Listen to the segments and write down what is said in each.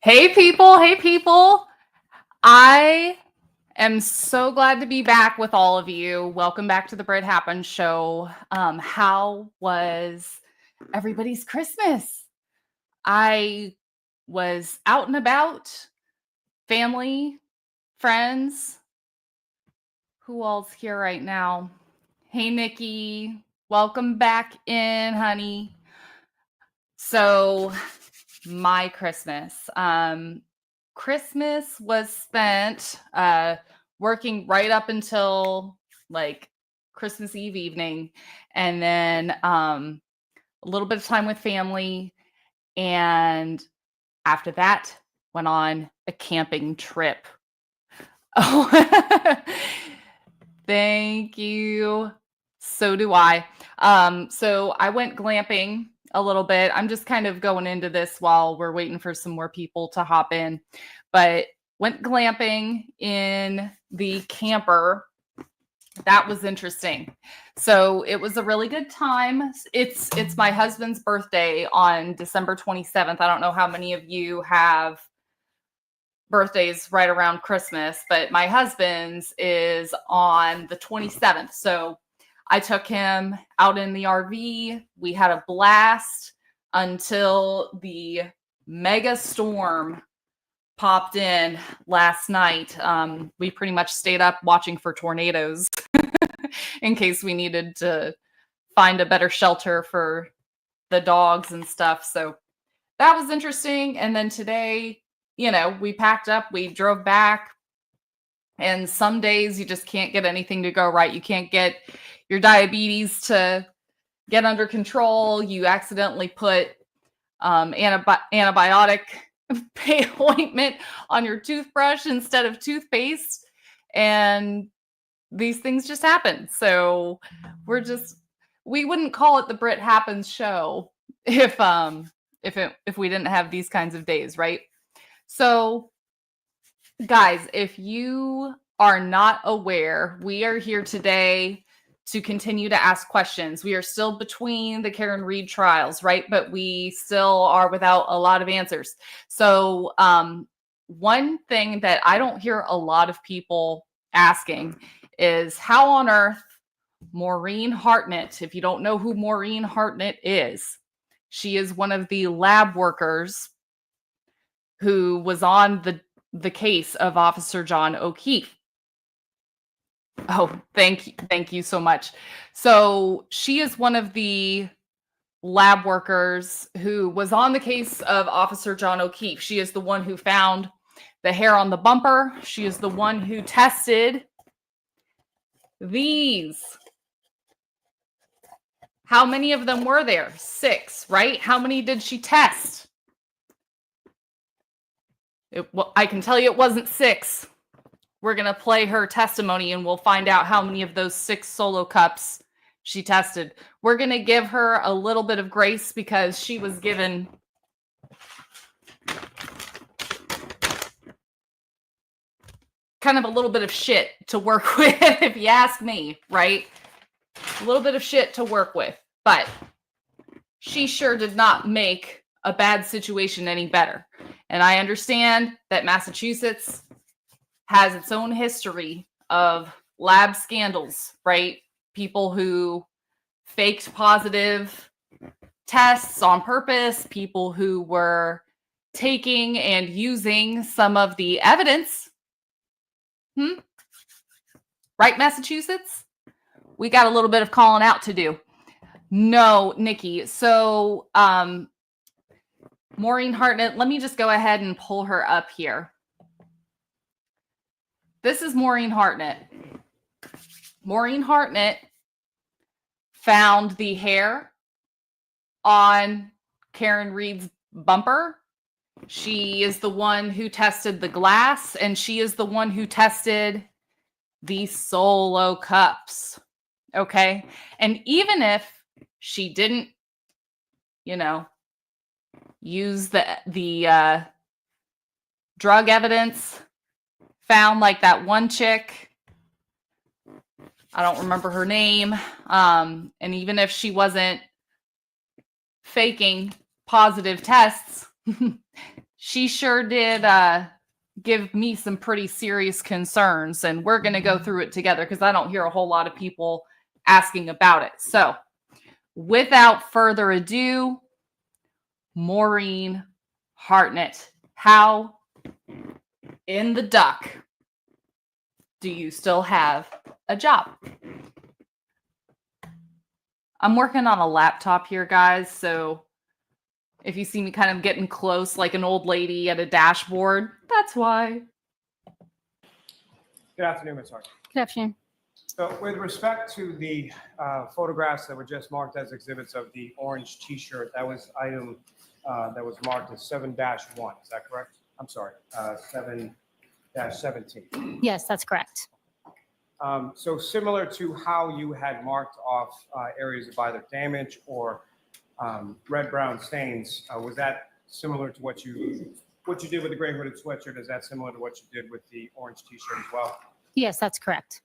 Hey people, hey people. I am so glad to be back with all of you. Welcome back to the Brit Happens show. How was everybody's Christmas? I was out and about, family, friends. Who all's here right now? Hey Nikki, welcome back in, honey. So, my Christmas. Christmas was spent working right up until like Christmas Eve evening, and then a little bit of time with family, and after that went on a camping trip. Oh, thank you. So do I. So I went glamping a little bit. I'm just kind of going into this while we're waiting for some more people to hop in, but went glamping in the camper. That was interesting. So it was a really good time. It's my husband's birthday on December 27th. I don't know how many of you have birthdays right around Christmas, but my husband's is on the 27th. So I took him out in the RV. We had a blast until the mega storm popped in last night. We pretty much stayed up watching for tornadoes in case we needed to find a better shelter for the dogs and stuff. So that was interesting. And then today, we packed up, we drove back, and some days you just can't get anything to go right. You can't get your diabetes to get under control. You accidentally put antibiotic ointment on your toothbrush instead of toothpaste, and these things just happen. So we wouldn't call it the Brit Happens show if we didn't have these kinds of days, right? So, guys, if you are not aware, we are here today to continue to ask questions. We are still between the Karen Reed trials, right? But we still are without a lot of answers. So, one thing that I don't hear a lot of people asking is how on earth Maureen Hartnett, if you don't know who Maureen Hartnett is, she is one of the lab workers who was on the case of Officer John O'Keefe. Oh, thank you so much. So she is one of the lab workers who was on the case of Officer John O'Keefe. She is the one who found the hair on the bumper. She is the one who tested these. How many of them were there? 6, right? How many did she test? I can tell you it wasn't 6. We're going to play her testimony and we'll find out how many of those 6 solo cups she tested. We're going to give her a little bit of grace because she was given kind of a little bit of shit to work with, if you ask me, right? A little bit of shit to work with, but she sure did not make a bad situation any better. And I understand that Massachusetts has its own history of lab scandals, right? People who faked positive tests on purpose, people who were taking and using some of the evidence. Right, Massachusetts? We got a little bit of calling out to do. No, Nikki. So, Maureen Hartnett, let me just go ahead and pull her up here. This is Maureen Hartnett. Maureen Hartnett found the hair on Karen Reed's bumper. She is the one who tested the glass, and she is the one who tested the solo cups. Okay? And even if she didn't, use the drug evidence found, like that one chick, I don't remember her name, and even if she wasn't faking positive tests, she sure did give me some pretty serious concerns, and we're going to go through it together because I don't hear a whole lot of people asking about it. So without further ado, Maureen Hartnett, how in the duck do you still have a job? I'm working on a laptop here, guys, so if you see me kind of getting close like an old lady at a dashboard, that's why. Good afternoon, Ms. Hart. Good afternoon. So with respect to the photographs that were just marked as exhibits of the orange T-shirt, that was item that was marked as 7-1. Is that correct? I'm sorry, 7-17. Yes, that's correct. So similar to how you had marked off areas of either damage or red-brown stains, was that similar to what you did with the gray hooded sweatshirt? Is that similar to what you did with the orange T-shirt as well? Yes, that's correct.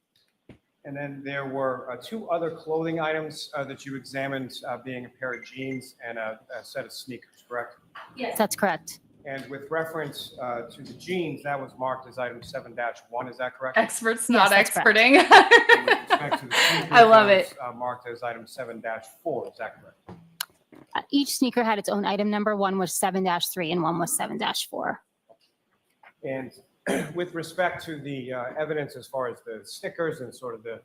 And then there were two other clothing items that you examined, being a pair of jeans and a set of sneakers, correct? Yes, that's correct. And with reference to the jeans, that was marked as item 7-1. Is that correct? Experts not Yes, experting. And with respect to the sneakers, I love that it. was, marked as item 7-4. Is that correct? Each sneaker had its own item number. One was 7-3 and one was 7-4. And with respect to the evidence as far as the stickers and sort of the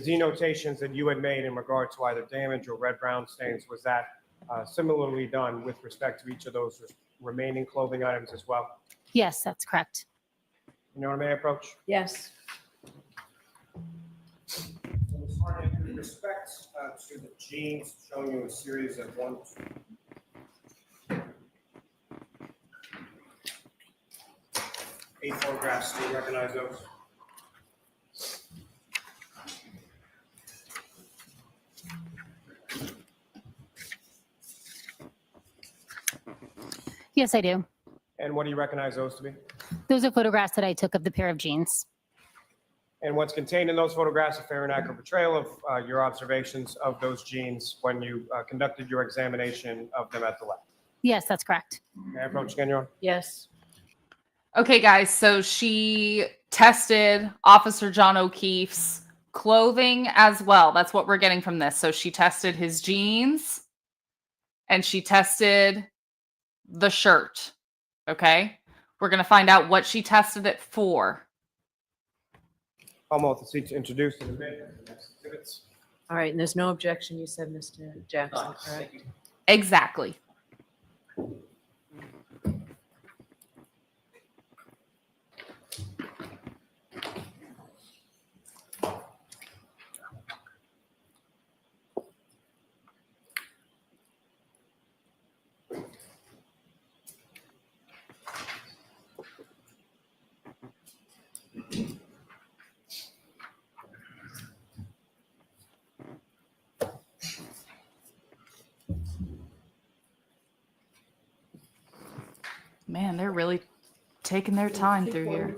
denotations that you had made in regard to either damage or red-brown stains, was that similarly done with respect to each of those remaining clothing items as well? Yes, that's correct. You know what I may approach? Yes. Ms. Harnett, with respect to the jeans, showing you a series of 1, 2, 8 photographs. Do you recognize those? Yes, I do. And what do you recognize those to be? Those are photographs that I took of the pair of jeans. And what's contained in those photographs, a fair and accurate portrayal of your observations of those jeans when you conducted your examination of them at the lab? Yes, that's correct. May I approach again, Your Honor? Yes. Okay, guys, so she tested Officer John O'Keefe's clothing as well. That's what we're getting from this. So she tested his jeans and she tested the shirt. Okay, we're going to find out what she tested it for. Almost the seat to introduce in a minute. The next exhibits. All right, and there's no objection, you said, Mr. Jackson, correct? Exactly. Man, they're really taking their time through here.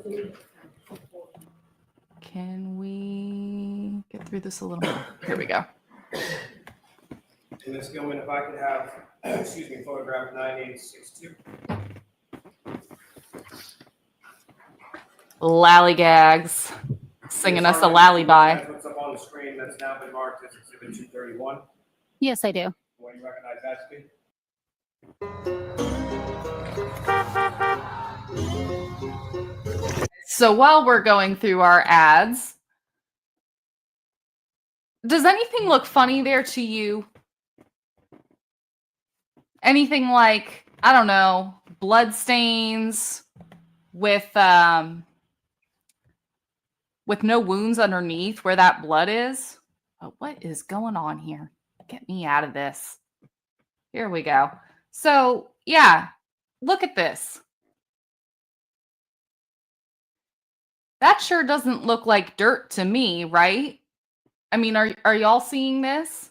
Can we get through this a little more? Here we go. And Ms. Gilman, if I could have, excuse me, photograph 9862. Lollygags. Singing us a lullaby. That's what's up on the screen that's now been marked as exhibit 231. Yes, I do. What do you recognize that to be? So while we're going through our ads, does anything look funny there to you? Anything like, I don't know, blood stains with no wounds underneath where that blood is? Oh, what is going on here? Get me out of this. Here we go. So, yeah, look at this. That sure doesn't look like dirt to me, right? I mean, are y'all seeing this?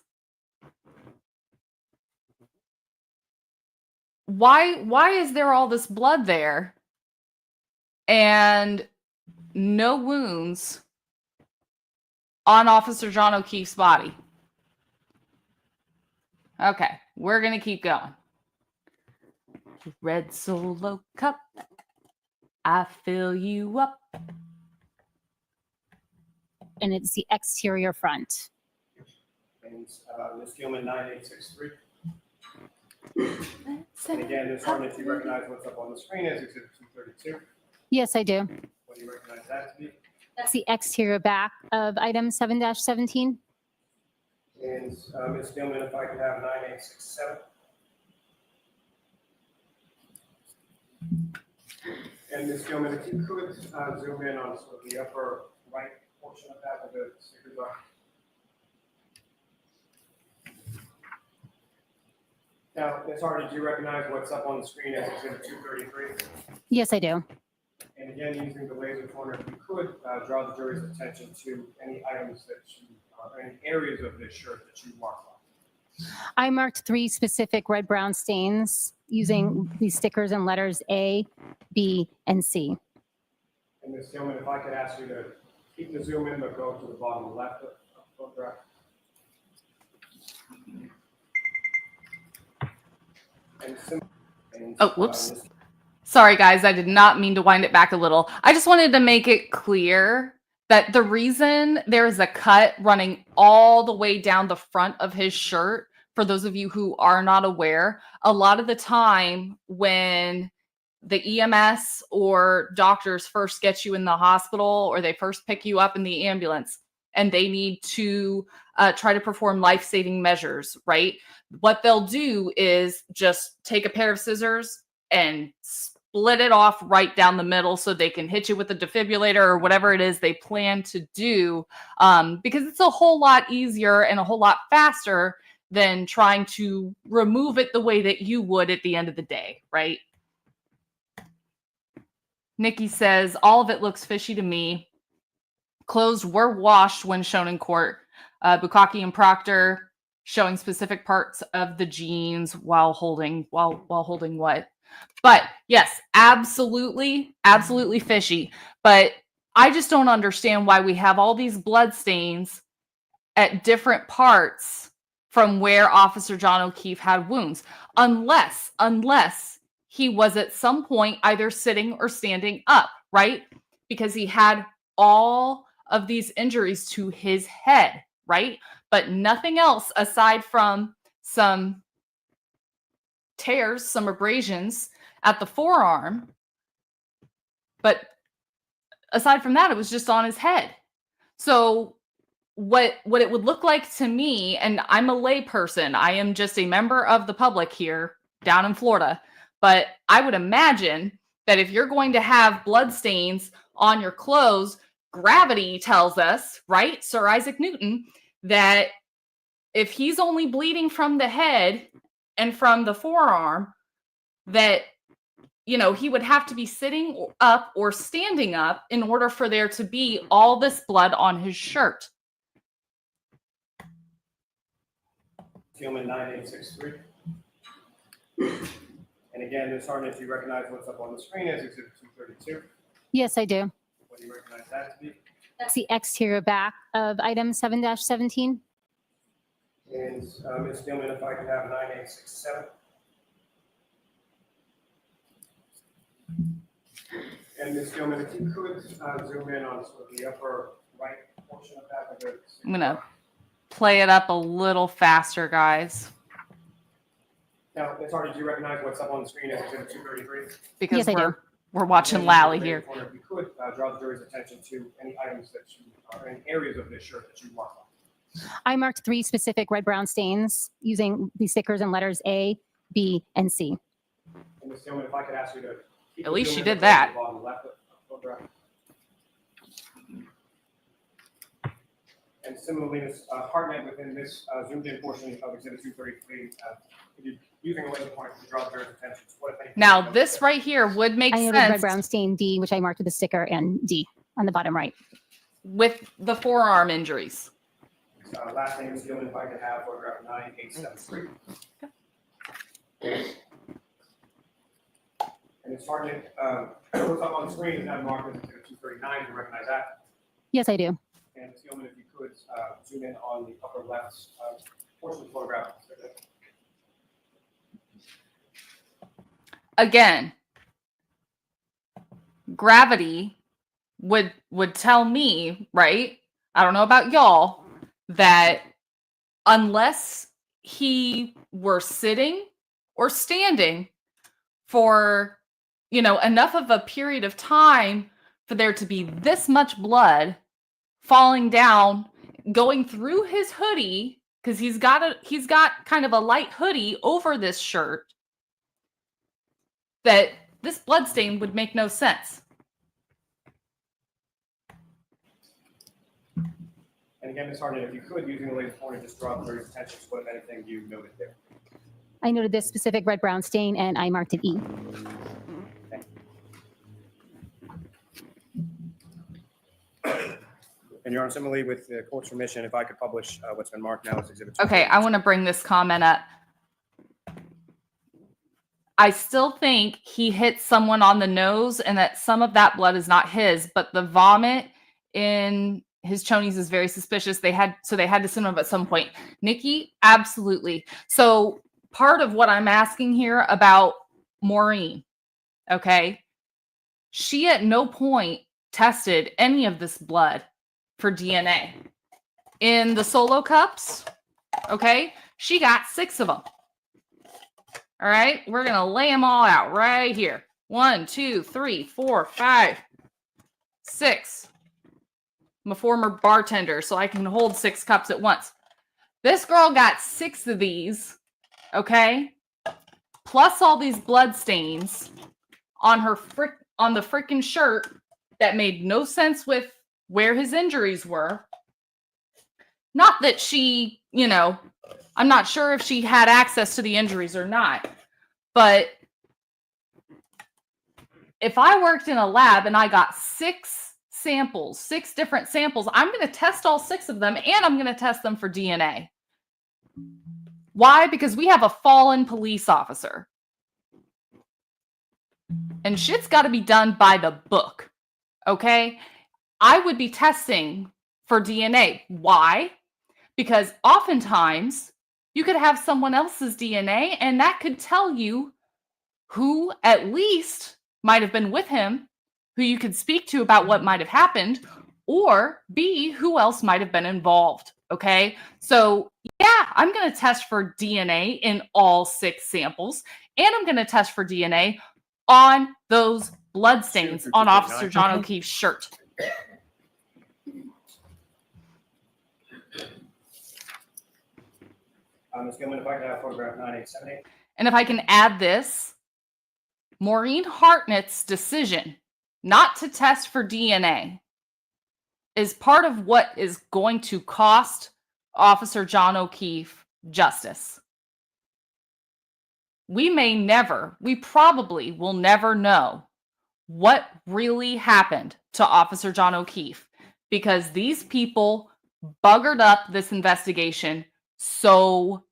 Why is there all this blood there and no wounds on Officer John O'Keefe's body? Okay, we're going to keep going. Red Solo cup, I fill you up. And it's the exterior front. And Ms. Gilman, 9863. And again, Ms. Harnett, do you recognize what's up on the screen as Exhibit 232? Yes, I do. What do you recognize that to be? That's the exterior back of item 7-17. And Ms. Gilman, if I could have 9867. And Ms. Gilman, if you could zoom in on sort of the upper right portion of that where the stickers are. Now, Ms. Hardy, do you recognize what's up on the screen as Exhibit 233? Yes, I do. And again, using the laser pointer, if you could draw the jury's attention to any items that you, any areas of this shirt that you marked on. I marked 3 specific red-brown stains using these stickers and letters A, B, and C. And Ms. Gilman, if I could ask you to keep the zoom in, but go to the bottom left of the photograph. Oh, whoops. Sorry, guys. I did not mean to wind it back a little. I just wanted to make it clear that the reason there is a cut running all the way down the front of his shirt, for those of you who are not aware, a lot of the time when the EMS or doctors first get you in the hospital or they first pick you up in the ambulance and they need to try to perform life-saving measures, right? What they'll do is just take a pair of scissors and split it off right down the middle so they can hit you with a defibrillator or whatever it is they plan to do, because it's a whole lot easier and a whole lot faster than trying to remove it the way that you would at the end of the day, right? Nikki says, all of it looks fishy to me. Clothes were washed when shown in court. Bukaki and Proctor showing specific parts of the jeans while holding what? But yes, absolutely fishy. But I just don't understand why we have all these blood stains at different parts from where Officer John O'Keefe had wounds, unless he was at some point either sitting or standing up, right? Because he had all of these injuries to his head, right? But nothing else aside from some tears, some abrasions at the forearm. But aside from that, it was just on his head. So what it would look like to me, and I'm a lay person, I am just a member of the public here down in Florida, but I would imagine that if you're going to have blood stains on your clothes, gravity tells us, right, Sir Isaac Newton, that if he's only bleeding from the head and from the forearm, that, you know, he would have to be sitting up or standing up in order for there to be all this blood on his shirt. Human 9863. And again, Ms. Harnett, do you recognize what's up on the screen as Exhibit 232? Yes, I do. What do you recognize that to be? That's the exterior back of item 7-17. And Ms. Gilman, if I could have 9867. And Ms. Gilman, if you could zoom in on sort of the upper right portion of that. I'm going to play it up a little faster, guys. Now, Ms. Hardy, do you recognize what's up on the screen as Exhibit 233? Because Yes, I do. we're watching Lally here. If you could draw the jury's attention to any items that you, any areas of this shirt that you marked on. I marked 3 specific red-brown stains using these stickers and letters A, B, and C. And Ms. Gilman, if I could ask you to keep At the least zoom she in did to that. the bottom left of the photograph. And similarly, Ms. Hartnett, within this zoomed-in portion of Exhibit 233, using a laser pointer to draw the jury's attention to what, if anything, Now, this right here would make I noted sense red-brown stain D, which I marked with a sticker, and D on the bottom right. with the forearm injuries. Last name is Gilman, if I could have photograph 9873. And Ms. Hartnett, what's up on the screen is that marked as Exhibit 239. Do you recognize that? Yes, I do. And Ms. Gilman, if you could zoom in on the upper left portion of the photograph. again, gravity would tell me, right? I don't know about y'all, that unless he were sitting or standing for, enough of a period of time for there to be this much blood falling down, going through his hoodie, because he's got kind of a light hoodie over this shirt, that this blood stain would make no sense. And again, Ms. Harnett, if you could, using the latest point, just draw the jury's attention to what, if anything, you noted there. I noted this specific red-brown stain, and I marked it E. And Your Honor, similarly, with the court's permission, if I could publish what's been marked now as Exhibit 2. Okay, I want to bring this comment up. I still think he hit someone on the nose and that some of that blood is not his, but the vomit in his chonies is very suspicious. They had to send him at some point. Nikki, absolutely. So part of what I'm asking here about Maureen, okay, she at no point tested any of this blood for DNA. In the solo cups, okay, she got 6 of them. All right, we're going to lay them all out right here. 1, 2, 3, 4, 5, 6. I'm a former bartender, so I can hold 6 cups at once. This girl got 6 of these, okay? Plus all these blood stains on the freaking shirt that made no sense with where his injuries were. Not that she, I'm not sure if she had access to the injuries or not, but if I worked in a lab and I got 6 different samples, I'm going to test all 6 of them and I'm going to test them for DNA. Why? Because we have a fallen police officer. And shit's got to be done by the book. Okay? I would be testing for DNA. Why? Because oftentimes you could have someone else's DNA and that could tell you who at least might have been with him, who you could speak to about what might have happened, or B, who else might have been involved. Okay. So yeah, I'm going to test for DNA in all 6 samples, and I'm going to test for DNA on those blood stains on Officer John O'Keefe's shirt. Ms. Gilman, if I could have photograph 9878. And if I can add this, Maureen Hartnett's decision not to test for DNA is part of what is going to cost Officer John O'Keefe justice. We probably will never know what really happened to Officer John O'Keefe, because these people buggered up this investigation so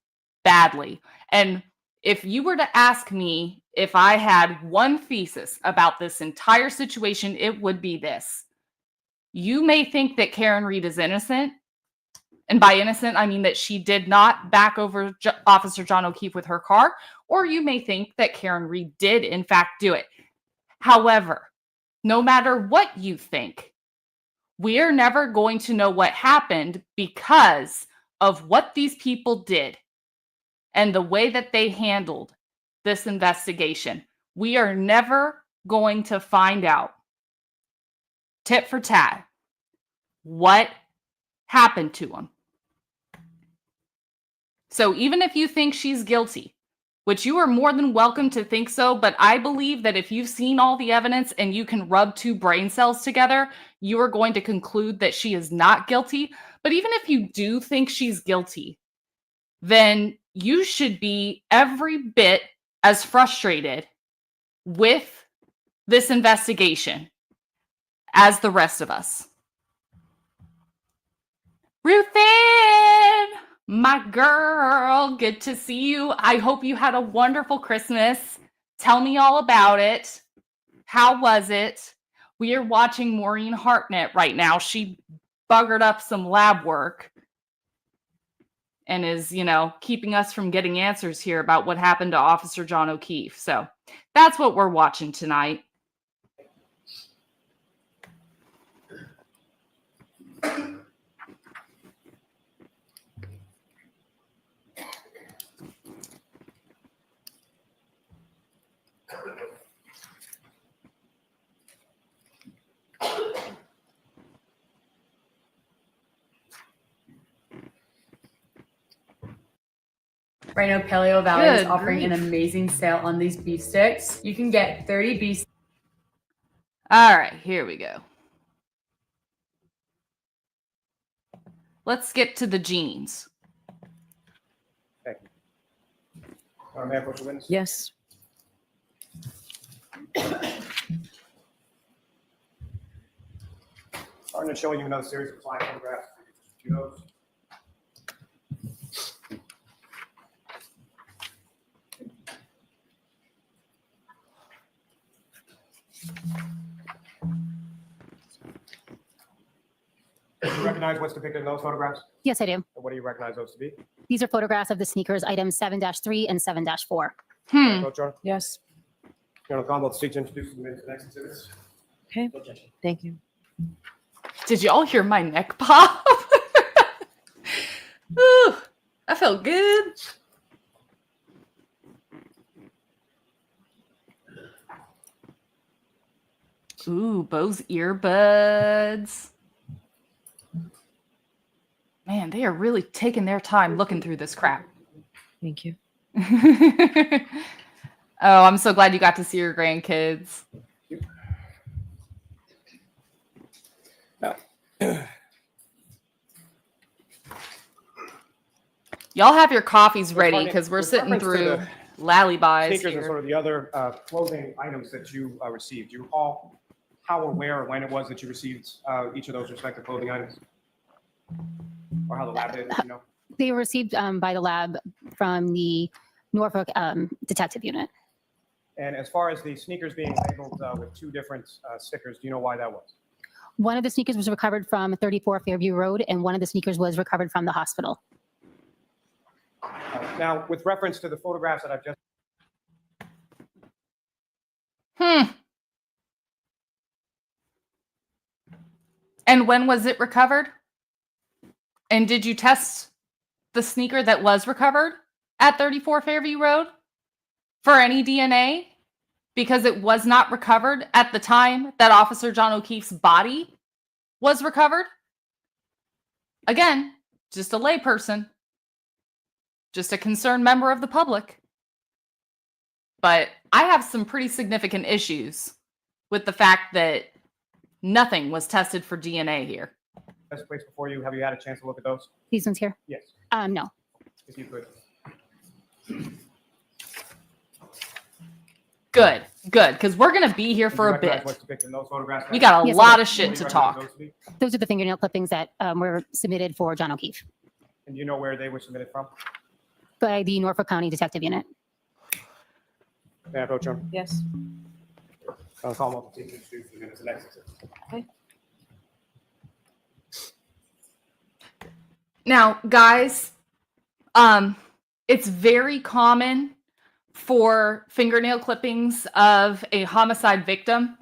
badly. And if you were to ask me if I had one thesis about this entire situation, it would be this. You may think that Karen Reed is innocent. And by innocent, I mean that she did not back over Officer John O'Keefe with her car. Or you may think that Karen Reed did, in fact, do it. However, no matter what you think, we are never going to know what happened because of what these people did and the way that they handled this investigation. We are never going to find out, tit for tat, what happened to them. So even if you think she's guilty, which you are more than welcome to think so, but I believe that if you've seen all the evidence and you can rub 2 brain cells together, you are going to conclude that she is not guilty. But even if you do think she's guilty, then you should be every bit as frustrated with this investigation as the rest of us. Ruthann, my girl, good to see you. I hope you had a wonderful Christmas. Tell me all about it. How was it? We are watching Maureen Hartnett right now. She buggered up some lab work. and is, keeping us from getting answers here about what happened to Officer John O'Keefe. So that's what we're watching tonight. Rhino Paleo Valley is Good offering an grief. amazing sale on these beef sticks. You can get 30 beef All right, here we go. Let's get to the genes. Thank you. May I approach the witness? Yes. Harnett showing you another series of slide photographs. Do those. Do you recognize what's depicted in those photographs? Yes, I do. And what do you recognize those to be? These are photographs of the sneakers items 7-3 and 7-4. Approach, Your Honor. Yes. Your Honor, the Commonwealth seeks to introduce the next exhibits. Okay. Thank you. Did you all hear my neck pop? Ooh, I felt good. Ooh, Bo's earbuds. Man, they are really taking their time looking through this crap. Thank you. Oh, I'm so glad you got to see your grandkids. Y'all have your coffees ready because we're With sitting reference to through the lallybys sneakers and here. sort of the other clothing items that you received. Do you recall how or where or when it was that you received each of those respective clothing items? Or how the lab did, you know? They were received by the lab from the Norfolk Detective Unit. And as far as the sneakers being labeled with two different stickers, do you know why that was? One of the sneakers was recovered from 34 Fairview Road, and one of the sneakers was recovered from the hospital. Now, with reference to the photographs that I've just And when was it recovered? And did you test the sneaker that was recovered at 34 Fairview Road for any DNA? Because it was not recovered at the time that Officer John O'Keefe's body was recovered. Again, just a layperson, just a concerned member of the public. But I have some pretty significant issues with the fact that nothing was tested for DNA here. just placed before you, have you had a chance to look at those? These ones here? Yes, No. if you could. Good, because we're going to be here Do for you a recognize bit. what's depicted in those photographs? We got a Yes, lot I of What shit do to you recognize talk. those to be? Those are the fingernail clippings that were submitted for John O'Keefe And do you know where they were submitted from? by the Norfolk County Detective Unit. May I approach you? Yes. I'll call them up and introduce the minutes and exit. Now, guys, it's very common for fingernail clippings of a homicide victim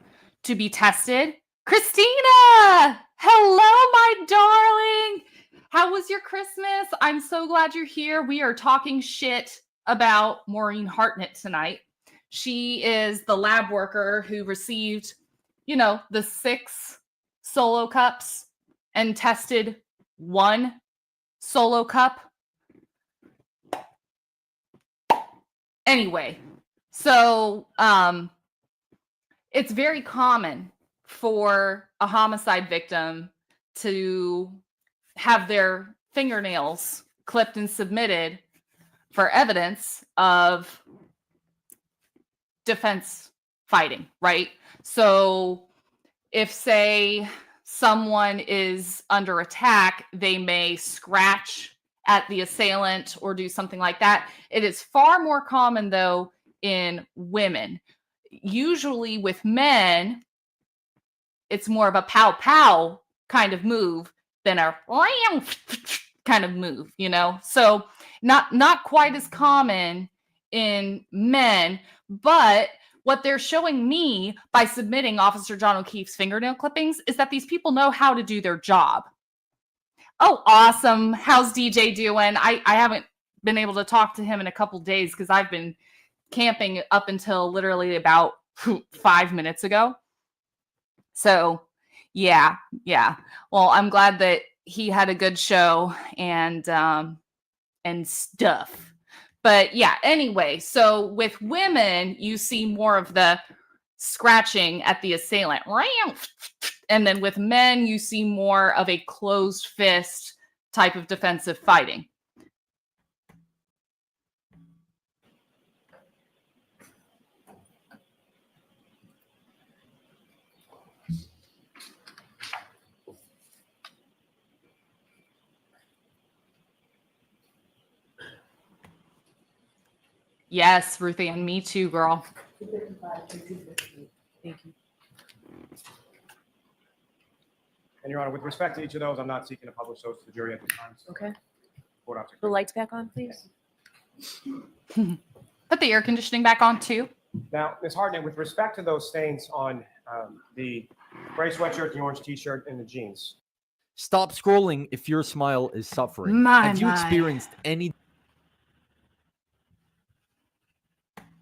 to be tested. Christina! Hello, my darling! How was your Christmas? I'm so glad you're here. We are talking shit about Maureen Hartnett tonight. She is the lab worker who received, the 6 solo cups and tested 1 solo cup. Anyway, so it's very common for a homicide victim to have their fingernails clipped and submitted for evidence of defense fighting, right? So if, say, someone is under attack, they may scratch at the assailant or do something like that. It is far more common, though, in women. Usually with men, it's more of a pow-pow kind of move than a kind of move, you know? So not quite as common in men, but what they're showing me by submitting Officer John O'Keefe's fingernail clippings is that these people know how to do their job. Oh, awesome. How's DJ doing? I haven't been able to talk to him in a couple days because I've been camping up until literally about 5 minutes ago. So yeah. Well, I'm glad that he had a good show and stuff. But yeah, anyway, so with women, you see more of the scratching at the assailant. And then with men, you see more of a closed fist type of defensive fighting. Yes, Ruth Ann, me too, girl. 255 to 250. Thank you. And Your Honor, with respect to each of those, I'm not seeking to publish those to the jury at this time. So Okay. court officer- The lights back on, please. Put the air conditioning back on too. Now, Ms. Hartnett, with respect to those stains on the gray sweatshirt, the orange t-shirt, and the jeans, Stop scrolling if your smile is suffering. My, Have you my. experienced any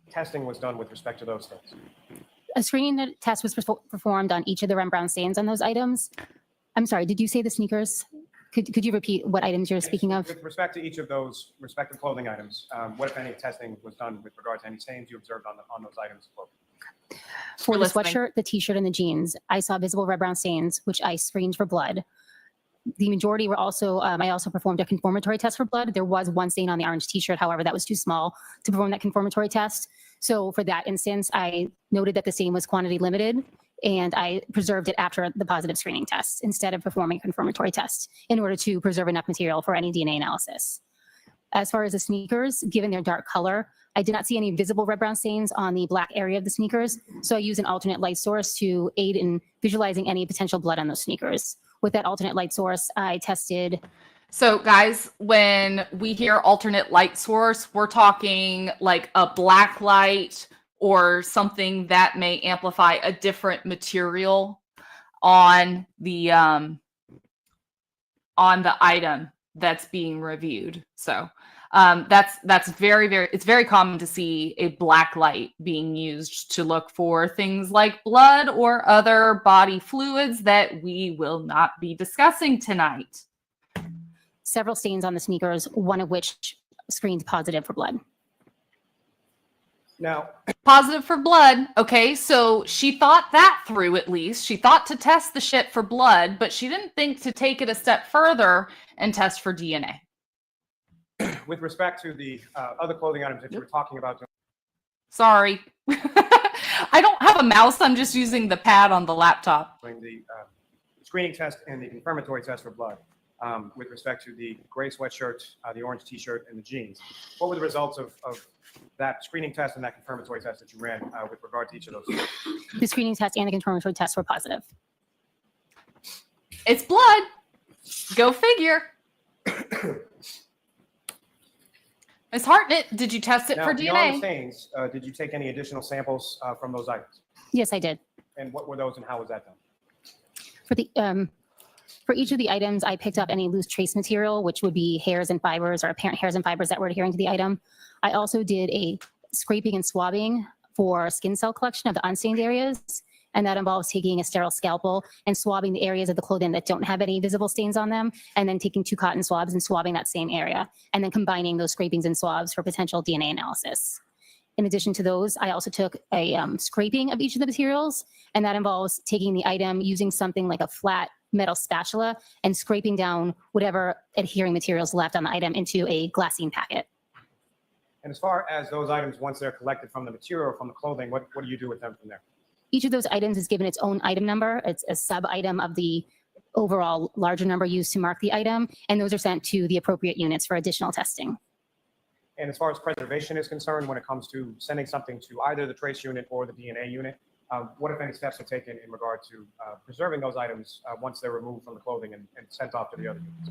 testing was done with respect to those things. A screening test was performed on each of the Rembrandt stains on those items. I'm sorry, did you say the sneakers? Could you repeat what items you're speaking of? With respect to each of those respective clothing items, what, if any, testing was done with regard to any stains you observed on those items of clothing? For We're the listening. sweatshirt, the t-shirt, and the jeans, I saw visible red brown stains, which I screened for blood. The majority were also, I also performed a confirmatory test for blood. There was one stain on the orange t-shirt. However, that was too small to perform that confirmatory test. So for that instance, I noted that the stain was quantity limited, and I preserved it after the positive screening test instead of performing a confirmatory test in order to preserve enough material for any DNA analysis. As far as the sneakers, given their dark color, I did not see any visible red brown stains on the black area of the sneakers. So I used an alternate light source to aid in visualizing any potential blood on those sneakers. With that alternate light source, I tested. So guys, when we hear alternate light source, we're talking like a black light or something that may amplify a different material on the item that's being reviewed. So that's very, it's very common to see a black light being used to look for things like blood or other body fluids that we will not be discussing tonight. Several stains on the sneakers, one of which screened positive for blood. Now, Positive for blood. Okay, so she thought that through at least. She thought to test the shit for blood, but she didn't think to take it a step further and test for DNA. with respect to the other clothing items that you were talking about, Sorry. I don't have a mouse. I'm just using the pad on the laptop. doing the screening test and the confirmatory test for blood, with respect to the gray sweatshirt, the orange t-shirt, and the jeans, what were the results of that screening test and that confirmatory test that you ran with regard to each of those? The screening test and the confirmatory test were positive. It's blood. Go figure. Ms. Hartnett, did you test it Now, for beyond the DNA? stains, did you take any additional samples from those items? Yes, I did. And what were those and how was that done? For the for each of the items, I picked up any loose trace material, which would be hairs and fibers or apparent hairs and fibers that were adhering to the item. I also did a scraping and swabbing for skin cell collection of the unstained areas, and that involves taking a sterile scalpel and swabbing the areas of the clothing that don't have any visible stains on them, and then taking 2 cotton swabs and swabbing that same area, and then combining those scrapings and swabs for potential DNA analysis. In addition to those, I also took a scraping of each of the materials, and that involves taking the item, using something like a flat metal spatula, and scraping down whatever adhering materials left on the item into a glassine packet. And as far as those items, once they're collected from the material or from the clothing, what do you do with them from there? Each of those items is given its own item number. It's a sub-item of the overall larger number used to mark the item, and those are sent to the appropriate units for additional testing. And as far as preservation is concerned, when it comes to sending something to either the trace unit or the DNA unit, what, if any, steps are taken in regard to preserving those items once they're removed from the clothing and sent off to the other units?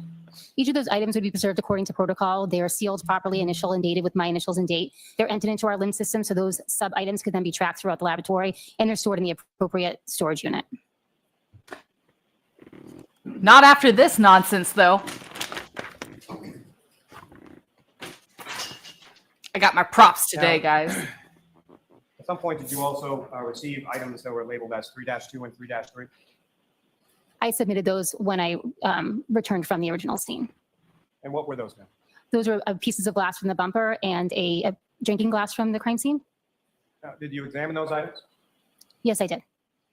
Each of those items would be preserved according to protocol. They are sealed properly, initial and dated with my initials and date. They're entered into our LIMS system, so those sub-items could then be tracked throughout the laboratory, and they're stored in the appropriate storage unit. Not after this nonsense, though. I got my props today, guys. At some point, did you also receive items that were labeled as 3-2 and 3-3? I submitted those when I returned from the original scene. And what were those now? Those were pieces of glass from the bumper and a drinking glass from the crime scene. Did you examine those items? Yes, I did.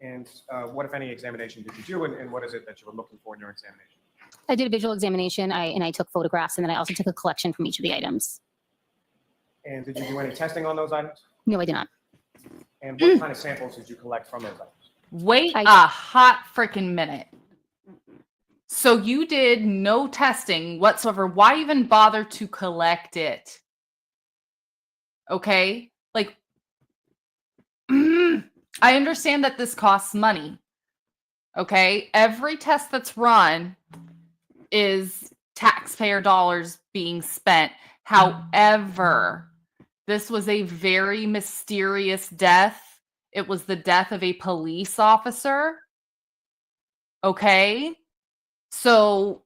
And what, if any, examination did you do, and what is it that you were looking for in your examination? I did a visual examination, and I took photographs, and then I also took a collection from each of the items. And did you do any testing on those items? No, I did not. And what kind of samples did you collect from those items? Wait a hot freaking minute. So you did no testing whatsoever. Why even bother to collect it? Okay? Like, I understand that this costs money. Okay? Every test that's run is taxpayer dollars being spent. However, this was a very mysterious death. It was the death of a police officer. Okay? So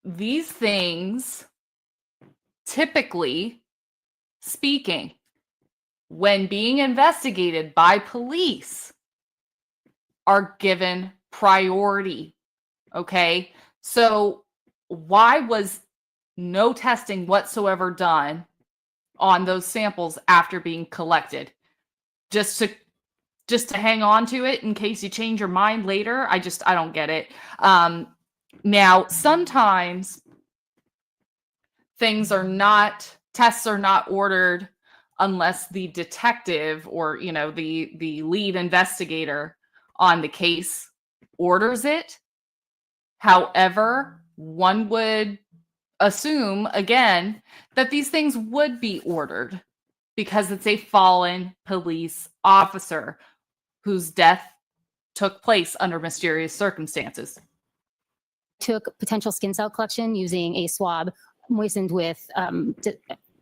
these things, typically speaking, when being investigated by police, are given priority. Okay? So why was no testing whatsoever done on those samples after being collected? Just to hang on to it in case you change your mind later? I don't get it. Now, sometimes tests are not ordered unless the detective or, the lead investigator on the case orders it. However, one would assume, again, that these things would be ordered because it's a fallen police officer whose death took place under mysterious circumstances. Took potential skin cell collection using a swab moistened with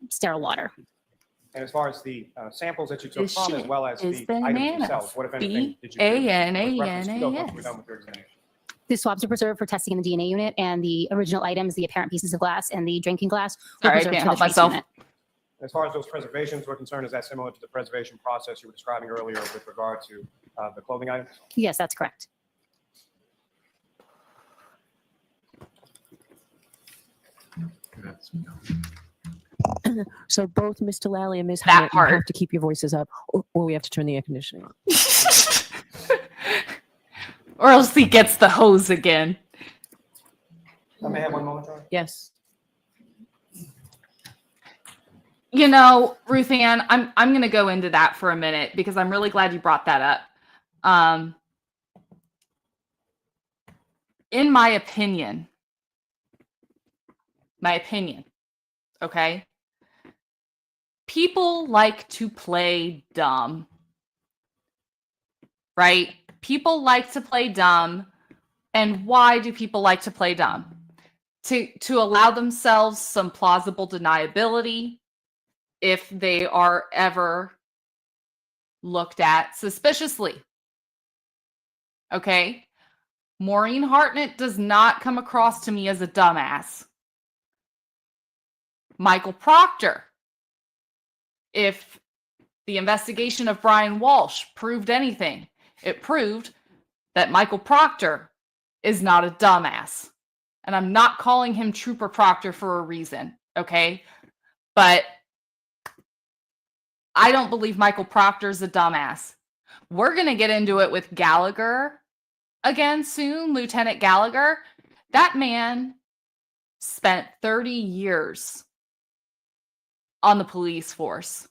sterile water. And as far as the samples that you took This from, as shit well as is the bananas. items themselves, what, if anything, did you do? B-A-N-A-N-A-S. with reference to those once we're done with your examination? The swabs are preserved for testing in the DNA unit, and the original items, the apparent pieces of glass and the drinking glass, were Sorry, I preserved can't for the help trace myself. unit. As far as those preservations were concerned, is that similar to the preservation process you were describing earlier with regard to the clothing items? Yes, that's correct. So both Mr. Lally and Ms. That Harnett, you part. have to keep your voices up, or we have to turn the air conditioning on. Or else he gets the hose again. I may have one moment, Charlie. Yes. Ruth Ann, I'm going to go into that for a minute because I'm really glad you brought that up. In my opinion, okay, people like to play dumb, right? People like to play dumb. And why do people like to play dumb? To allow themselves some plausible deniability if they are ever looked at suspiciously. Okay? Maureen Hartnett does not come across to me as a dumbass. Michael Proctor, if the investigation of Brian Walsh proved anything, it proved that Michael Proctor is not a dumbass. And I'm not calling him Trooper Proctor for a reason, okay? But I don't believe Michael Proctor's a dumbass. We're going to get into it with Gallagher again soon, Lieutenant Gallagher. That man spent 30 years on the police force.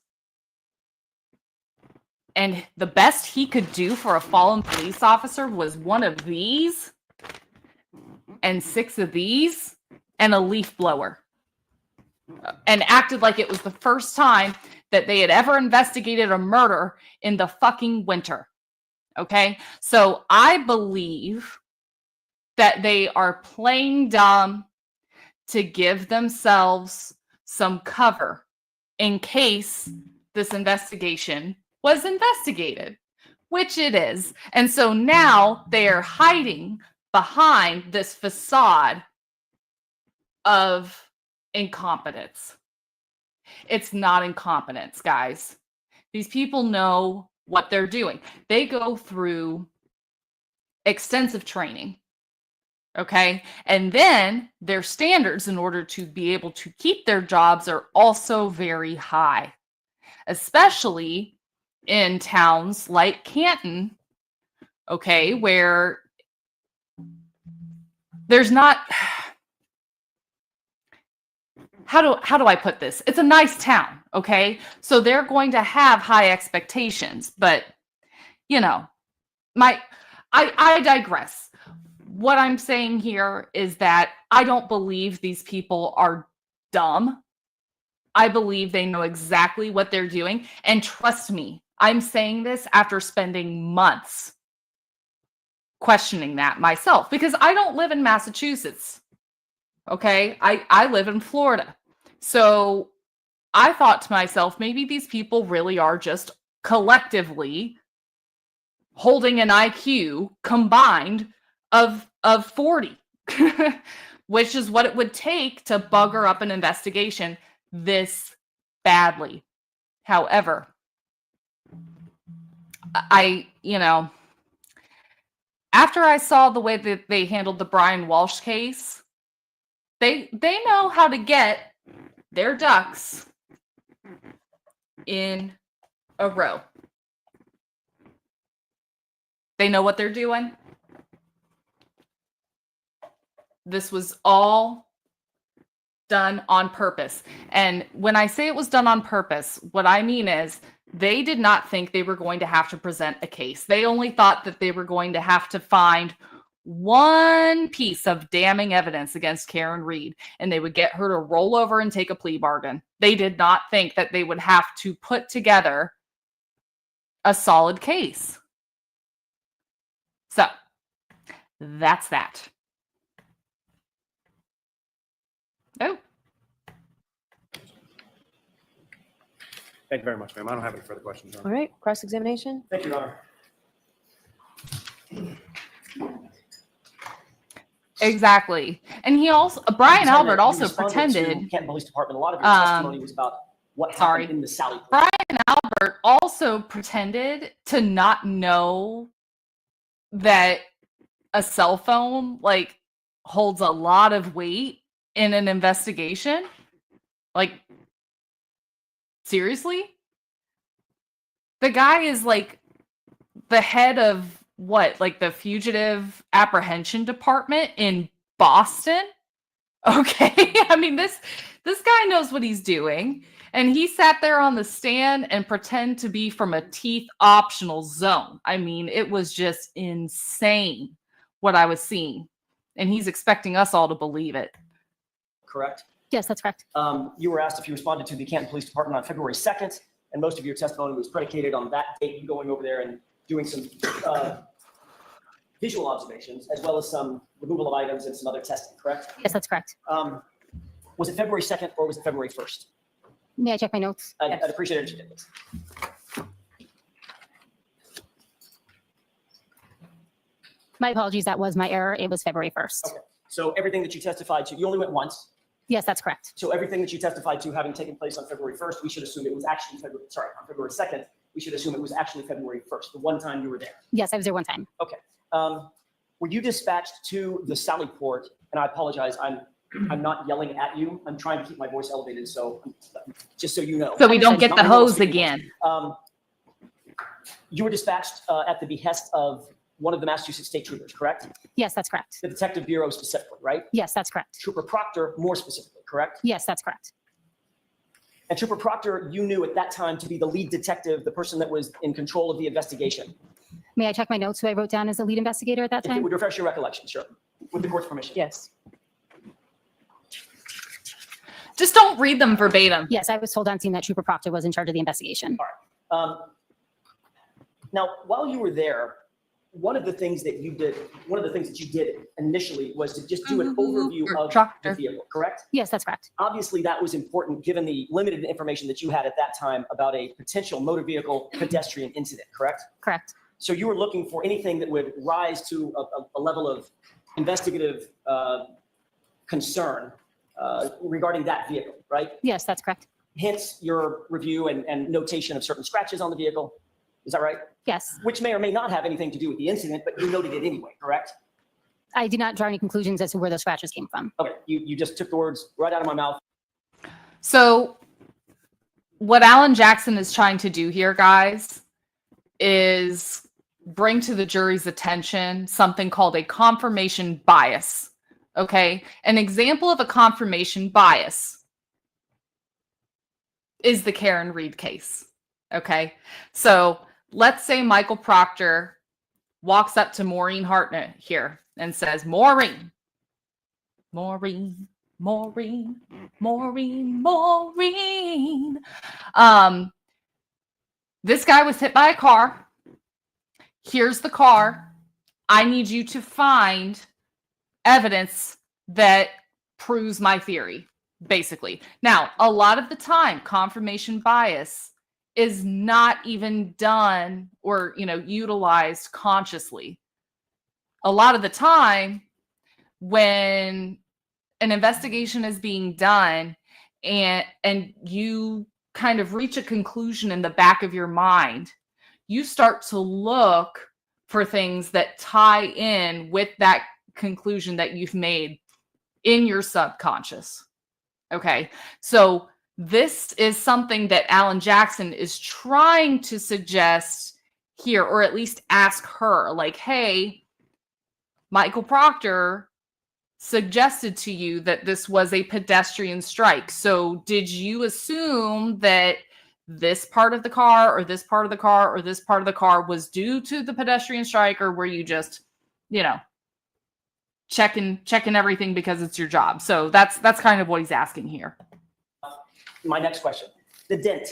And the best he could do for a fallen police officer was one of these and 6 of these and a leaf blower. And acted like it was the first time that they had ever investigated a murder in the fucking winter. Okay. So I believe that they are playing dumb to give themselves some cover in case this investigation was investigated, which it is. And so now they are hiding behind this facade of incompetence. It's not incompetence, guys. These people know what they're doing. They go through extensive training. Okay. And then their standards in order to be able to keep their jobs are also very high, especially in towns like Canton, okay, where there's not, how do I put this? It's a nice town, okay? So they're going to have high expectations, but you know, I digress. What I'm saying here is that I don't believe these people are dumb. I believe they know exactly what they're doing. And trust me, I'm saying this after spending months questioning that myself because I don't live in Massachusetts. Okay. I live in Florida. So I thought to myself, maybe these people really are just collectively holding an IQ combined of 40, which is what it would take to bugger up an investigation this badly. However, after I saw the way that they handled the Brian Walsh case, they know how to get their ducks in a row. They know what they're doing. This was all done on purpose. And when I say it was done on purpose, what I mean is they did not think they were going to have to present a case. They only thought that they were going to have to find one piece of damning evidence against Karen Reed, and they would get her to roll over and take a plea bargain. They did not think that they would have to put together a solid case. So that's that. Oh, Thank you very much, ma'am. I don't have any further questions. Your All Honor. right, cross-examination. Thank you, Your Honor. exactly. And he also, Brian Lieutenant, Albert you also responded pretended. to Canton Police Department. A lot of your testimony was about what sorry. happened in the Sally. Brian Albert also pretended to not know that a cell phone like holds a lot of weight in an investigation. Like, seriously? The guy is like the head of what? Like the fugitive apprehension department in Boston? Okay. I mean, this guy knows what he's doing. And he sat there on the stand and pretend to be from a teeth optional zone. I mean, it was just insane what I was seeing. And he's expecting us all to believe it. Correct? Yes, that's correct. You were asked if you responded to the Canton Police Department on February 2nd, and most of your testimony was predicated on that date, you going over there and doing some visual observations, as well as some removal of items and some other testing, correct? Yes, that's correct. Was it February 2nd or was it February 1st? May I check my notes? I'd appreciate it if you did, please. My apologies. That was my error. It was February 1st. Okay. So everything that you testified to, you only went once. Yes, that's correct. So everything that you testified to having taken place on February 1st, we should assume it was actually on February 2nd, we should assume it was actually February 1st, the one time you were there. Yes, I was there one time. Okay. Were you dispatched to the Sally Port? And I apologize, I'm not yelling at you. I'm trying to keep my voice elevated, so just so you know. So we don't get the Not hose speaking again. voice. You were dispatched at the behest of one of the Massachusetts State Troopers, correct? Yes, that's correct. The Detective Bureau specifically, right? Yes, that's correct. Trooper Proctor more specifically, correct? Yes, that's correct. And Trooper Proctor, you knew at that time to be the lead detective, the person that was in control of the investigation. May I check my notes who I wrote down as the lead investigator at that If it time? would refresh your recollection, sure, with the court's permission. Yes. Just don't read them verbatim. Yes, I was told on scene that Trooper Proctor was in charge of the investigation. Now, while you were there, one of the things that you did initially was to just do an overview of the Tractor. vehicle, correct? Yes, that's correct. Obviously, that was important given the limited information that you had at that time about a potential motor vehicle pedestrian incident, correct? Correct. So you were looking for anything that would rise to a level of investigative concern regarding that vehicle, right? Yes, that's correct. Hence your review and notation of certain scratches on the vehicle. Is that right? Yes. Which may or may not have anything to do with the incident, but you noted it anyway, correct? I did not draw any conclusions as to where those scratches came from. Okay, you just took the words right out of my mouth. So what Alan Jackson is trying to do here, guys, is bring to the jury's attention something called a confirmation bias. Okay. An example of a confirmation bias is the Karen Reed case. Okay. So let's say Michael Proctor walks up to Maureen Hartnett here and says, Maureen, Maureen, Maureen, Maureen, Maureen. This guy was hit by a car. Here's the car. I need you to find evidence that proves my theory, basically. Now, a lot of the time, confirmation bias is not even done or, utilized consciously. A lot of the time, when an investigation is being done and you kind of reach a conclusion in the back of your mind, you start to look for things that tie in with that conclusion that you've made in your subconscious. Okay. So this is something that Alan Jackson is trying to suggest here, or at least ask her, like, hey, Michael Proctor suggested to you that this was a pedestrian strike. So did you assume that this part of the car or this part of the car or this part of the car was due to the pedestrian strike, or were you just, checking everything because it's your job? So that's kind of what he's asking here. My next question, the dent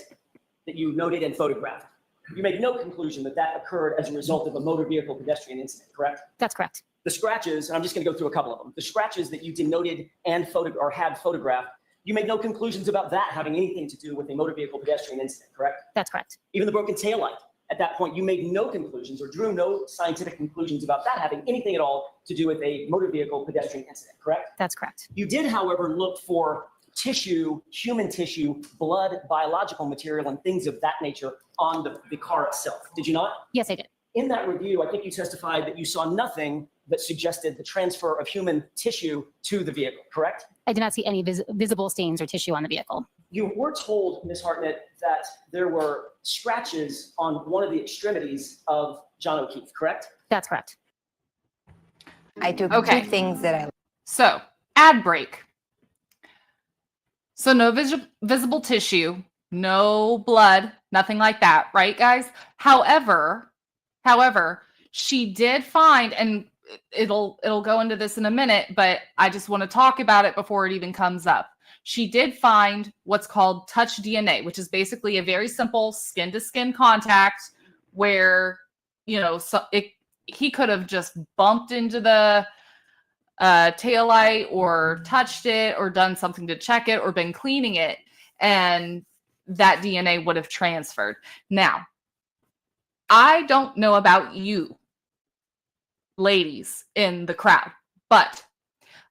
that you noted and photographed, you made no conclusion that that occurred as a result of a motor vehicle pedestrian incident, correct? That's correct. The scratches, and I'm just going to go through a couple of them. The scratches that you denoted and had photographed, you made no conclusions about that having anything to do with a motor vehicle pedestrian incident, correct? That's correct. Even the broken taillight, at that point, you made no conclusions or drew no scientific conclusions about that having anything at all to do with a motor vehicle pedestrian incident, correct? That's correct. You did, however, look for tissue, human tissue, blood, biological material, and things of that nature on the car itself. Did you not? Yes, I did. In that review, I think you testified that you saw nothing that suggested the transfer of human tissue to the vehicle, correct? I did not see any visible stains or tissue on the vehicle. You were told, Ms. Hartnett, that there were scratches on one of the extremities of John O'Keefe, correct? That's correct. I took Okay. two things that I So, ad break. So no visible tissue, no blood, nothing like that, right, guys? However, she did find, and it'll go into this in a minute, but I just want to talk about it before it even comes up. She did find what's called touch DNA, which is basically a very simple skin-to-skin contact where, he could have just bumped into the taillight or touched it or done something to check it or been cleaning it, and that DNA would have transferred. Now, I don't know about you ladies in the crowd, but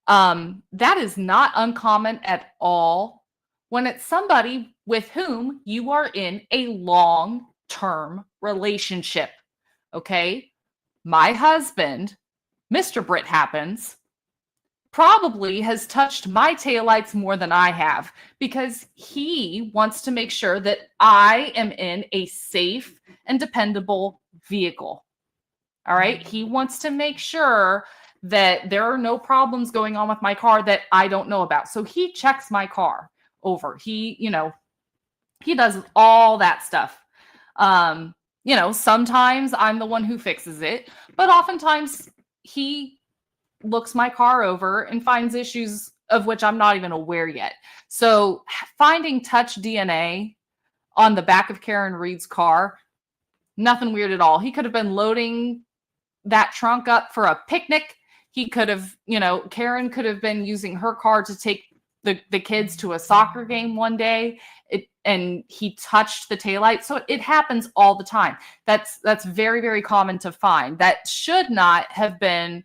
that is not uncommon at all when it's somebody with whom you are in a long-term relationship. Okay? My husband, Mr. Britt Happens, probably has touched my taillights more than I have because he wants to make sure that I am in a safe and dependable vehicle. All right. He wants to make sure that there are no problems going on with my car that I don't know about. So he checks my car over. He does all that stuff. Sometimes I'm the one who fixes it, but oftentimes he looks my car over and finds issues of which I'm not even aware yet. So finding touch DNA on the back of Karen Reed's car Nothing weird at all. He could have been loading that trunk up for a picnic. He could have, Karen could have been using her car to take the kids to a soccer game one day. And he touched the taillight. So it happens all the time. That's very, very common to find. That should not have been,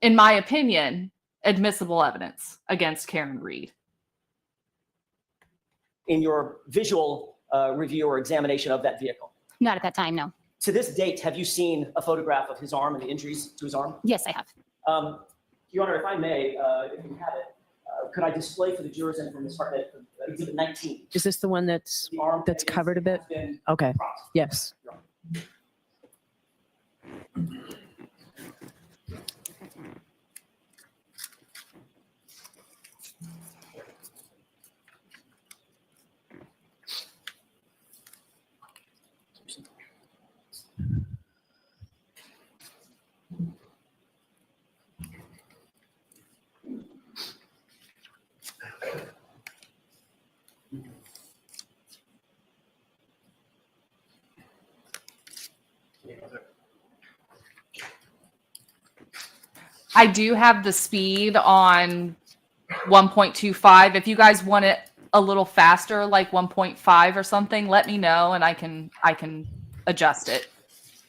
in my opinion, admissible evidence against Karen Reed. In your visual review or examination of that vehicle? Not at that time, no. To this date, have you seen a photograph of his arm and the injuries to his arm? Yes, I have. Your Honor, if I may, if you have it, could I display for the jurors and for Ms. Hartnett Exhibit 19? Is this the one that's The arm that's covered a bit? has been Okay. cropped. Yes. I do have the speed on 1.25. If you guys want it a little faster, like 1.5 or something, let me know and I can adjust it.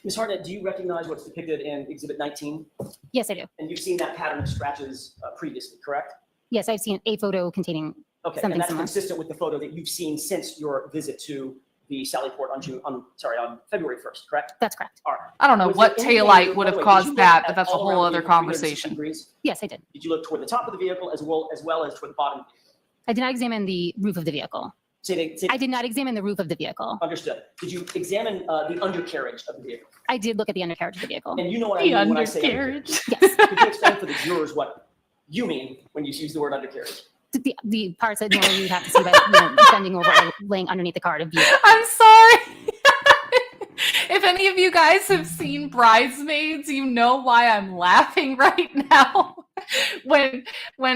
Ms. Hartnett, do you recognize what's depicted in Exhibit 19? Yes, I do. And you've seen that pattern of scratches previously, correct? Yes, I've seen a photo containing Okay, something and that's similar. consistent with the photo that you've seen since your visit to the Sallyport on February 1st, correct? That's correct. All right. I don't know Was what there any taillight way- would by have the way, did caused you look that, at but that's a all around whole the other vehicle 360 conversation. degrees? Yes, I did. Did you look toward the top of the vehicle as well as toward the bottom of the vehicle? I did not examine the roof of the vehicle. Say I did not examine the roof of the vehicle. understood. Did you examine the undercarriage of the vehicle? I did look at the undercarriage of the vehicle. And you know what I The mean when I say undercarriage. undercarriage. Yes, Could you explain for the jurors what you mean when you use the word undercarriage? the parts that normally you would have to see by bending over or laying underneath the car to view. I'm sorry. If any of you guys have seen Bridesmaids, you know why I'm laughing right now. When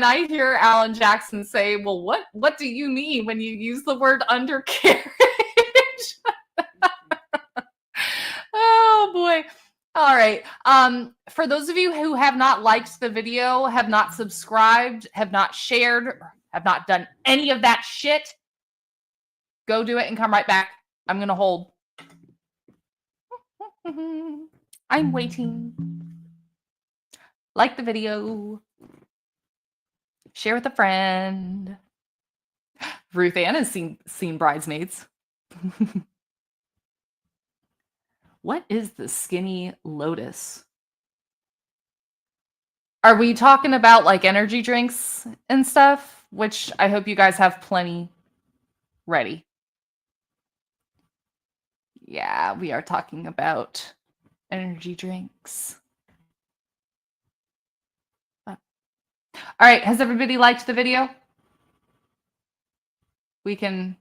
I hear Alan Jackson say, well, what do you mean when you use the word undercarriage? Oh boy. All right. For those of you who have not liked the video, have not subscribed, have not shared, have not done any of that shit, go do it and come right back. I'm going to hold. I'm waiting. Like the video. Share with a friend. Ruth Ann has seen Bridesmaids. What is the skinny lotus? Are we talking about like energy drinks and stuff? Which I hope you guys have plenty ready. Yeah, we are talking about energy drinks. All right, has everybody liked the video? We can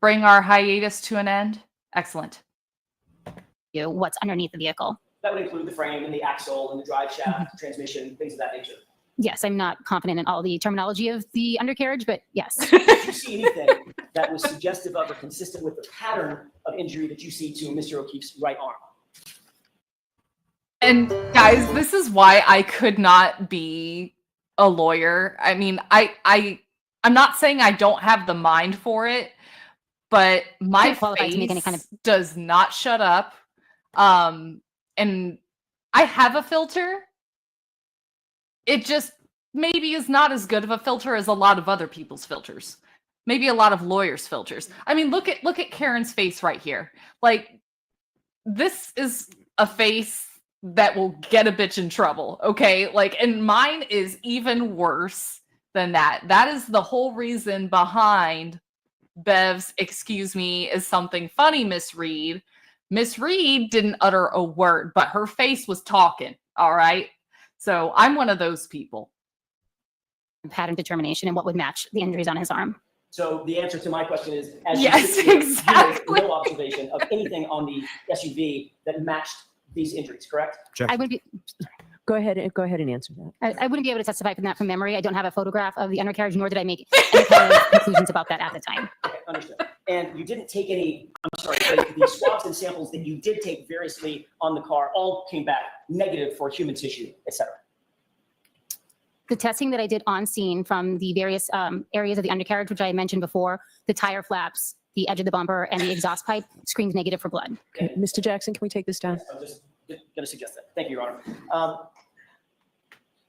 bring our hiatus to an end. Excellent. What's underneath the vehicle. That would include the frame and the axle and the drive shaft, transmission, things of that nature. Yes, I'm not confident in all the terminology of the undercarriage, but yes. Did you see anything that was suggestive of or consistent with the pattern of injury that you see to Mr. O'Keefe's right arm? And guys, this is why I could not be a lawyer. I mean, I'm not saying I don't have the mind for it, but my Can't qualify to make any face kind of- does not shut up. And I have a filter. It just maybe is not as good of a filter as a lot of other people's filters. Maybe a lot of lawyers' filters. I mean, look at Karen's face right here. Like, this is a face that will get a bitch in trouble, okay? Like, and mine is even worse than that. That is the whole reason behind Bev's "excuse me" is something funny, Miss Reed. Miss Reed didn't utter a word, but her face was talking, all right? So I'm one of those people. Pattern determination and what would match the injuries on his arm. So the answer to my question is, as you Yes, sit here, exactly. you made no observation of anything on the SUV that matched these injuries, correct? I would be Go ahead and answer that. I wouldn't be able to testify from that from memory. I don't have a photograph of the undercarriage, nor did I make any kind of conclusions about that at the time. Okay, understood. And you didn't take any, I'm sorry, the swabs and samples that you did take variously on the car all came back negative for human tissue, et cetera. The testing that I did on scene from the various areas of the undercarriage, which I mentioned before, the tire flaps, the edge of the bumper, and the exhaust pipe screamed negative for blood. Okay, Mr. Jackson, can we take this down? I'm just going to suggest that. Thank you, Your Honor.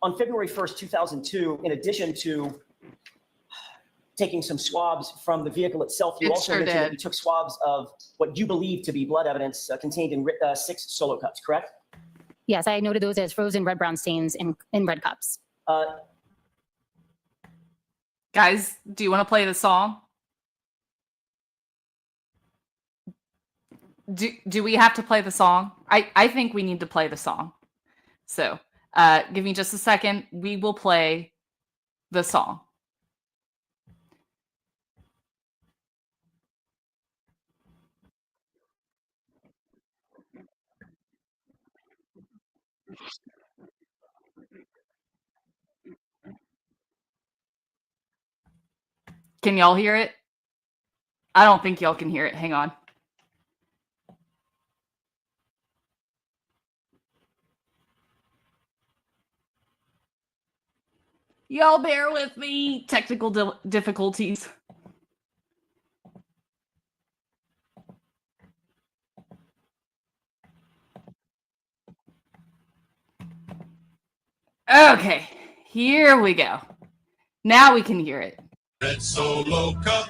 On February 1st, 2002, in addition to taking some swabs from the vehicle itself, you It also sure mentioned that did. you took swabs of what you believe to be blood evidence contained in 6 solo cups, correct? Yes, I noted those as frozen red-brown stains in red cups. Guys, do you want to play the song? Do we have to play the song? I think we need to play the song. So give me just a second. We will play the song. Can y'all hear it? I don't think y'all can hear it. Hang on. Y'all bear with me. Technical difficulties. Okay, here we go. Now we can hear it. Red Solo Cup,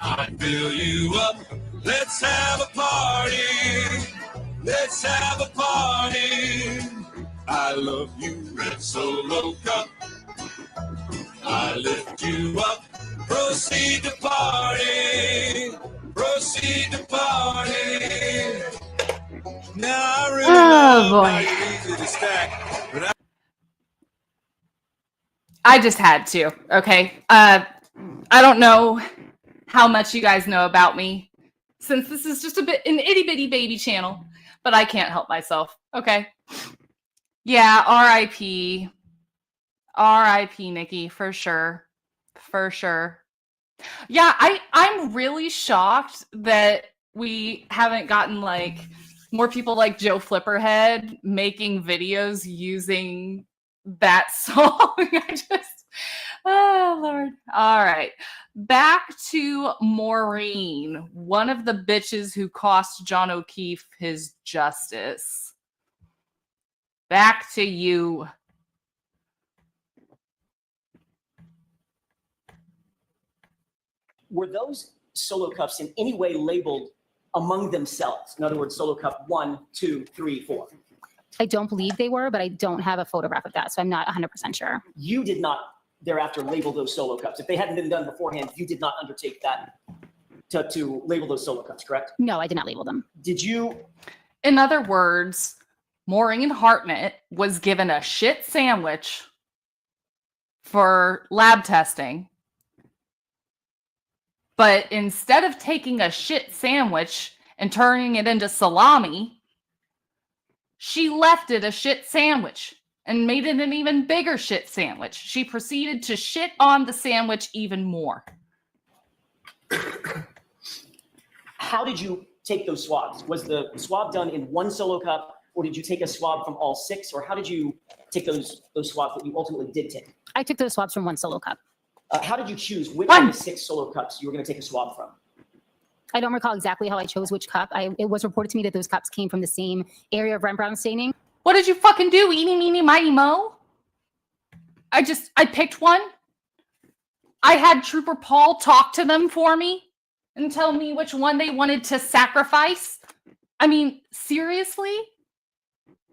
I fill you up. Let's have a party. Let's have a party. I love you, Red Solo Cup. I lift you up. Proceed to party. Proceed to party. Now I really love boy. how you're easy to stack, but I just had to. Okay. I don't know how much you guys know about me, since this is just an itty bitty baby channel, but I can't help myself. Okay. Yeah. R.I.P. R.I.P. Nikki, for sure. For sure. Yeah. I'm really shocked that we haven't gotten like more people like Joe Flipperhead making videos using that song. Oh Lord. All right. Back to Maureen, one of the bitches who cost John O'Keefe his justice. Back to you. Were those solo cups in any way labeled among themselves? In other words, solo cup 1, 2, 3, 4. I don't believe they were, but I don't have a photograph of that, so I'm not 100% sure. You did not thereafter label those solo cups. If they hadn't been done beforehand, you did not undertake that to label those solo cups, correct? No, I did not label them. Did you? In other words, Maureen Hartnett was given a shit sandwich for lab testing. But instead of taking a shit sandwich and turning it into salami, she left it a shit sandwich and made it an even bigger shit sandwich. She proceeded to shit on the sandwich even more. How did you take those swabs? Was the swab done in one solo cup, or did you take a swab from all 6, or how did you take those swabs that you ultimately did take? I took those swabs from one solo cup. How did you choose which One. of the 6 solo cups you were going to take a swab from? I don't recall exactly how I chose which cup. It was reported to me that those cups came from the same area of red-brown staining. What did you fucking do? Eeny, meeny, miny, mo? I picked one. I had Trooper Paul talk to them for me and tell me which one they wanted to sacrifice. I mean, seriously?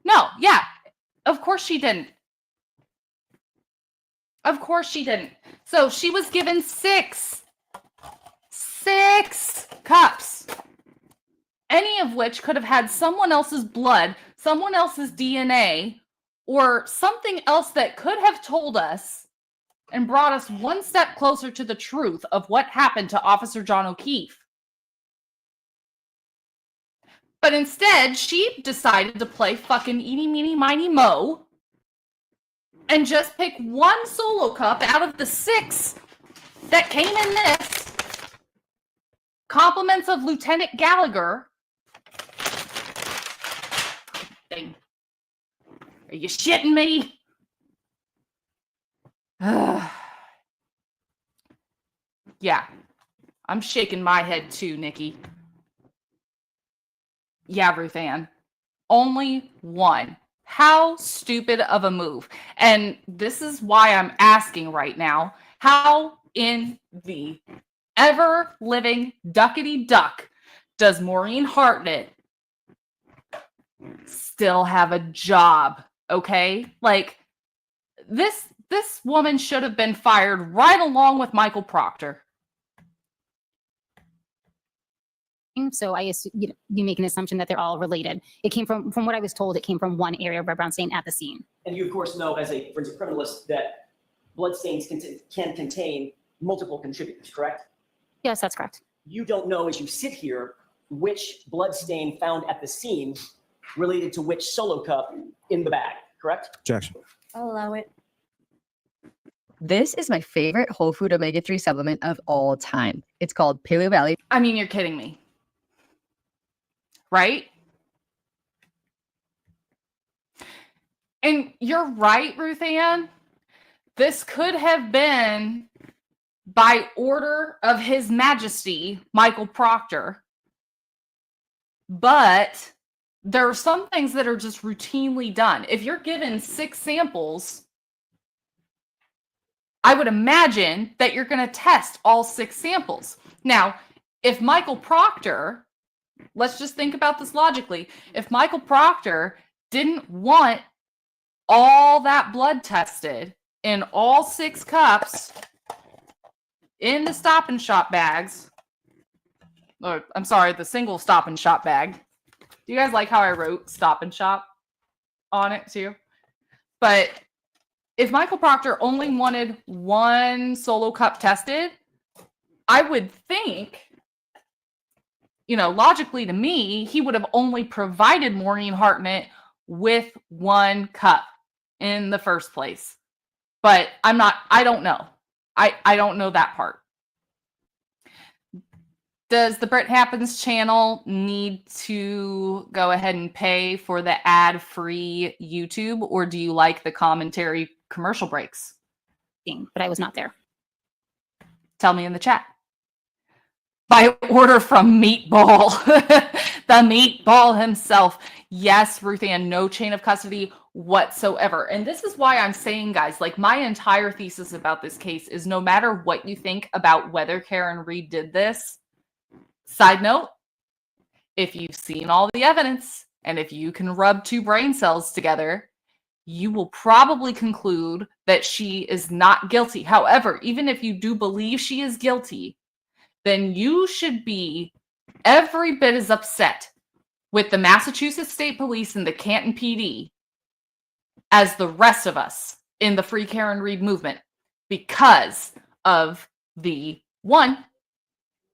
No, yeah. Of course she didn't. Of course she didn't. So she was given 6 cups, any of which could have had someone else's blood, someone else's DNA, or something else that could have told us and brought us one step closer to the truth of what happened to Officer John O'Keefe. But instead, she decided to play fucking eeny, meeny, miny, mo and just pick one solo cup out of the 6 that came in this. Compliments of Lieutenant Gallagher. Dang. Are you shitting me? Yeah, I'm shaking my head too, Nikki. Yeah, Ruth Ann. Only one. How stupid of a move. And this is why I'm asking right now, how in the ever-living duckity duck does Maureen Hartnett still have a job? Okay? Like, this woman should have been fired right along with Michael Proctor. So I assume you make an assumption that they're all related. It came from what I was told, it came from one area of red brown stain at the scene. And you, of course, know as a forensic criminalist that bloodstains can contain multiple contributors, correct? Yes, that's correct. You don't know as you sit here which bloodstain found at the scene related to which solo cup in the bag, correct? Objection. I'll allow it. This is my favorite whole food omega-3 supplement of all time. It's called Paleo Valley. I mean, you're kidding me. Right? And you're right, Ruth Ann. This could have been by order of His Majesty, Michael Proctor. But there are some things that are just routinely done. If you're given 6 samples, I would imagine that you're going to test all 6 samples. Now, if Michael Proctor, let's just think about this logically. If Michael Proctor didn't want all that blood tested in all 6 cups in the Stop and Shop bags, or I'm sorry, the single Stop and Shop bag. Do you guys like how I wrote Stop and Shop on it too? But if Michael Proctor only wanted one solo cup tested, I would think, logically to me, he would have only provided Maureen Hartnett with 1 cup in the first place. But I don't know. I don't know that part. Does the Brit Happens channel need to go ahead and pay for the ad-free YouTube, or do you like the commentary commercial breaks? But I was not there. Tell me in the chat. By order from Meatball, the Meatball himself. Yes, Ruth Ann, no chain of custody whatsoever. And this is why I'm saying, guys, like, my entire thesis about this case is no matter what you think about whether Karen Reed did this, side note, if you've seen all the evidence and if you can rub 2 brain cells together, you will probably conclude that she is not guilty. However, even if you do believe she is guilty, then you should be every bit as upset with the Massachusetts State Police and the Canton PD as the rest of us in the Free Karen Reed movement because of the, 1,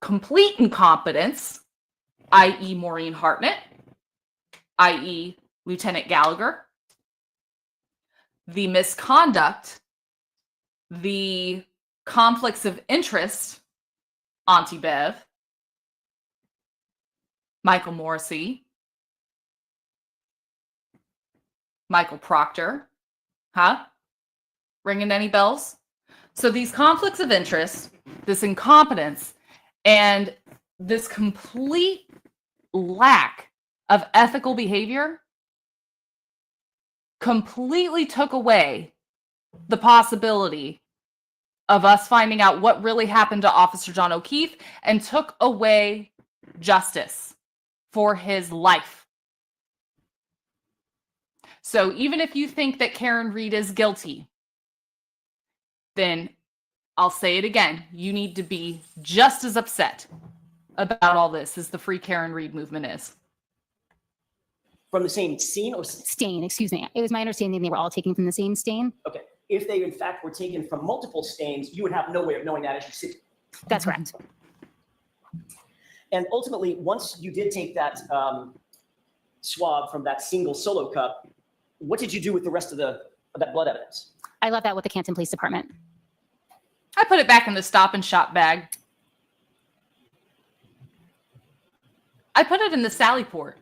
complete incompetence, i.e. Maureen Hartnett, i.e. Lieutenant Gallagher, the misconduct, the conflicts of interest, Auntie Bev, Michael Morrissey, Michael Proctor. Huh? Ringing any bells? So these conflicts of interest, this incompetence, and this complete lack of ethical behavior completely took away the possibility of us finding out what really happened to Officer John O'Keefe and took away justice for his life. So even if you think that Karen Reed is guilty, then I'll say it again, you need to be just as upset about all this as the Free Karen Reed movement is. From the same scene or Stain, excuse me. It was my understanding they were all taken from the same stain. okay. If they in fact were taken from multiple stains, you would have no way of knowing that as you sit. That's correct. And ultimately, once you did take that swab from that single solo cup, what did you do with the rest of that blood evidence? I left that with the Canton Police Department. I put it back in the Stop and Shop bag. I put it in the Sally port.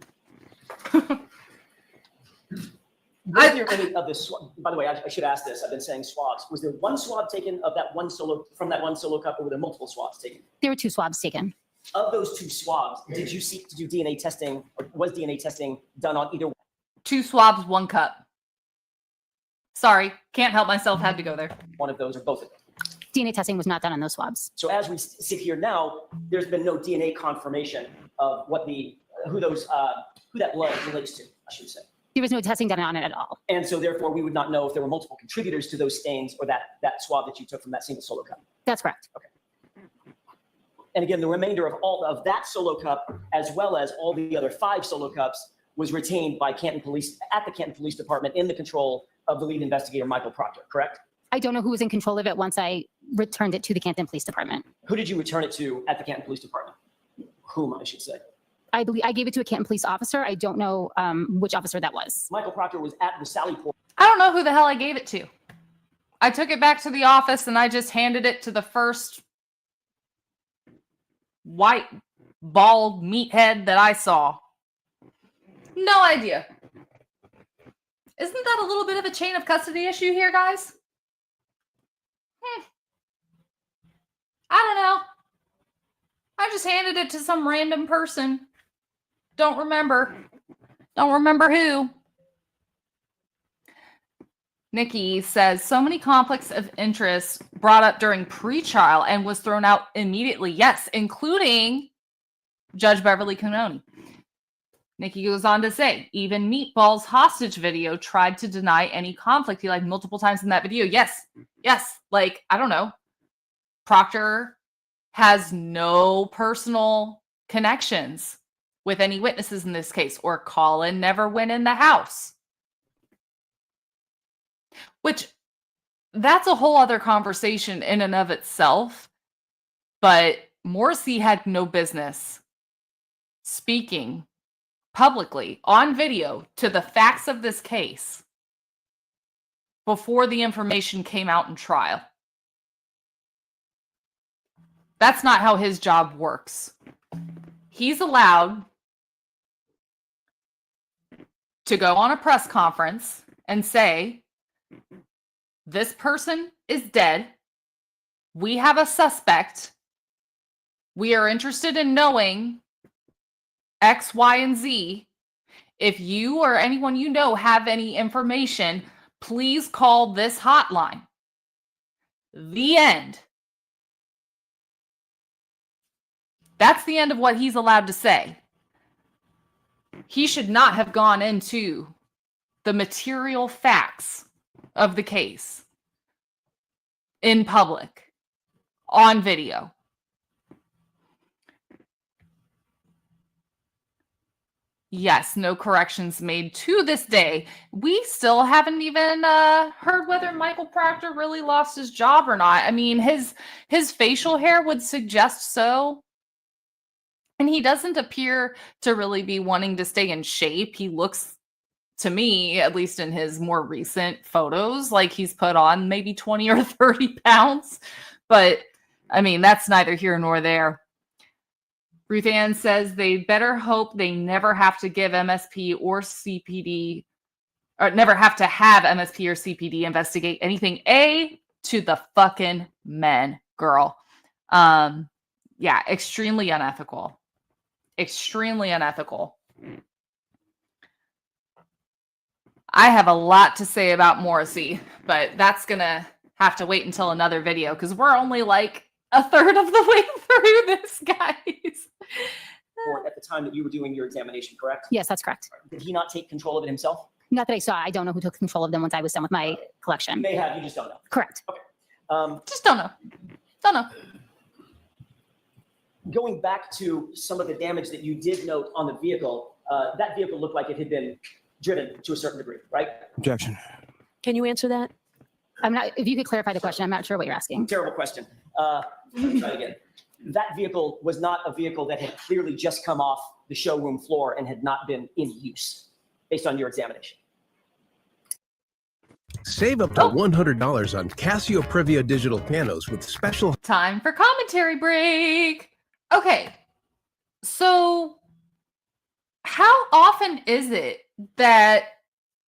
Was there any of the swab? By the way, I should ask this. I've been saying swabs. Was there one swab taken of that one solo from that one solo cup, or were there multiple swabs taken? There were 2 swabs taken. Of those 2 swabs, did you seek to do DNA testing, or was DNA testing done on either one? 2 swabs, 1 cup. Sorry, can't help myself. Had to go there. One of those or both of them? DNA testing was not done on those swabs. So as we sit here now, there's been no DNA confirmation of who that blood relates to, I should say. There was no testing done on it at all. And so therefore, we would not know if there were multiple contributors to those stains or that swab that you took from that single solo cup. That's correct. And again, the remainder of all of that solo cup, as well as all the other 5 solo cups, was retained by Canton Police at the Canton Police Department in the control of the lead investigator, Michael Proctor, correct? I don't know who was in control of it once I returned it to the Canton Police Department. Who did you return it to at the Canton Police Department? Whom, I should say. I believe I gave it to a Canton Police officer. I don't know which officer that was. Michael Proctor was at the Sally Port. I don't know who the hell I gave it to. I took it back to the office and I just handed it to the first white, bald meathead that I saw. No idea. Isn't that a little bit of a chain of custody issue here, guys? I don't know. I just handed it to some random person. Don't remember. Don't remember who. Nikki says, so many conflicts of interest brought up during pre-trial and was thrown out immediately. Yes, including Judge Beverly Canoni. Nikki goes on to say, even Meatball's hostage video tried to deny any conflict. He lied multiple times in that video. Yes. Like, I don't know. Proctor has no personal connections with any witnesses in this case, or Colin never went in the house. Which, that's a whole other conversation in and of itself. But Morrissey had no business speaking publicly on video to the facts of this case before the information came out in trial. That's not how his job works. He's allowed to go on a press conference and say, this person is dead. We have a suspect. We are interested in knowing X, Y, and Z. If you or anyone you know have any information, please call this hotline. The end. That's the end of what he's allowed to say. He should not have gone into the material facts of the case in public, on video. Yes, no corrections made to this day. We still haven't even heard whether Michael Proctor really lost his job or not. I mean, his facial hair would suggest so. And he doesn't appear to really be wanting to stay in shape. He looks, to me, at least in his more recent photos, like he's put on maybe 20 or 30 pounds. But, I mean, that's neither here nor there. Ruth Ann says they better hope they never have to give MSP or CPD, or never have to have MSP or CPD investigate anything. To the fucking men, girl. Yeah, extremely unethical. Extremely unethical. I have a lot to say about Morrissey, but that's going to have to wait until another video because we're only like a third of the way through this, guys. Or at the time that you were doing your examination, correct? Yes, that's correct. Did he not take control of it himself? Not that I saw. I don't know who took control of them once I was done with my You collection. may have, you just don't know. Correct. Just don't know. Don't know. Going back to some of the damage that you did note on the vehicle, that vehicle looked like it had been driven to a certain degree, right? Objection. Can you answer that? I'm not. If you could clarify the question, I'm not sure what you're asking. Terrible question. Let me try it again. That vehicle was not a vehicle that had clearly just come off the showroom floor and had not been in use based on your examination. Save up to $100 on Casio Privia digital pianos with special. Time for commentary break. Okay. So how often is it that,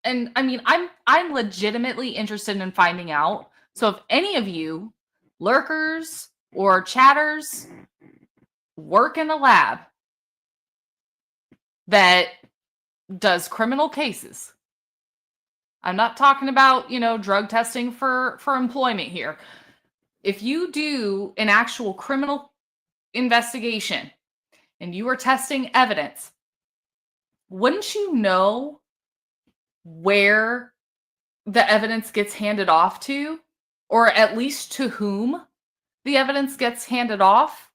and I mean, I'm legitimately interested in finding out. So if any of you lurkers or chatters work in a lab that does criminal cases, I'm not talking about, drug testing for employment here. If you do an actual criminal investigation and you are testing evidence, wouldn't you know where the evidence gets handed off to, or at least to whom the evidence gets handed off?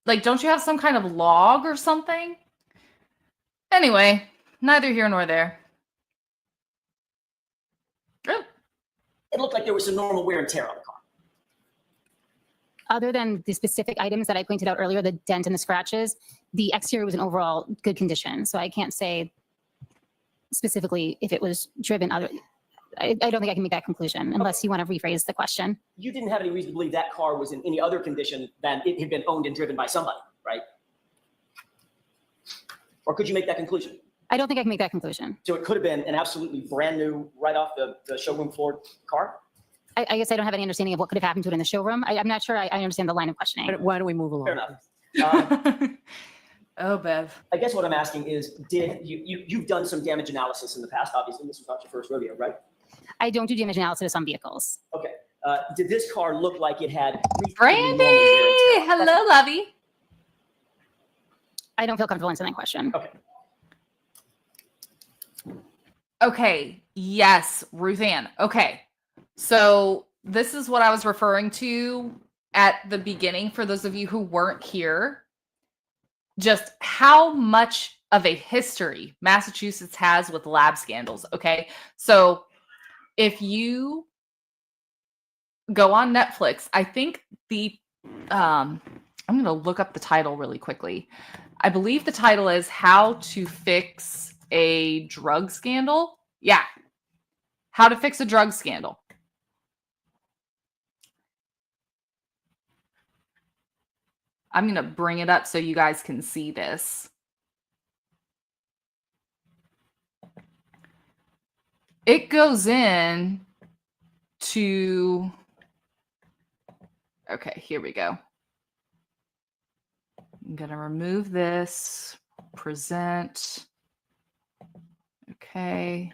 Like, don't you have some kind of log or something? Anyway, neither here nor there. Oh. It looked like there was some normal wear and tear on the car. Other than the specific items that I pointed out earlier, the dent and the scratches, the exterior was in overall good condition. So I can't say specifically if it was driven other. I don't think I can make that conclusion unless you want to rephrase the question. You didn't have any reason to believe that car was in any other condition than it had been owned and driven by somebody, right? Or could you make that conclusion? I don't think I can make that conclusion. So it could have been an absolutely brand new, right off the showroom floor car? I guess I don't have any understanding of what could have happened to it in the showroom. I'm not sure I understand the line of questioning. Why don't we move along? Fair enough. Oh, Bev. I guess what I'm asking is, you've done some damage analysis in the past, obviously. This was not your first rodeo, right? I don't do damage analysis on vehicles. Okay. Did this car look like it had Brandy! Hello, lovey. I don't feel comfortable answering that question. Okay. Okay. Yes, Ruth Ann. Okay. So this is what I was referring to at the beginning for those of you who weren't here. Just how much of a history Massachusetts has with lab scandals. Okay. So if you go on Netflix, I think I'm going to look up the title really quickly. I believe the title is How to Fix a Drug Scandal. Yeah. How to Fix a Drug Scandal. I'm going to bring it up so you guys can see this. It goes in to, okay, here we go. I'm going to remove this, present. Okay.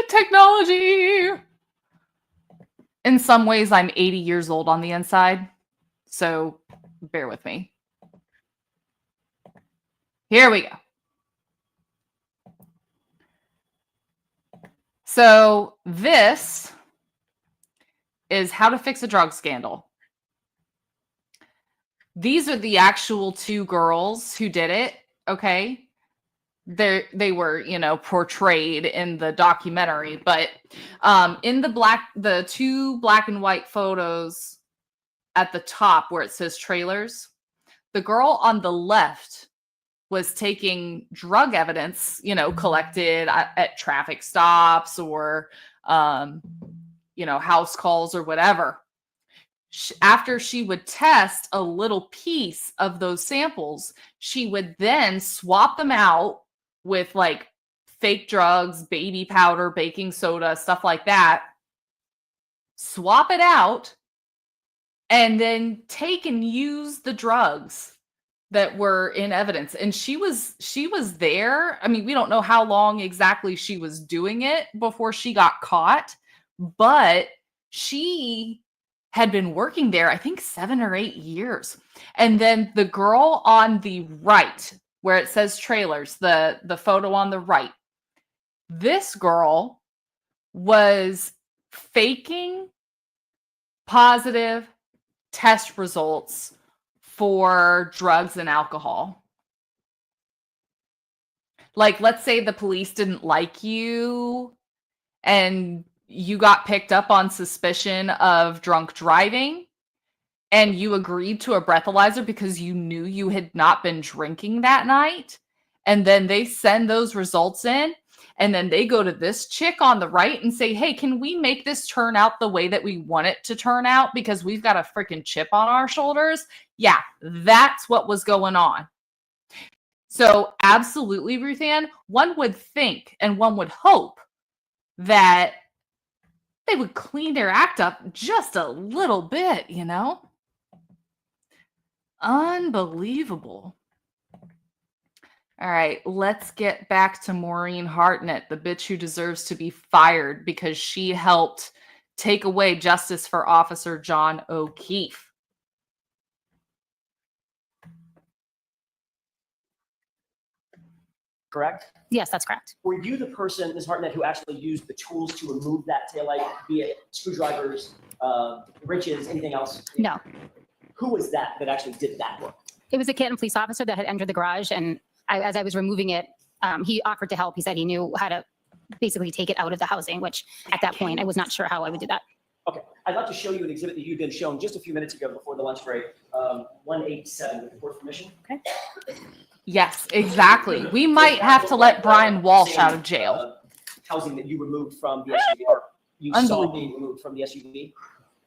Technology. In some ways, I'm 80 years old on the inside. So bear with me. Here we go. So this is How to Fix a Drug Scandal. These are the actual two girls who did it. Okay. They were, portrayed in the documentary, but in the two black and white photos at the top where it says trailers, the girl on the left was taking drug evidence, collected at traffic stops or, house calls or whatever. After she would test a little piece of those samples, she would then swap them out with like fake drugs, baby powder, baking soda, stuff like that. Swap it out and then take and use the drugs that were in evidence. And she was there. I mean, we don't know how long exactly she was doing it before she got caught, but she had been working there, I think 7 or 8 years. And then the girl on the right, where it says trailers, the photo on the right, this girl was faking positive test results for drugs and alcohol. Like, let's say the police didn't like you and you got picked up on suspicion of drunk driving, and you agreed to a breathalyzer because you knew you had not been drinking that night, and then they send those results in, and then they go to this chick on the right and say, hey, can we make this turn out the way that we want it to turn out because we've got a freaking chip on our shoulders? Yeah, that's what was going on. So absolutely, Ruth Ann, one would think and one would hope that they would clean their act up just a little bit, you know? Unbelievable. All right, let's get back to Maureen Hartnett, the bitch who deserves to be fired because she helped take away justice for Officer John O'Keefe. Correct? Yes, that's correct. Were you the person, Ms. Hartnett, who actually used the tools to remove that taillight, be it screwdrivers, wrenches, anything else? No, Who was that actually did that work? it was a Canton police officer that had entered the garage, and as I was removing it, he offered to help. He said he knew how to basically take it out of the housing, which at that point, I was not sure how I would do that. Okay, I'd like to show you an exhibit that you've been shown just a few minutes ago before the lunch break, 187, with the court permission. Okay. Yes, exactly. We might have to let Brian Walsh out of jail. Housing that you removed from the SUV, or you saw being removed from the SUV?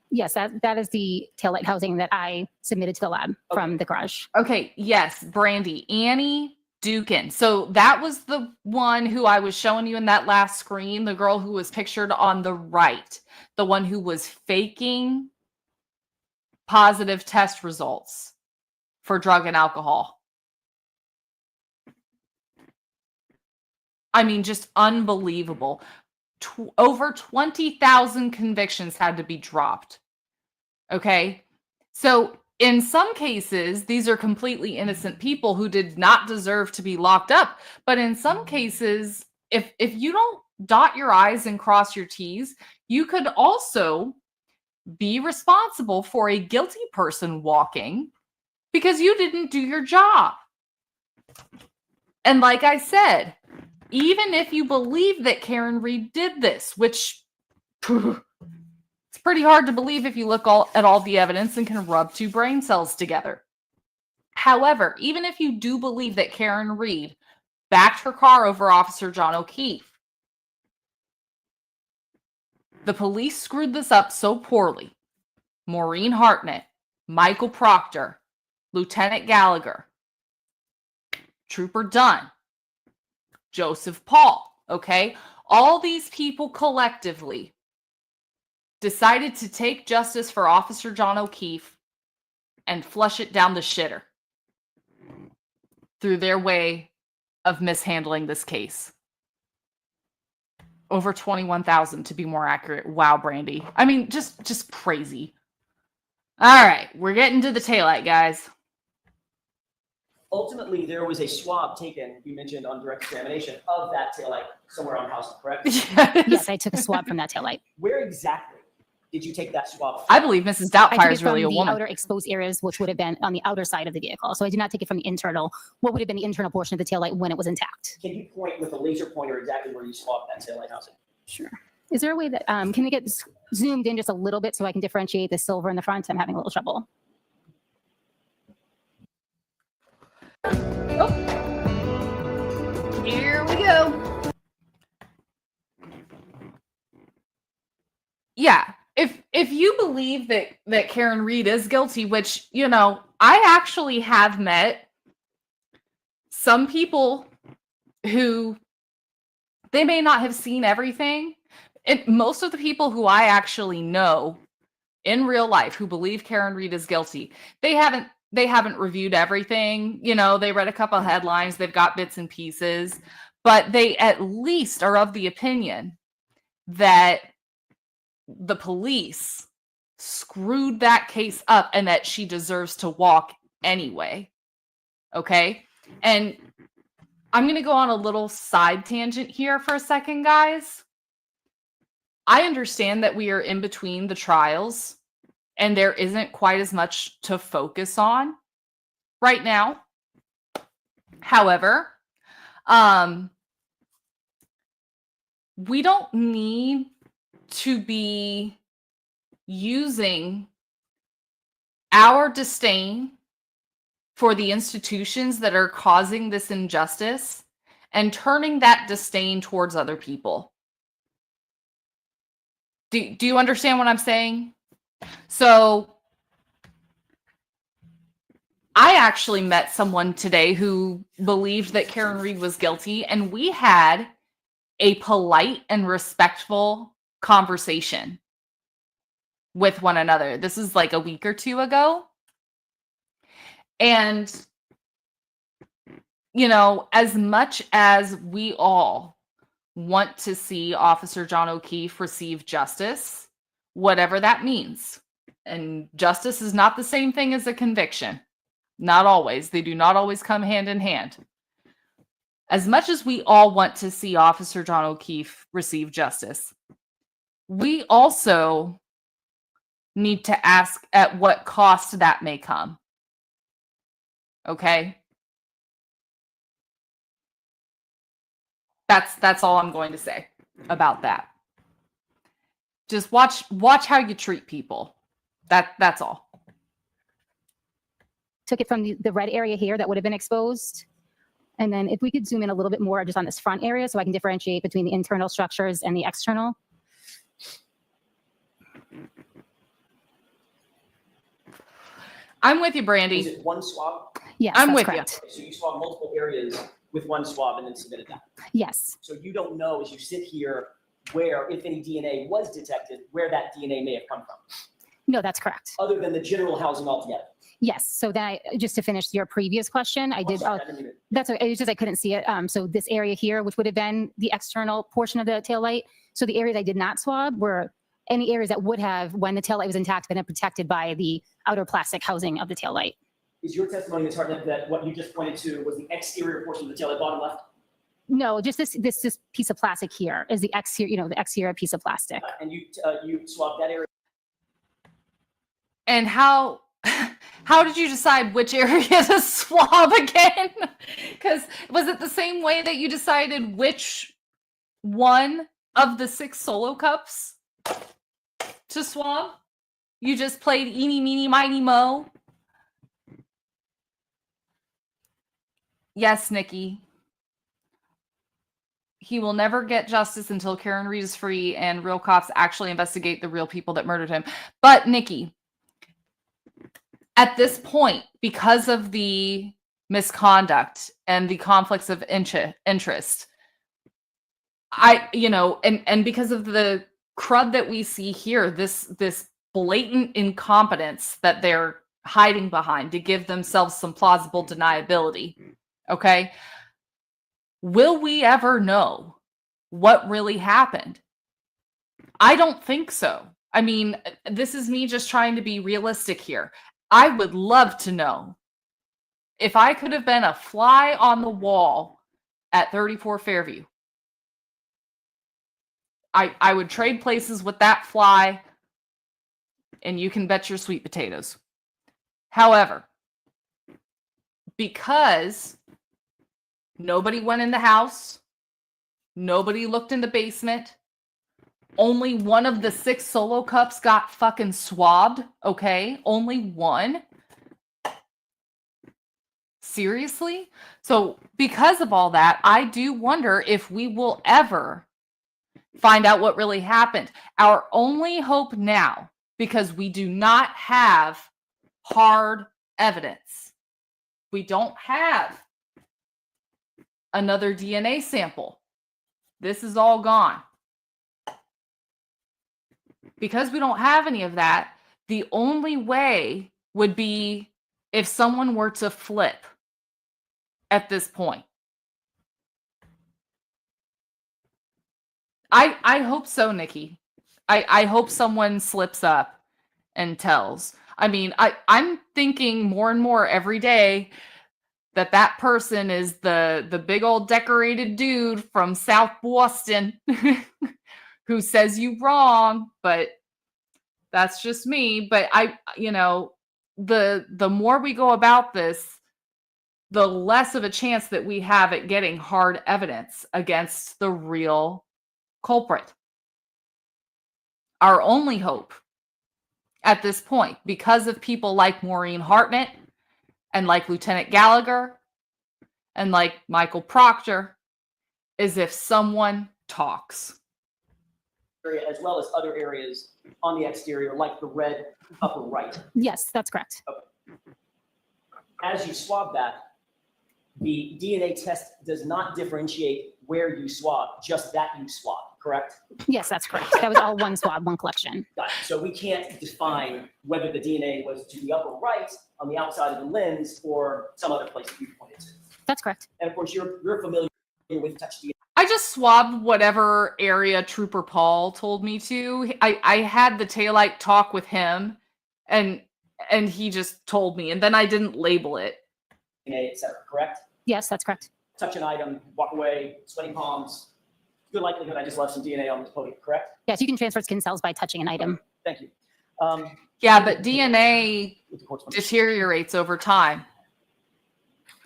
Yes, that is the taillight housing that I submitted to the lab from the garage. Okay, yes, Brandy, Annie Dukin. So that was the one who I was showing you in that last screen, the girl who was pictured on the right, the one who was faking positive test results for drug and alcohol. I mean, just unbelievable. Over 20,000 convictions had to be dropped. Okay. So in some cases, these are completely innocent people who did not deserve to be locked up. But in some cases, if you don't dot your I's and cross your T's, you could also be responsible for a guilty person walking because you didn't do your job. And like I said, even if you believe that Karen Reed did this, which it's pretty hard to believe if you look at all the evidence and can rub two brain cells together. However, even if you do believe that Karen Reed backed her car over Officer John O'Keefe, the police screwed this up so poorly. Maureen Hartnett, Michael Proctor, Lieutenant Gallagher, Trooper Dunn, Joseph Paul, okay? All these people collectively decided to take justice for Officer John O'Keefe and flush it down the shitter through their way of mishandling this case. Over 21,000 to be more accurate. Wow, Brandy. I mean, just crazy. All right, we're getting to the taillight, guys. Ultimately, there was a swab taken, you mentioned on direct examination, of that taillight somewhere on house, correct? Yes, I took a swab from that taillight. Where exactly did you take that swab? I believe Mrs. I Doubtfire took is it from really a the woman. outer exposed areas, which would have been on the outer side of the vehicle. So I did not take it from the internal, what would have been the internal portion of the taillight when it was intact. Can you point with a laser pointer exactly where you swabbed that taillight housing? Sure. Is there a way that, can it get zoomed in just a little bit so I can differentiate the silver in the front? I'm having a little trouble. Here we go. Yeah, if you believe that Karen Reed is guilty, which, you know, I actually have met some people who they may not have seen everything. Most of the people who I actually know in real life who believe Karen Reed is guilty, they haven't reviewed everything. You know, they read a couple headlines, they've got bits and pieces, but they at least are of the opinion that the police screwed that case up and that she deserves to walk anyway. Okay? And I'm going to go on a little side tangent here for a second, guys. I understand that we are in between the trials and there isn't quite as much to focus on right now. However, we don't need to be using our disdain for the institutions that are causing this injustice and turning that disdain towards other people. Do you understand what I'm saying? So I actually met someone today who believed that Karen Reed was guilty, and we had a polite and respectful conversation with one another. This is like a week or two ago. And, you know, as much as we all want to see Officer John O'Keefe receive justice, whatever that means, and justice is not the same thing as a conviction. Not always. They do not always come hand in hand. As much as we all want to see Officer John O'Keefe receive justice, we also need to ask at what cost that may come. Okay? That's all I'm going to say about that. Just watch how you treat people. That's all. Took it from the red area here that would have been exposed. And then if we could zoom in a little bit more just on this front area so I can differentiate between the internal structures and the external. I'm with you, Brandy. Was it one swab? Yes, I'm that's with correct. So you swabbed multiple areas with one swab and then submitted that. Yes, So you don't know as you sit here where, if any DNA was detected, where that DNA may have come from, no, that's correct. other than the general housing altogether. Yes, so then just to finish your previous question, I did, Sorry, I didn't mean to- that's okay, it's just I couldn't see it. So this area here, which would have been the external portion of the taillight. So the areas I did not swab were any areas that would have, when the taillight was intact, been protected by the outer plastic housing of the taillight. Is your testimony, Ms. Hartnett, that what you just pointed to was the exterior portion of the taillight, bottom left? No, just this piece of plastic here is the exterior, the exterior piece of plastic. And you swabbed that area? And how did you decide which area to swab again? Because was it the same way that you decided which one of the 6 solo cups to swab? You just played eeny, meeny, miny, mo? Yes, Nikki. He will never get justice until Karen Reed is free and real cops actually investigate the real people that murdered him. But Nikki, at this point, because of the misconduct and the conflicts of interest, and because of the crud that we see here, this blatant incompetence that they're hiding behind to give themselves some plausible deniability. Okay. Will we ever know what really happened? I don't think so. I mean, this is me just trying to be realistic here. I would love to know if I could have been a fly on the wall at 34 Fairview. I would trade places with that fly, and you can bet your sweet potatoes. However, because nobody went in the house, nobody looked in the basement, only one of the 6 solo cups got fucking swabbed, okay? Only one. Seriously? So because of all that, I do wonder if we will ever find out what really happened. Our only hope now, because we do not have hard evidence, we don't have another DNA sample. This is all gone. Because we don't have any of that, the only way would be if someone were to flip at this point. I hope so, Nikki. I hope someone slips up and tells. I mean, I'm thinking more and more every day that person is the big old decorated dude from South Boston who says you wrong, but that's just me. But the more we go about this, the less of a chance that we have at getting hard evidence against the real culprit. Our only hope at this point because of people like Maureen Hartnett and like Lieutenant Gallagher and like Michael Proctor is if someone talks. As well as other areas on the exterior, like the red upper right. Yes, that's correct. As you swab that, the DNA test does not differentiate where you swab, just that you swab, correct? Yes, that's correct. That was all one swab, one collection. Got it. So we can't define whether the DNA was to the upper right on the outside of the lens or some other place that you pointed to. That's correct. And of course, you're familiar with touch DNA. I just swabbed whatever area Trooper Paul told me to. I had the taillight talk with him and he just told me, and then I didn't label it. DNA, et cetera, correct? Yes, that's correct. Touch an item, walk away, sweaty palms. Good likelihood I just left some DNA on this podium, correct? Yes, you can transfer skin cells by touching an item. Thank you. Yeah, but DNA With the court's permission. deteriorates over time.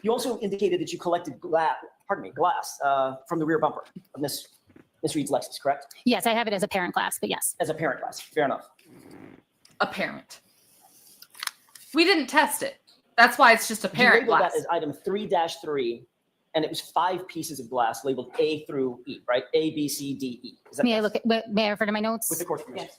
You also indicated that you collected glass from the rear bumper of Miss Reed's Lexus, correct? Yes, I have it as a parent glass, but yes. As a parent glass, fair enough. Apparent. We didn't test it. That's why it's just a parent You labeled glass. that as item 3-3, and it was 5 pieces of glass labeled A through E, right? A, B, C, D, E. Is that May I look at, may I refer to my notes? with the court's permission?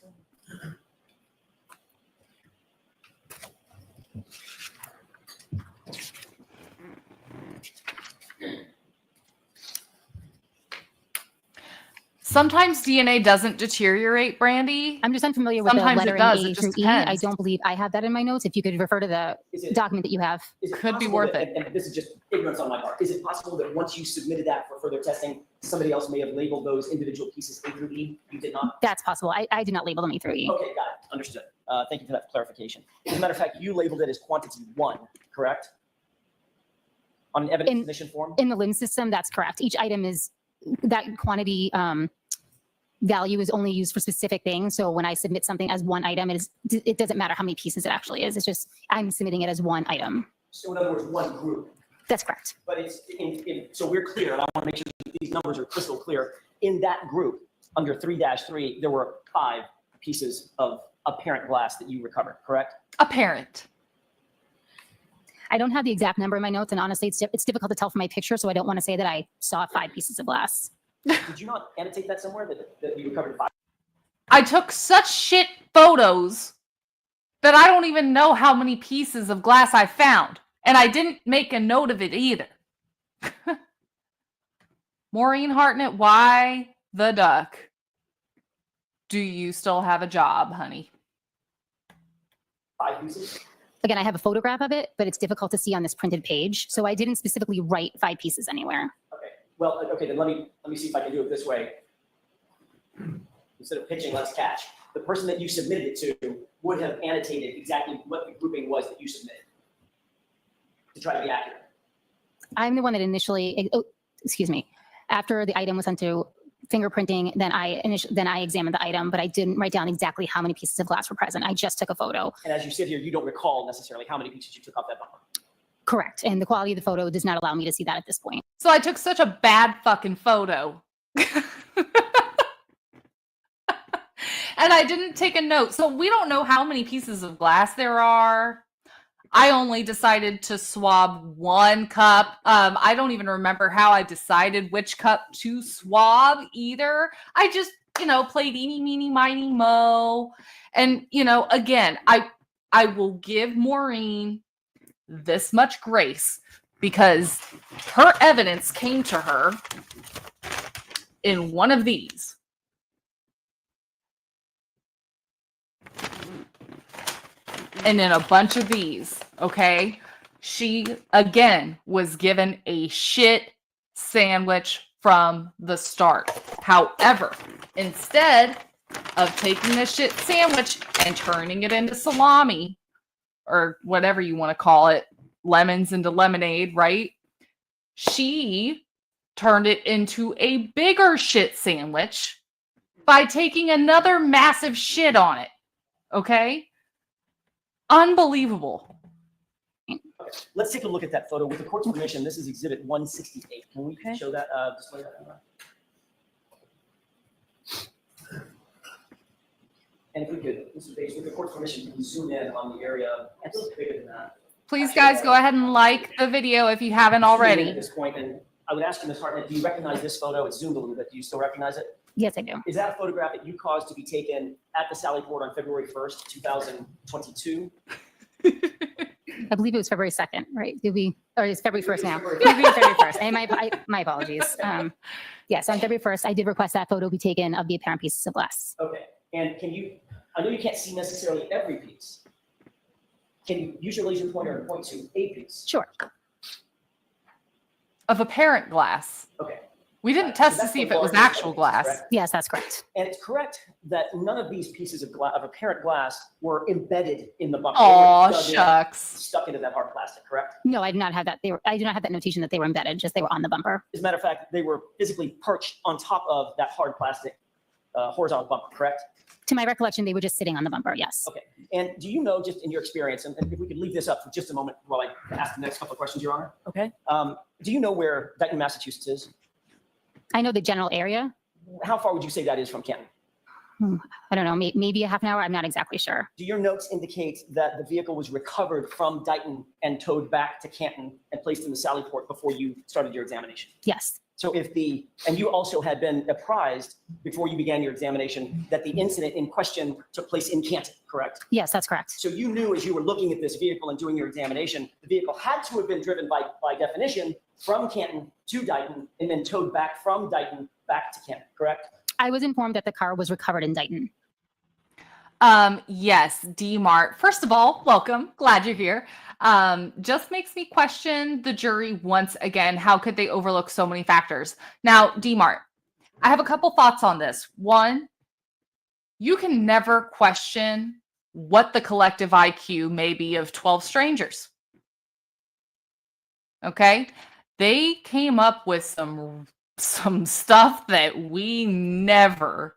Sometimes DNA doesn't deteriorate, Brandy. I'm just unfamiliar with Sometimes the it lettering does, A it through just E. I depends. don't believe I have that in my notes. If you could refer to the Is it, document that you have. is it Could be possible worth that- it. And this is just ignorance on my part. Is it possible that once you submitted that for further testing, somebody else may have labeled those individual pieces A through E? You did not? That's possible. I did not label them E through E. Okay, got it. Understood. Thank you for that clarification. As a matter of fact, you labeled it as quantity 1, correct? On an evidence In- submission form? In the LIMS system, that's correct. Each item is, that quantity value is only used for specific things. So when I submit something as one item, it doesn't matter how many pieces it actually is. It's just, I'm submitting it as one item. So in other words, one group. That's correct. But it's, so we're clear, and I want to make sure that these numbers are crystal clear. In that group, under 3-3, there were 5 pieces of apparent glass that you recovered, correct? Apparent. I don't have the exact number in my notes, and honestly, it's difficult to tell from my picture, so I don't want to say that I saw 5 pieces of glass. Did you not annotate that somewhere that you recovered 5? I took such shit photos that I don't even know how many pieces of glass I found. And I didn't make a note of it either. Maureen Hartnett, why the duck do you still have a job, honey? 5 pieces? Again, I have a photograph of it, but it's difficult to see on this printed page. So I didn't specifically write 5 pieces anywhere. Okay. Well, okay, then let me see if I can do it this way. Instead of pitching, let's catch. The person that you submitted it to would have annotated exactly what the grouping was that you submitted to try to be accurate. I'm the one that initially, after the item was sent to fingerprinting, then I examined the item, but I didn't write down exactly how many pieces of glass were present. I just took a photo. And as you sit here, you don't recall necessarily how many pieces you took off that bumper. Correct. And the quality of the photo does not allow me to see that at this point. So I took such a bad fucking photo. And I didn't take a note. So we don't know how many pieces of glass there are. I only decided to swab 1 cup. I don't even remember how I decided which cup to swab either. I just, played eeny, meeny, miny, mo. And, again, I will give Maureen this much grace because her evidence came to her in one of these. And in a bunch of these, okay? She, again, was given a shit sandwich from the start. However, instead of taking the shit sandwich and turning it into salami, or whatever you want to call it, lemons into lemonade, right? She turned it into a bigger shit sandwich by taking another massive shit on it, okay? Unbelievable. Okay, let's take a look at that photo. With the court's permission, this is exhibit 168. Can we show that, display that? And if we could, Mr. Bates, with the court's permission, can we zoom in on the area? It's a little bigger than that. Please, guys, go ahead and like the video if you haven't Zoom in already. At this point, and I would ask you, Ms. Hartnett, do you recognize this photo? It's zoomed a little bit. Do you still recognize it? Yes, I do. Is that a photograph that you caused to be taken at the Sally Port on February 1st, 2022? I believe it was February 2nd, right? Did we, or it's February 1st now? February Maybe it's February 1st. My apologies. Yes, on February 1st, I did request that photo be taken of the apparent pieces of glass. Okay, and can you, I know you can't see necessarily every piece. Can you use your laser pointer and point to a piece? Sure. Of apparent glass. Okay. We didn't So test to that's see the if it was largest actual evidence, glass. correct? Yes, that's correct. And it's correct that none of these pieces of glass, of apparent glass, were embedded in the bumper. They Aw, were dug in, shucks. stuck into that hard plastic, correct? No, I do not have that. I do not have that notation that they were embedded, just they were on the bumper. As a matter of fact, they were physically perched on top of that hard plastic horizontal bumper, correct? To my recollection, they were just sitting on the bumper, yes. Okay. And do you know, just in your experience, and if we could leave this up for just a moment while I ask the next couple of questions, Your Honor. Okay. Do you know where Dayton, Massachusetts is? I know the general area. How far would you say that is from Canton? I don't know, maybe a half an hour. I'm not exactly sure. Do your notes indicate that the vehicle was recovered from Dayton and towed back to Canton and placed in the Sally Port before you started your examination? Yes. So and you also had been apprised before you began your examination that the incident in question took place in Canton, correct? Yes, that's correct. So you knew as you were looking at this vehicle and doing your examination, the vehicle had to have been driven by definition from Canton to Dayton and then towed back from Dayton back to Canton, correct? I was informed that the car was recovered in Dayton. Yes, D-Mart. First of all, welcome. Glad you're here. Just makes me question the jury once again. How could they overlook so many factors? Now, D-Mart, I have a couple thoughts on this. One, you can never question what the collective IQ may be of 12 strangers. Okay? They came up with some stuff that we never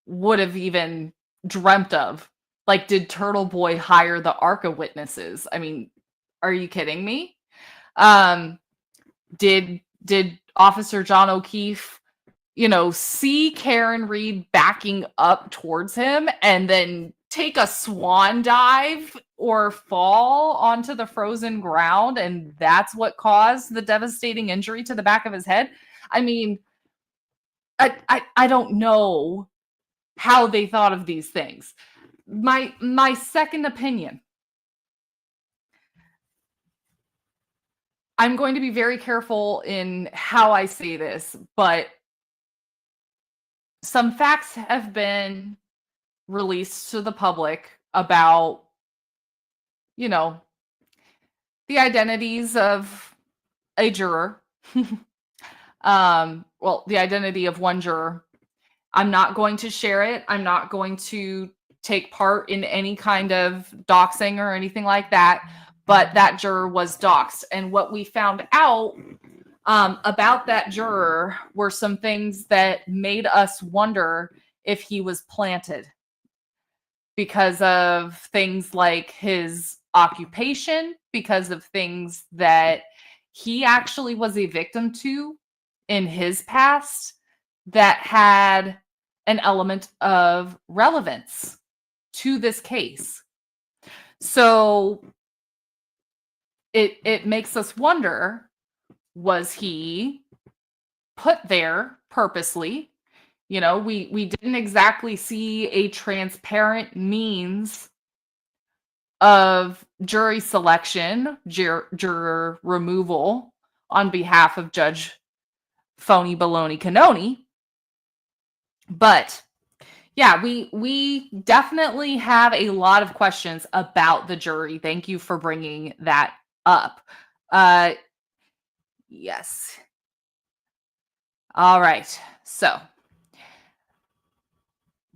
would have even dreamt of. Like, did Turtle Boy hire the ARCA witnesses? I mean, are you kidding me? Did Officer John O'Keefe, see Karen Reed backing up towards him and then take a swan dive or fall onto the frozen ground, and that's what caused the devastating injury to the back of his head? I mean, I don't know how they thought of these things. My second opinion. I'm going to be very careful in how I say this, but some facts have been released to the public about, the identities of a juror. Well, the identity of one juror. I'm not going to share it. I'm not going to take part in any kind of doxing or anything like that, but that juror was doxed. And what we found out about that juror were some things that made us wonder if he was planted because of things like his occupation, because of things that he actually was a victim to in his past that had an element of relevance to this case. So it makes us wonder, was he put there purposely? We didn't exactly see a transparent means of jury selection, juror removal on behalf of Judge Phony Baloney Canoni. But yeah, we definitely have a lot of questions about the jury. Thank you for bringing that up. Yes. All right. So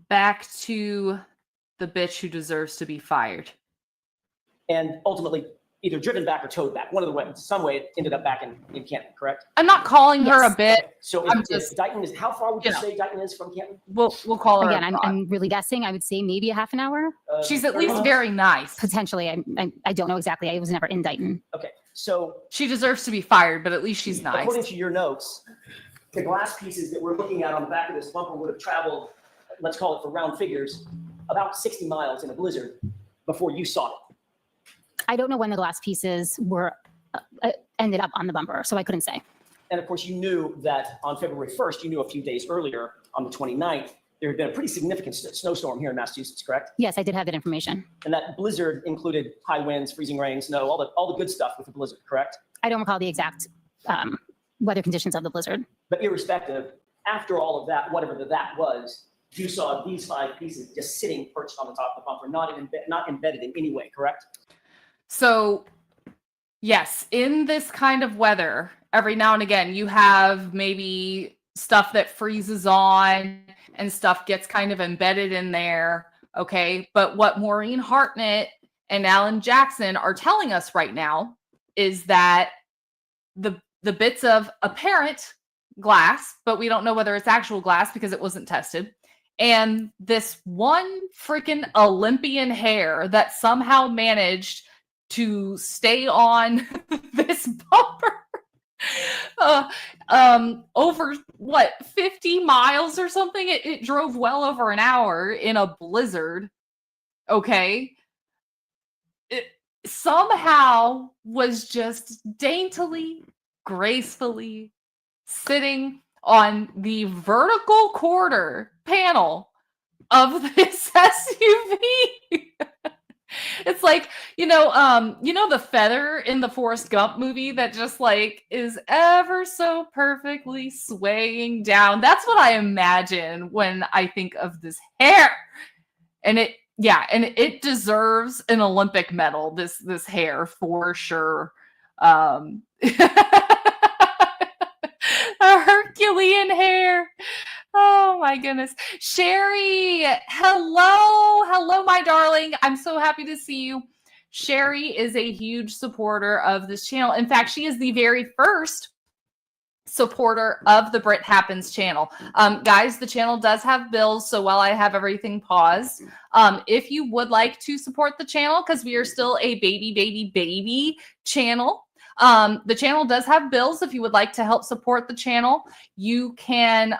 back to the bitch who deserves to be fired. And ultimately, either driven back or towed back. One of the ways, some way it ended up back in Canton, correct? I'm not calling her a Yes. bitch. So if Dayton is, how far would you say Dayton is from Canton? We'll call her. Again, a fraud. I'm really guessing. I would say maybe a half an hour. She's at least very nice. Potentially. I don't know exactly. I was never in Dayton. Okay, so She deserves to be fired, but at least she's nice. according to your notes, the glass pieces that we're looking at on the back of this bumper would have traveled, let's call it for round figures, about 60 miles in a blizzard before you saw it. I don't know when the glass pieces were ended up on the bumper, so I couldn't say. And of course, you knew that on February 1st, you knew a few days earlier on the 29th, there had been a pretty significant snowstorm here in Massachusetts, correct? Yes, I did have that information. And that blizzard included high winds, freezing rain, snow, all the good stuff with the blizzard, correct? I don't recall the exact weather conditions of the blizzard. But irrespective, after all of that, whatever that was, you saw these 5 pieces just sitting perched on the top of the bumper, not embedded in any way, correct? So, yes, in this kind of weather, every now and again, you have maybe stuff that freezes on and stuff gets kind of embedded in there. Okay. But what Maureen Hartnett and Alan Jackson are telling us right now is that the bits of apparent glass, but we don't know whether it's actual glass because it wasn't tested, and this one freaking Olympian hair that somehow managed to stay on this bumper over 50 miles or something. It drove well over an hour in a blizzard. Okay. It somehow was just daintily, gracefully sitting on the vertical quarter panel of this SUV. It's like, the feather in the Forrest Gump movie that just is ever so perfectly swaying down. That's what I imagine when I think of this hair. And it deserves an Olympic medal, this hair for sure. A Herculean hair. Oh my goodness. Sherry, hello, my darling. I'm so happy to see you. Sherry is a huge supporter of this channel. In fact, she is the very first supporter of the Brit Happens channel. Guys, the channel does have bills, so while I have everything paused, if you would like to support the channel, because we are still a baby channel, the channel does have bills. If you would like to help support the channel, you can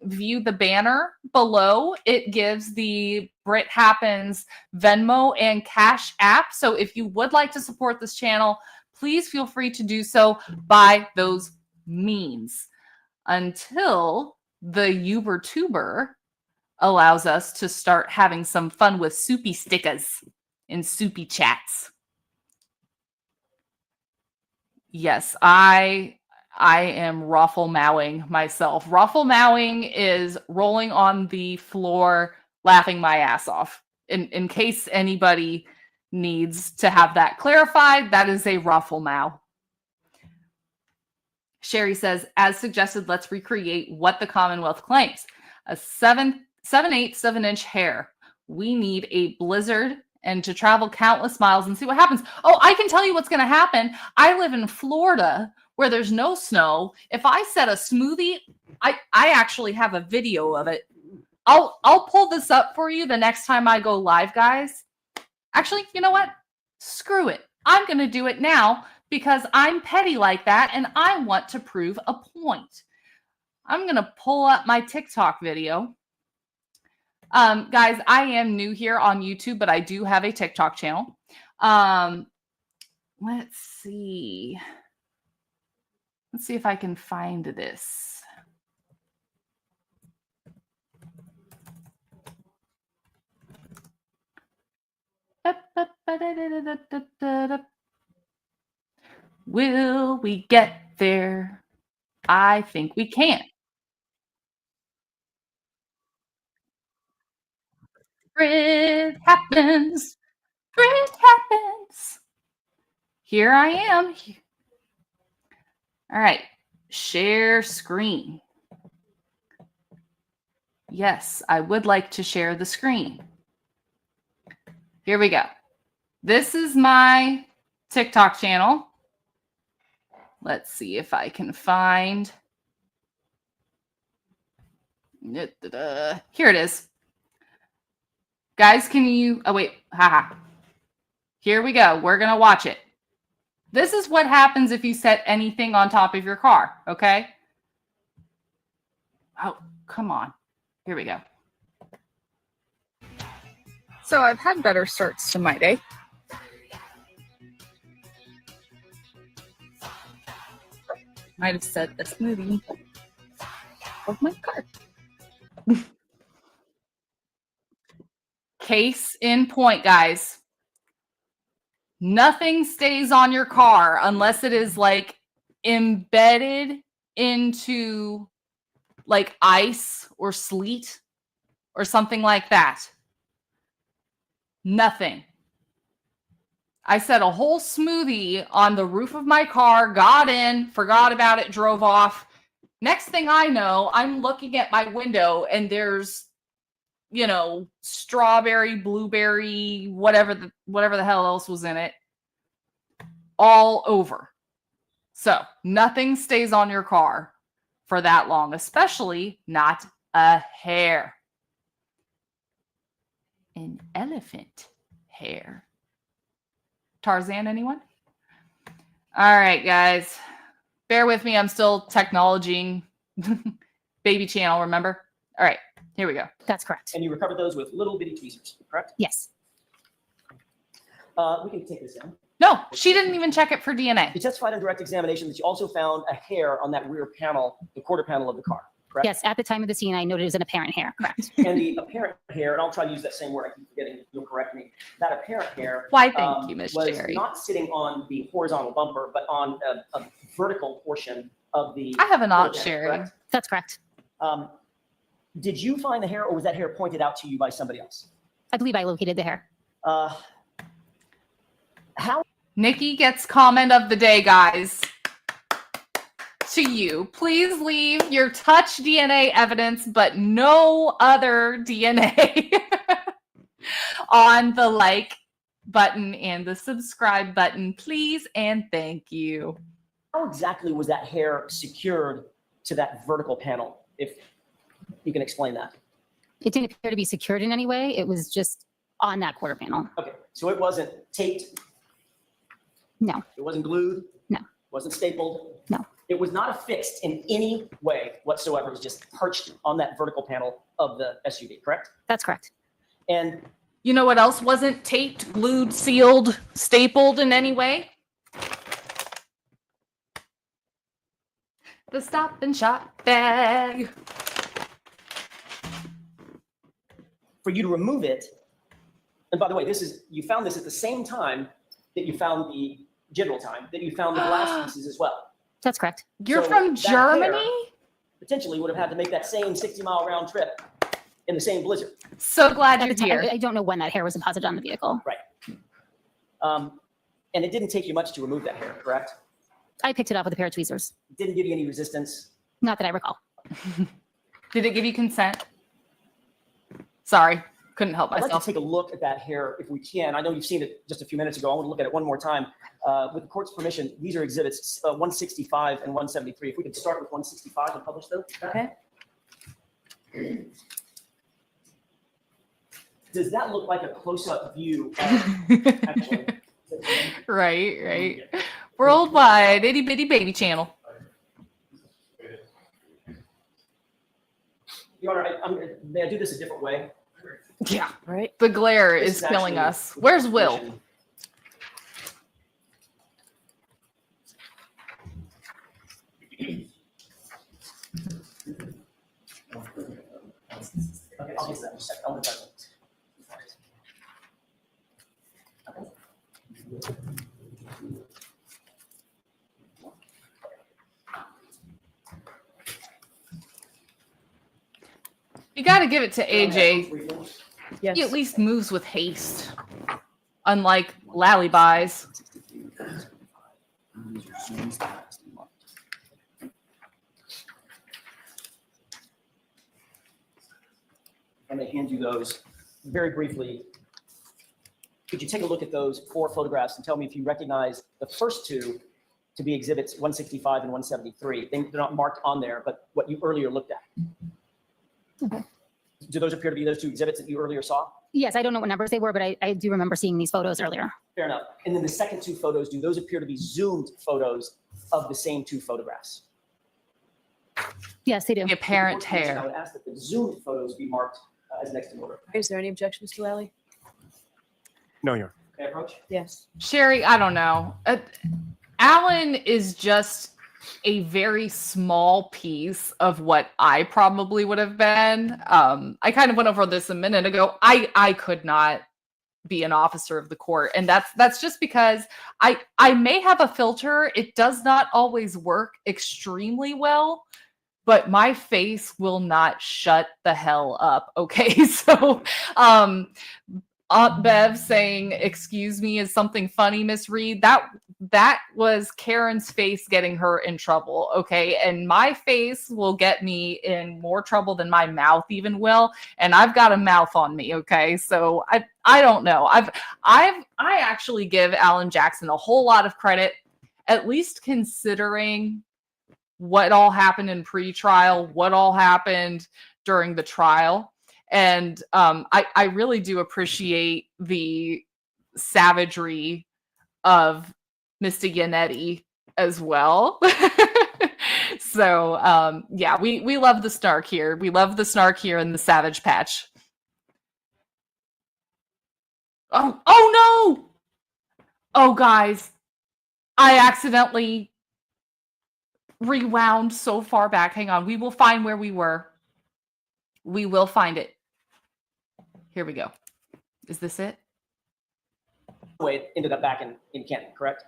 view the banner below. It gives the Brit Happens Venmo and Cash App. So if you would like to support this channel, please feel free to do so by those means until the YouTuber allows us to start having some fun with soupy stickers and soupy chats. Yes, I am ruffle mowing myself. Ruffle mowing is rolling on the floor, laughing my ass off. In case anybody needs to have that clarified, that is a ruffle mow. Sherry says, as suggested, let's recreate what the Commonwealth claims. A 7/8 hair. We need a blizzard and to travel countless miles and see what happens. Oh, I can tell you what's going to happen. I live in Florida where there's no snow. If I set a smoothie, I actually have a video of it. I'll pull this up for you the next time I go live, guys. Actually, you know what? Screw it. I'm going to do it now because I'm petty like that and I want to prove a point. I'm going to pull up my TikTok video. Guys, I am new here on YouTube, but I do have a TikTok channel. Let's see. Let's see if I can find this. Will we get there? I think we can. It happens. It happens. Here I am. All right. Share screen. Yes, I would like to share the screen. Here we go. This is my TikTok channel. Let's see if I can find. Here it is. Guys, can you, oh wait, haha. Here we go. We're going to watch it. This is what happens if you set anything on top of your car, okay? Oh, come on. Here we go. So I've had better starts to my day. Might have said a smoothie of my car. Case in point, guys. Nothing stays on your car unless it is like embedded into like ice or sleet or something like that. Nothing. I set a whole smoothie on the roof of my car, got in, forgot about it, drove off. Next thing I know, I'm looking at my window and there's, you know, strawberry, blueberry, whatever the hell else was in it, all over. So nothing stays on your car for that long, especially not a hair. An elephant hair. Tarzan, anyone? All right, guys. Bear with me. I'm still technologying. Baby channel, remember? All right, here we go. That's correct. And you recovered those with little bitty tweezers, correct? Yes. We can take this down. No, she didn't even check it for DNA. You testified on direct examination that you also found a hair on that rear panel, the quarter panel of the car, correct? Yes, at the time of the scene, I noted it was an apparent hair. Correct. And the apparent hair, and I'll try to use that same word, I keep forgetting, you'll correct me. That apparent hair Why, thank you, Miss was Jerry. not sitting on the horizontal bumper, but on a vertical portion of the. I have an aunt, quarter panel, Sherry. correct? That's correct. Did you find the hair, or was that hair pointed out to you by somebody else? I believe I located the hair. How? Nikki gets comment of the day, guys. To you. Please leave your touch DNA evidence, but no other DNA on the like button and the subscribe button, please and thank you. How exactly was that hair secured to that vertical panel, if you can explain that? It didn't appear to be secured in any way. It was just on that quarter panel. Okay, so it wasn't taped? No. It wasn't glued? No. Wasn't stapled? No. It was not affixed in any way whatsoever. It was just perched on that vertical panel of the SUV, correct? That's correct. And you know what else wasn't taped, glued, sealed, stapled in any way? The Stop and Shop bag. for you to remove it, and by the way, you found this at the same time that you found the general time, that you found the glass pieces as well. That's correct. You're So from that Germany? hair potentially would have had to make that same 60-mile round trip in the same blizzard. So glad At you're the time, here. I don't know when that hair was deposited on the vehicle. Right. And it didn't take you much to remove that hair, correct? I picked it up with a pair of tweezers. It didn't give you any resistance. Not that I recall. Did it give you consent? Sorry, couldn't help I'd like myself. to take a look at that hair if we can. I know you've seen it just a few minutes ago. I want to look at it one more time. With the court's permission, these are exhibits 165 and 173. If we could start with 165 and publish those. Okay. Does that look like a close-up view? Actually, Right. Worldwide, itty bitty baby channel. Your Honor, may I do this a different way? Yeah. Right. The glare This is killing actually- us. Where's Will? Okay, I'll get to that in a second. I want to talk You got to give it to AJ. Yes. He at least moves with haste, unlike Lallybys. I'm going to hand you those very briefly. Could you take a look at those 4 photographs and tell me if you recognize the first 2 to be exhibits 165 and 173? They're not marked on there, but what you earlier looked at. Okay. Do those appear to be those 2 exhibits that you earlier saw? Yes, I don't know what numbers they were, but I do remember seeing these photos earlier. Fair enough. And then the second 2 photos, do those appear to be zoomed photos of the same 2 photographs? Yes, they do. The apparent I would hair. ask that the zoomed photos be marked as next in order. Is there any objection, Mr. Lally? No, Your Honor. Can I approach? Yes. Sherry, I don't know. Alan is just a very small piece of what I probably would have been. I kind of went over this a minute ago. I could not be an officer of the court, and that's just because I may have a filter. It does not always work extremely well, but my face will not shut the hell up. Okay, so Aunt Bev saying "excuse me" is something funny, Miss Reed. That was Karen's face getting her in trouble. Okay, and my face will get me in more trouble than my mouth even will, and I've got a mouth on me. Okay, so I don't know. I actually give Alan Jackson a whole lot of credit, at least considering what all happened in pre-trial, what all happened during the trial. And I really do appreciate the savagery of Mr. Yannetti as well. So yeah, we love the snark here. We love the snark here in the Savage Patch. Oh no! Oh guys, I accidentally rewound so far back. Hang on, we will find where we were. We will find it. Here we go. Is this it? Way it ended up back in Canton, correct?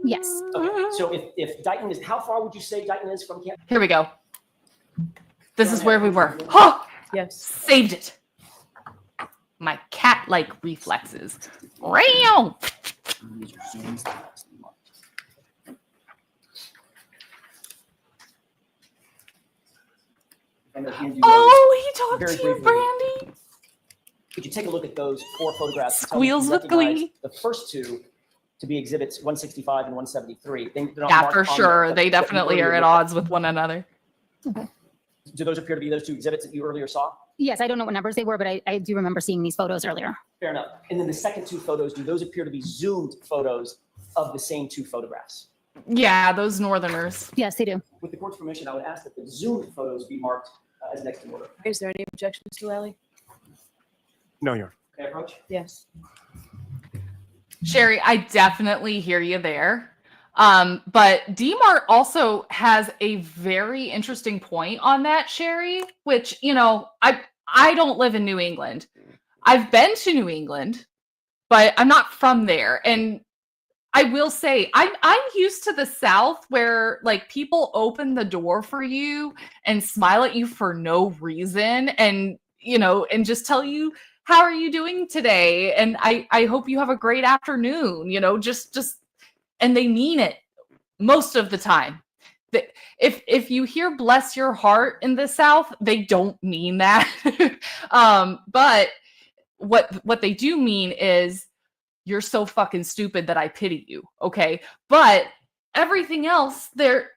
Yes. Okay. So if Dighton is, how far would you say Dighton is from Canton? Here we go. This is where we were. Oh, Yes. saved it. My cat-like reflexes. Meow. Oh, he talked Very to you, briefly. Brandy. Could you take a look at those 4 photographs? and tell me if Squeals you with recognize glee. The first 2 to be exhibits 165 and 173. They're not Yeah, marked for on sure. there, but They you definitely are earlier at looked odds with one another. Do those appear to be those 2 exhibits that you earlier saw? Yes, I don't know what numbers they were, but I do remember seeing these photos earlier. Fair enough. And then the second 2 photos, do those appear to be zoomed photos of the same 2 photographs? Yeah, those northerners. Yes, they do. With the court's permission, I would ask that the zoomed photos be marked as next in order. Is there any objection, Mr. Lally? No, Your Honor. Can I approach? Yes. Sherry, I definitely hear you there. But DMART also has a very interesting point on that, Sherry, which, you know, I don't live in New England. I've been to New England, but I'm not from there. And I will say I'm used to the South where like people open the door for you and smile at you for no reason and, you know, and just tell you, how are you doing today? And I hope you have a great afternoon, you know, just and they mean it most of the time. If you hear bless your heart in the South, they don't mean that. But what they do mean is you're so fucking stupid that I pity you. Okay. But everything else, they're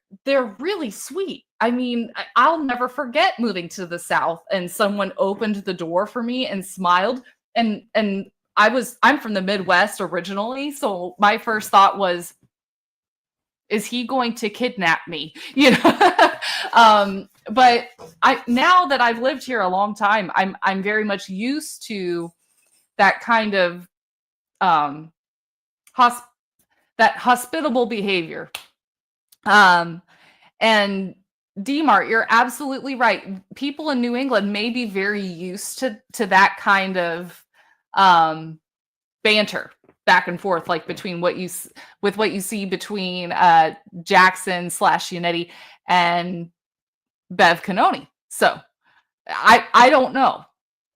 really sweet. I mean, I'll never forget moving to the South and someone opened the door for me and smiled. And I'm from the Midwest originally. So my first thought was, is he going to kidnap me? You know? But now that I've lived here a long time, I'm very much used to that kind of that hospitable behavior. And DMART, you're absolutely right. People in New England may be very used to that kind of banter back and forth, like between what you see between Jackson / Yannetti and Bev Canoni. So I don't know.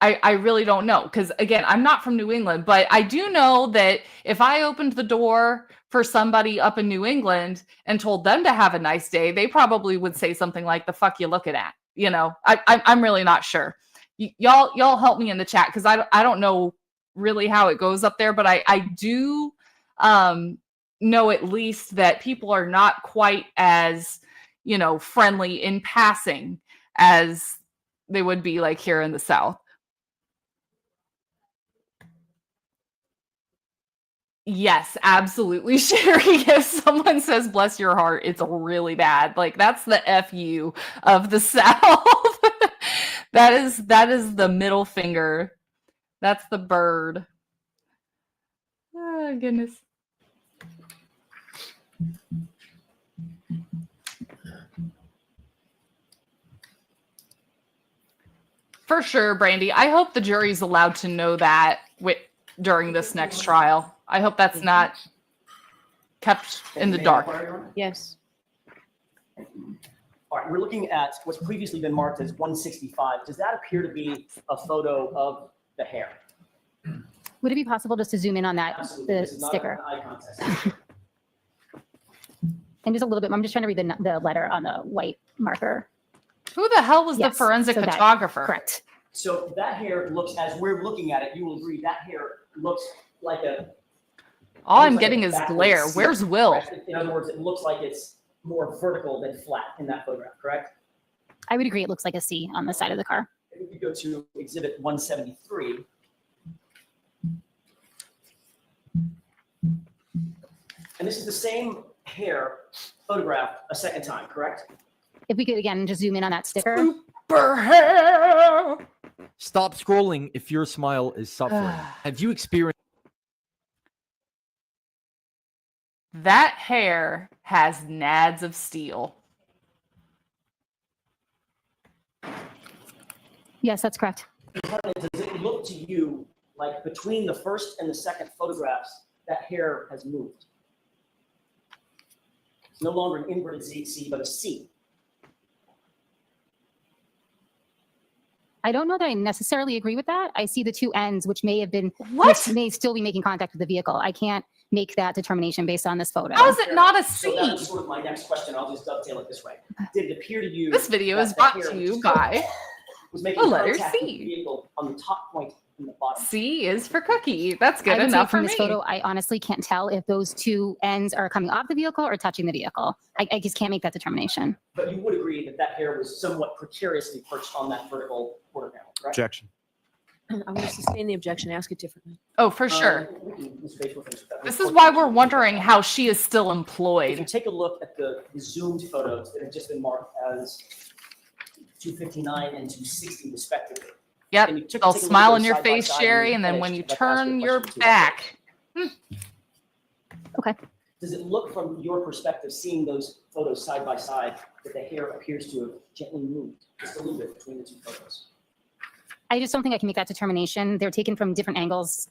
I really don't know. Because again, I'm not from New England, but I do know that if I opened the door for somebody up in New England and told them to have a nice day, they probably would say something like, the fuck you looking at? You know, I'm really not sure. Y'all help me in the chat, because I don't know really how it goes up there, but I do know at least that people are not quite as, you know, friendly in passing as they would be like here in the South. Yes, absolutely, Sherry. If someone says bless your heart, it's really bad. Like, that's the FU of the South. That is the middle finger. That's the bird. Oh, goodness. For sure, Brandy. I hope the jury's allowed to know that during this next trial. I hope that's not kept in the dark. Yes. All right, we're looking at what's previously been marked as 165. Does that appear to be a photo of the hair? Would it be possible just to zoom in on that, Absolutely. the This is not sticker? an eye contest. And just a little bit, I'm just trying to read the letter on the white marker. Who the hell was the Yes, forensic so that- photographer? Correct. So that hair looks, as we're looking at it, you will agree that hair looks like a. All I'm looks like getting a is backwards glare. C. Where's Will? Correct? In other words, it looks like it's more vertical than flat in that photograph, correct? I would agree. It looks like a C on the side of the car. If we go to exhibit 173. And this is the same hair photographed a second time, correct? If we could, again, just zoom in on that sticker. Super hair. Stop scrolling if your smile is suffering. Have you experienced? That hair has nads of steel. Yes, that's correct. Does it look to you like between the first and the second photographs, that hair has moved? It's no longer an inverted C, but a C. I don't know that I necessarily agree with that. I see the two ends, which may have been, What? which may still be making contact with the vehicle. I can't make that determination based on this photo. How is it not a So C? that's sort of my next question. I'll just dovetail it this way. Did it appear to you? This video that is the brought hair to you was by making the letter contact with C. the vehicle on the top point in the bottom? C is for cookie. That's I good would say enough for from me. this photo, I honestly can't tell if those two ends are coming off the vehicle or touching the vehicle. I just can't make that determination. But you would agree that that hair was somewhat precariously perched on that vertical quarter panel, correct? Objection. I'm going to sustain the objection. Ask it differently. Oh, for sure. Ms. Bates will finish with that. This is why we're wondering how she is still If you employed. take a look at the zoomed photos that have just been marked as 259 and 260 respectively. Yep. and you took- They'll take a look at smile those on your side by face, side Sherry, you're and then finished, when you I'd like to ask turn a your question too. back. Okay. Does it look from your perspective, seeing those photos side by side, that the hair appears to have gently moved just a little bit between the two photos? I just don't think I can make that determination. They're taken from different angles.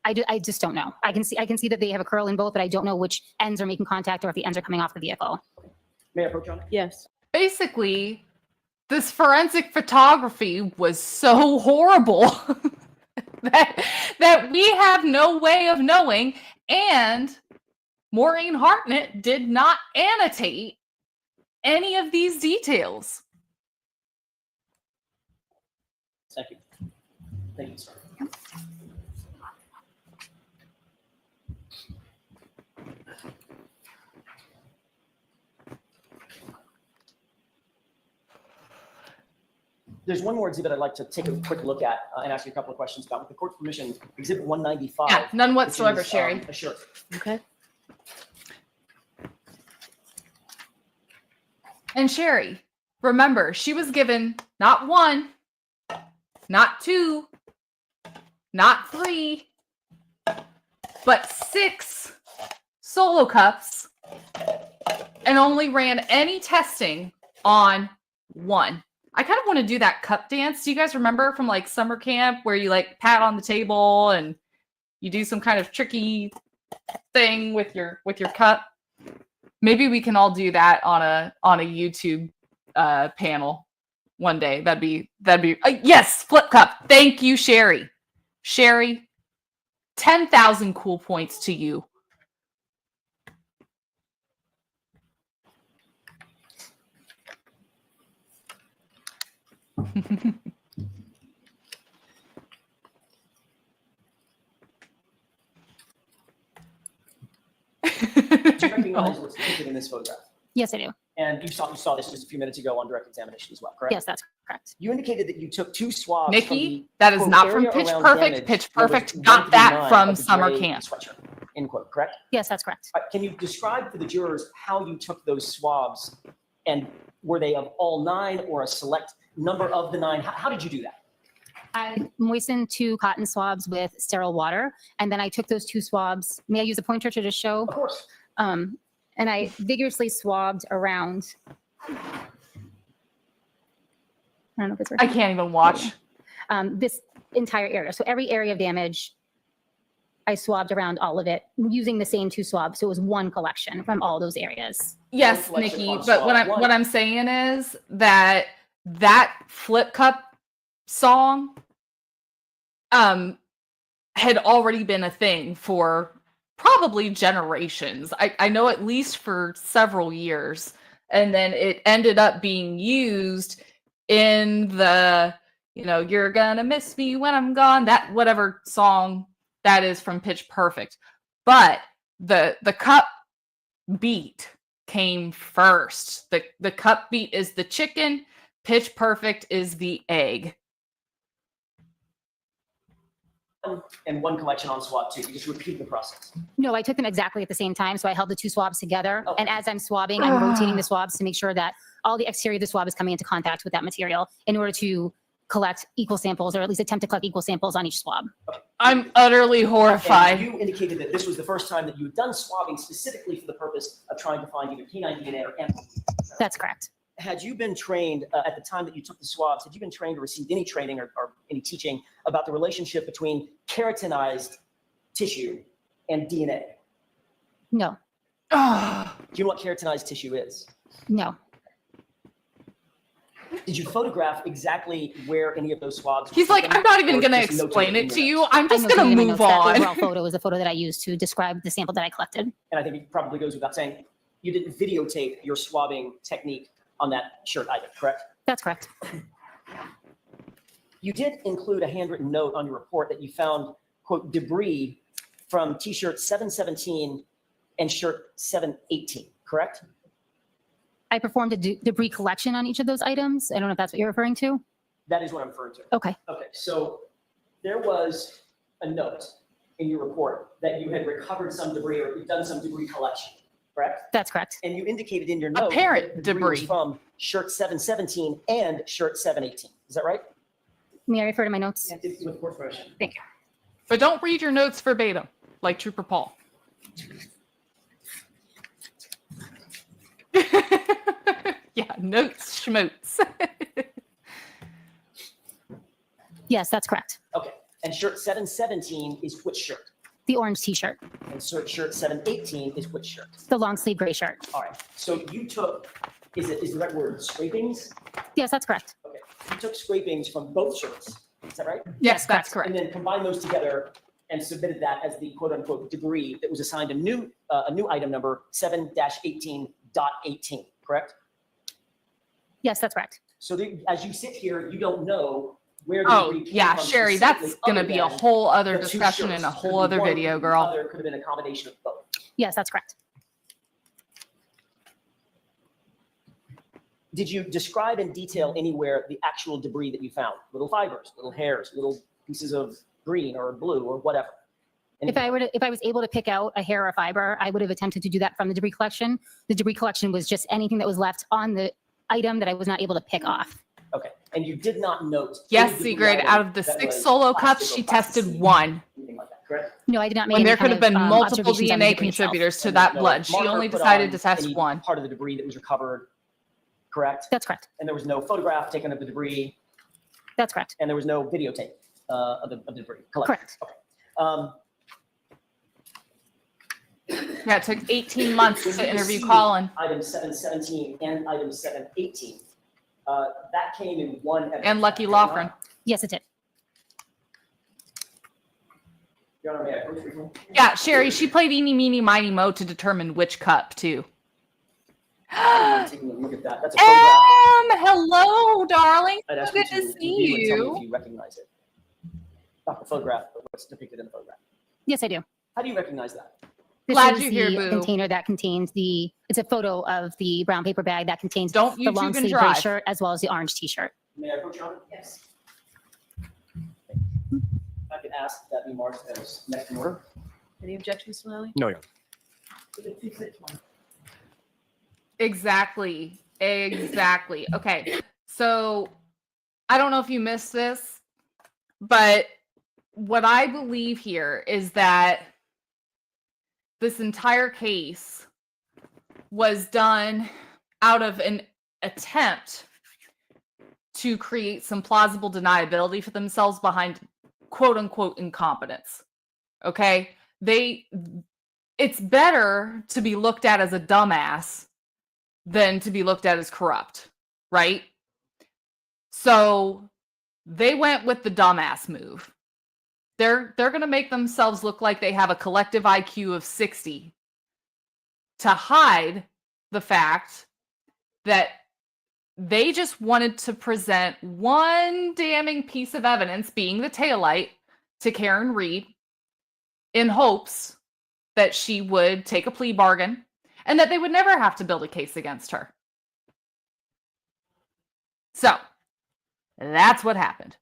I just don't know. I can see that they have a curl in both, but I don't know which ends are making contact or if the ends are coming off the vehicle. May I approach on it? Yes. Basically, this forensic photography was so horrible that we have no way of knowing, and Maureen Hartnett did not annotate any of these details. Thank you. Thank you, sir. There's one more exhibit I'd like to take a quick look at and ask you a couple of questions about. With the court's permission, exhibit 195. Yeah, none which whatsoever, is, Sherry. a shirt. Okay. And Sherry, remember, she was given not one, not two, not three, but 6 solo cups and only ran any testing on one. I kind of want to do that cup dance. Do you guys remember from like summer camp where you like pat on the table and you do some kind of tricky thing with your cup? Maybe we can all do that on a YouTube panel one day. That'd be yes, flip cup. Thank you, Sherry. Sherry, 10,000 cool points to you. Do you recognize what's depicted in this photograph? Yes, I do. And you saw this just a few minutes ago on direct examination as well, correct? Yes, that's correct. You indicated that you took 2 swabs. Nikki, from that is quote, not from area Pitch around Perfect. damage Pitch numbers Perfect got that 139 from of the summer gray camp. sweatshirt, end quote, correct? Yes, that's correct. Can you describe for the jurors how you took those swabs, and were they of all 9 or a select number of the 9? How did you do that? I moistened 2 cotton swabs with sterile water, and then I took those 2 swabs. May I use a pointer to just show? Of course. And I vigorously swabbed around. I don't know if it's I working. can't even watch. This entire area. So every area of damage, I swabbed around all of it using the same 2 swabs. So it was one collection from all those areas. Yes, One collection Nikki, on but swab one. what I'm saying is that that flip cup song had already been a thing for probably generations. I know at least for several years. And then it ended up being used in the, you're gonna miss me when I'm gone, that whatever song that is from Pitch Perfect. But the cup beat came first. The cup beat is the chicken, Pitch Perfect is the egg. And one collection on swab 2. You just repeat the process. No, I took them exactly at the same time. So I held the 2 swabs together. Oh. And as I'm swabbing, I'm rotating the swabs to make sure that all the exterior of the swab is coming into contact with that material in order to collect equal samples, or at least attempt to collect equal samples on each swab. I'm utterly horrified. And you indicated that this was the first time that you had done swabbing specifically for the purpose of trying to find either canine DNA or animal DNA. That's correct. Had you been trained at the time that you took the swabs, had you been trained or received any training or any teaching about the relationship between keratinized tissue and DNA? No, Do you know what keratinized tissue is? no. Did you photograph exactly where any of those swabs? He's were like, taken, I'm not even or going to just notate explain in it your to you. notes? I'm just I going notated to in my move notes that on. overall photo is the photo that I used to describe the sample that I collected. And I think it probably goes without saying, you didn't videotape your swabbing technique on that shirt item, correct? That's correct. You did include a handwritten note on your report that you found, quote, debris from t-shirt 717 and shirt 718, correct? I performed a debris collection on each of those items. I don't know if that's what you're referring to. That is what I'm referring to. Okay. Okay, so there was a note in your report that you had recovered some debris or you'd done some debris collection, correct? That's correct. And you indicated in your note Apparent that the debris was debris. from shirt 717 and shirt 718. Is that right? May I refer to my notes? With court permission. Thank you. But don't read your notes verbatim, like Trooper Paul. Yeah, notes, schmotes. Yes, that's correct. Okay, and shirt 717 is which shirt? The orange t-shirt, And shirt 718 is which shirt? the long sleeve gray shirt. All right, so you took, is the right word scrapings? Yes, that's correct. Okay, you took scrapings from both shirts, is that right? Yes, that's correct. And then combined those together and submitted that as the quote unquote debris that was assigned a new item number 7-18.18, correct? Yes, that's correct. So as you sit here, you don't know where the Oh, debris came yeah, from Sherry, that's specifically going to other be a than whole other the two discussion shirts. and a Could whole be other one, video, could be girl. other, could have been a combination of both. Yes, that's correct. Did you describe in detail anywhere the actual debris that you found? Little fibers, little hairs, little pieces of green or blue or whatever? And If I was able to pick out a hair or a fiber, I would have attempted to do that from the debris collection. The debris collection was just anything that was left on the item that I was not able to pick off. Okay, and you did not note. Yes, any debris Sigrid, item out of the that 6 was solo plastic cups, or she plastic tested seed, 1. anything like that, correct? No, I did not make When any there could kind have been of, multiple observations on the DNA debris itself. contributors to And that no blood. She marker only put decided on to test any 1. part of the debris that was recovered, correct? That's correct. And there was no photograph taken of the debris, That's correct. and there was no videotape of the debris collected. Correct. Yeah, it took 18 months When to you interview received Colin. Item 717 and item 718, that came in one. evidence And Lucky packet, right? Loughran. Yes, it did. Your Honor, may I approach briefly? Yeah, Sherry, she played eeny, meeny, miny, mo to determine which cup, too. Taking a look at that. That's a photograph. Hello, darling. I'd ask Good you to see review and tell me you. if you recognize it. Not the photograph, but what's depicted in the photograph. Yes, I do. How do you recognize that? This Glad is you're here, the boo. container that contains it's a photo of the brown paper bag that contains Don't the long YouTube and sleeve gray drive. shirt as well as the orange t-shirt. May I approach, Your Honor? Yes. I could ask that be marked as next in order. Any objections, Mr. Lally? No, Your Exactly. Okay. So I don't know if you missed this, But what I believe here is that this entire case was done out of an attempt to create some plausible deniability for themselves behind quote unquote incompetence. Okay? It's better to be looked at as a dumbass than to be looked at as corrupt, right? So they went with the dumbass move. They're going to make themselves look like they have a collective IQ of 60 to hide the fact that they just wanted to present one damning piece of evidence, being the taillight, to Karen Reed in hopes that she would take a plea bargain and that they would never have to build a case against her. So that's what happened.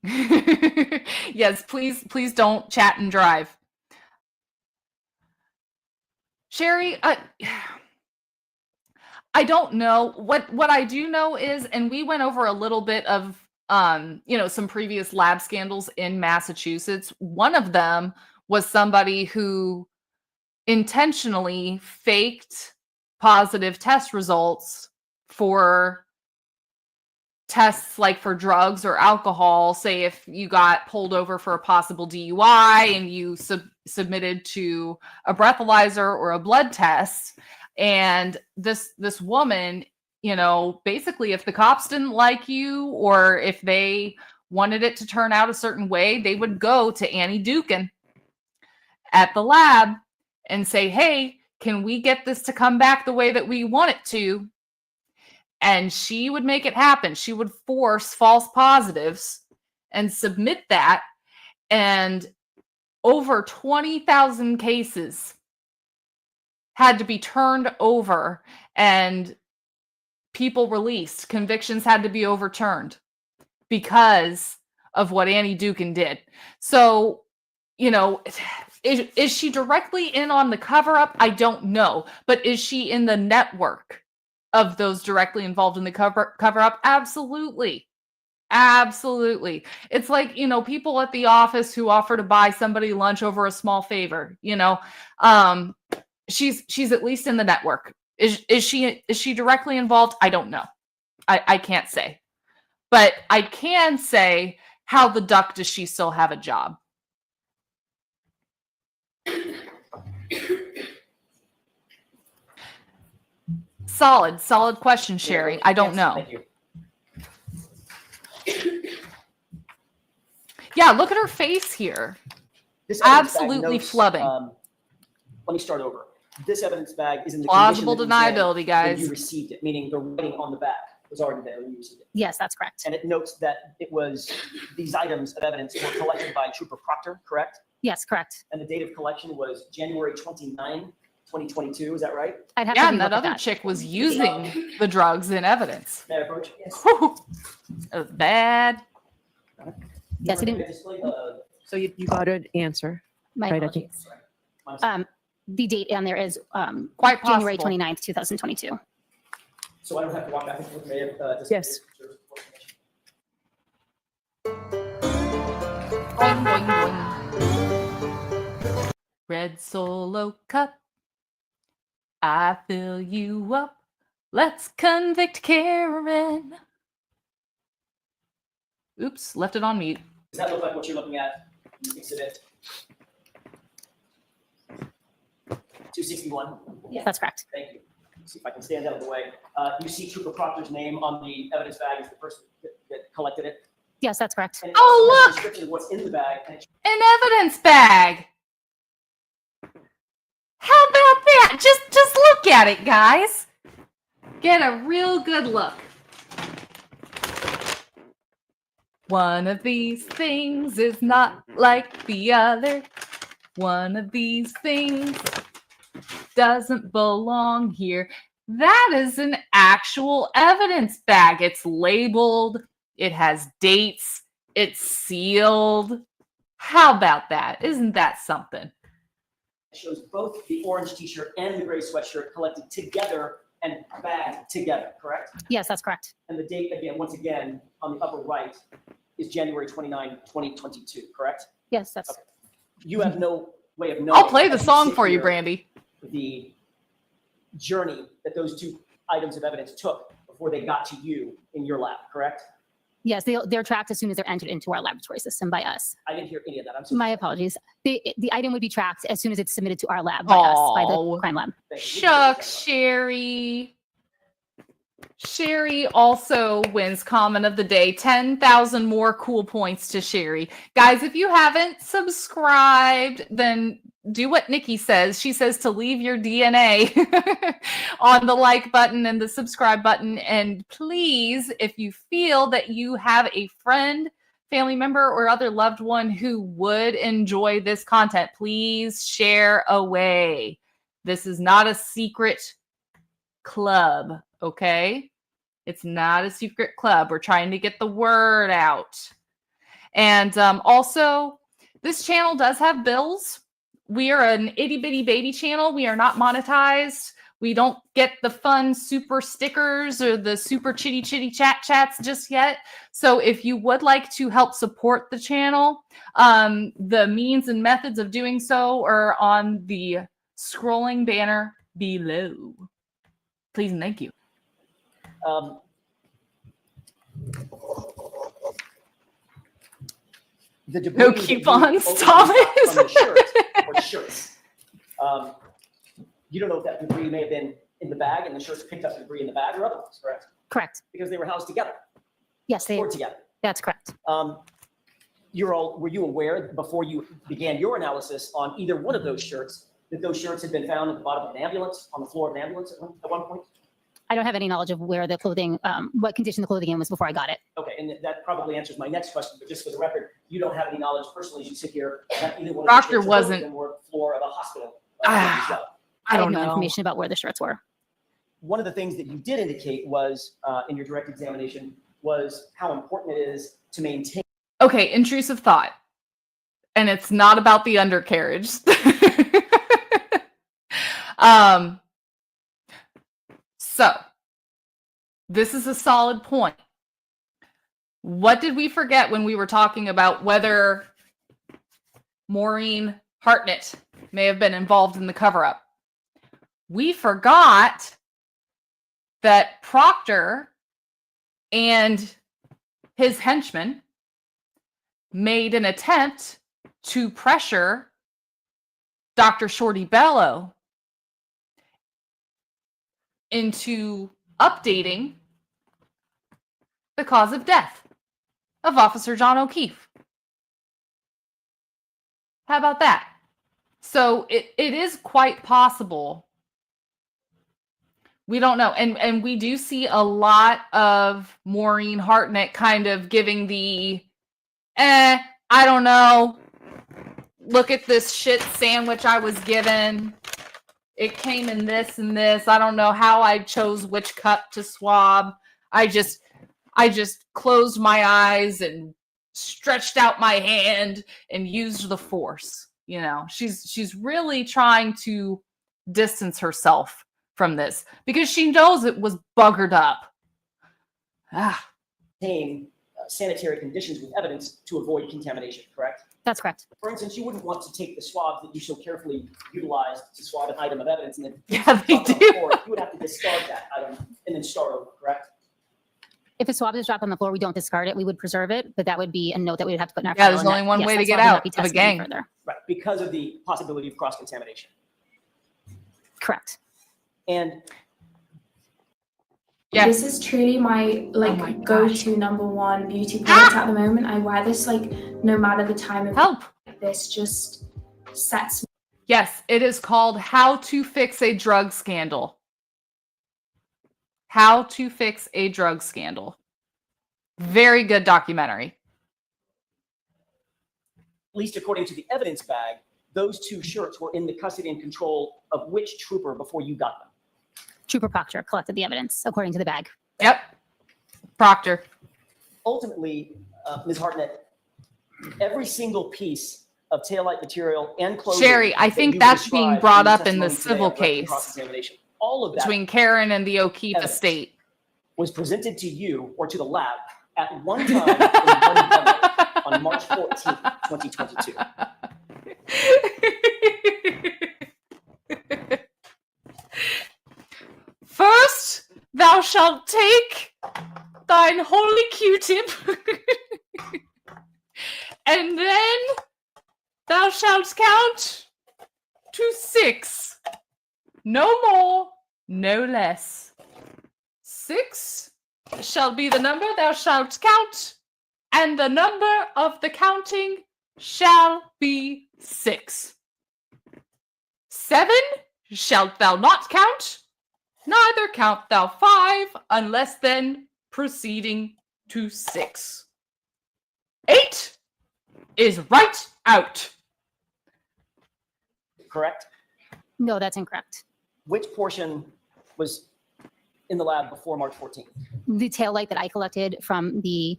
Yes, please don't chat and drive. Sherry, I don't know. What I do know is, and we went over a little bit of some previous lab scandals in Massachusetts. One of them was somebody who intentionally faked positive test results for tests like for drugs or alcohol. Say if you got pulled over for a possible DUI and you submitted to a breathalyzer or a blood test, and this woman, basically if the cops didn't like you or if they wanted it to turn out a certain way, they would go to Annie Dukin at the lab and say, hey, can we get this to come back the way that we want it to? And she would make it happen. She would force false positives and submit that. And over 20,000 cases had to be turned over and people released. Convictions had to be overturned because of what Annie Dukin did. So, is she directly in on the cover-up? I don't know. But is she in the network of those directly involved in the cover-up? Absolutely. Absolutely. It's like, people at the office who offer to buy somebody lunch over a small favor, she's at least in the network. Is she directly involved? I don't know. I can't say. But I can say, how the duck does she still have a job? Solid question, Sherry. I don't know. Thank you. Yeah, look at her face here. This evidence bag Absolutely notes, flubbing. Let me start over. This evidence bag is in the Plausible condition that it was in deniability, when guys. you received it, meaning the writing on the back was already there when you received it. Yes, that's correct. And it notes that these items of evidence were collected by Trooper Proctor, correct? Yes, correct. And the date of collection was January 29, 2022. Is that right? I'd have Yeah, to and that relook at other chick was using the drugs in evidence. May I approach? Yes. Whew. That was bad. Yes, I didn't. So you got an answer. My Right, I apologies. The date on there is Quite January possible. 29th, 2022. So I don't have to walk back and forth. May I have, Yes. Boing, boing, boing. Red Solo cup, I fill you up. Let's convict Karen. Oops, left it on mute. Does that look like what you're looking at? Exhibit 261. Yes, that's correct. Thank you. See if I can stand out of the way. You see Trooper Proctor's name on the evidence bag as the person that collected it. Yes, that's correct. And it Oh, has a description of what's in the bag. And it An evidence bag. How about that? Just look at it, guys. Get a real good look. One of these things is not like the other. One of these things doesn't belong here. That is an actual evidence bag. It's labeled. It has dates. It's sealed. How about that? Isn't that something? shows both the orange t-shirt and the gray sweatshirt collected together and bagged together, correct? Yes, that's correct. And the date, again, once again, on the upper right is January 29, 2022, correct? Yes, that's Okay. You have no way of knowing. I'll play the as song sit for you, here, Brandy. The journey that those two items of evidence took before they got to you in your lab, correct? yes. They're tracked as soon as they're entered into our laboratory system by us. I didn't hear any of that. I'm so My sorry. apologies. The item would be tracked as soon as it's submitted to our lab by us, by Aw. the crime lab. Thank you. Shucks, Sherry. Sherry also wins comment of the day. 10,000 more cool points to Sherry. Guys, if you haven't subscribed, then do what Nikki says. She says to leave your DNA on the like button and the subscribe button. And please, if you feel that you have a friend, family member, or other loved one who would enjoy this content, please share away. This is not a secret club, okay? It's not a secret club. We're trying to get the word out. And also, this channel does have bills. We are an itty bitty baby channel. We are not monetized. We don't get the fun super stickers or the super chitty chats just yet. So if you would like to help support the channel, the means and methods of doing so are on the scrolling banner below. Please and thank you. The debris No that you coupons, ultimately Thomas. got from the shirt or shirts. You don't know if that debris may have been in the bag and the shirts picked up debris in the bag or otherwise, correct? Correct. Because they were housed together, Yes, stored together. that's correct. Were you aware before you began your analysis on either one of those shirts that those shirts had been found at the bottom of an ambulance, on the floor of an ambulance at one point? I don't have any knowledge of where the clothing, what condition the clothing in was before I got it. Okay, and that probably answers my next question, but just for the record, you don't have any knowledge personally as you sit here that either one of Doctor the shirts wasn't- were floor of a hospital. I I don't have no know. information about where the shirts were. One of the things that you did indicate was, in your direct examination, was how important it is to maintain. Okay, intrusive thought. And it's not about the undercarriage. So this is a solid point. What did we forget when we were talking about whether Maureen Hartnett may have been involved in the cover-up? We forgot that Proctor and his henchmen made an attempt to pressure Dr. Shorty Bello into updating the cause of death of Officer John O'Keefe. How about that? So it is quite possible. We don't know. And we do see a lot of Maureen Hartnett kind of giving the, I don't know. Look at this shit sandwich I was given. It came in this and this. I don't know how I chose which cup to swab. I just closed my eyes and stretched out my hand and used the force. You know, she's really trying to distance herself from this because she knows it was buggered up. Sanitary conditions with evidence to avoid contamination, correct? That's correct. For instance, you wouldn't want to take the swabs that you so carefully utilized to swab an item of evidence and then Yeah, they drop it on do. the floor. You would have to discard that item and then start over, correct? If a swab is dropped on the floor, we don't discard it. We would preserve it, but that would be a note that we would have to put in our Yeah, file. there's and only that- one yes, way to that get swab would not out be of a tested any gang. further. Right, because of the possibility of cross-contamination. Correct. And Yes. This is truly my my go-to number one beauty product at the moment. I wear this no matter the time of Help. this just sets Yes, it is called How to Fix a Drug Scandal. How to Fix a Drug Scandal. Very good documentary. at least according to the evidence bag, those two shirts were in the custody and control of which trooper before you got them? Trooper Proctor collected the evidence according to the bag. Yep. Proctor. Ultimately, Ms. Hartnett, every single piece of taillight material and clothing. Sherry, I that think you that's being described brought your up in the testimony today civil on direct case. cross-examination all of that between Karen and the O'Keefe evidence estate was presented to you or to the lab at one time in one venue on March 14th, 2022. First, thou shalt take thine holy Q-tip, and then thou shalt count to 6. No more, no less. 6 shall be the number thou shalt count, and the number of the counting shall be 6. 7 shalt thou not count, neither count thou 5, unless then proceeding to 6. 8 is right out. Correct? No, that's incorrect. Which portion was in the lab before March 14th? The tail light that I collected from the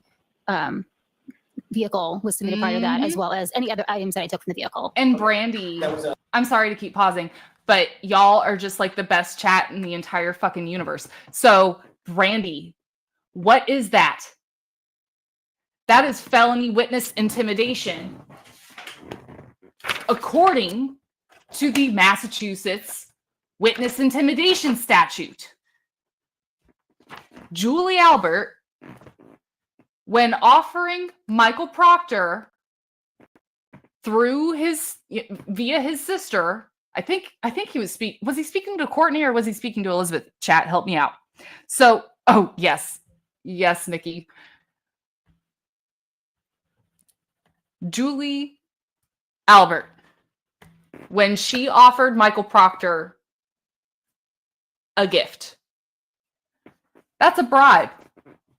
vehicle was submitted prior to that, as well as any other items that I took from the vehicle. And Brandy, That was a I'm sorry to keep pausing, but y'all are just like the best chat in the entire fucking universe. So, Brandy, what is that? That is felony witness intimidation, according to the Massachusetts witness intimidation statute. Julie Albert, when offering Michael Proctor through via his sister, I think he was he speaking to Courtney or was he speaking to Elizabeth? Chat, help me out. So, oh yes, Nikki. Julie Albert, when she offered Michael Proctor a gift, that's a bribe.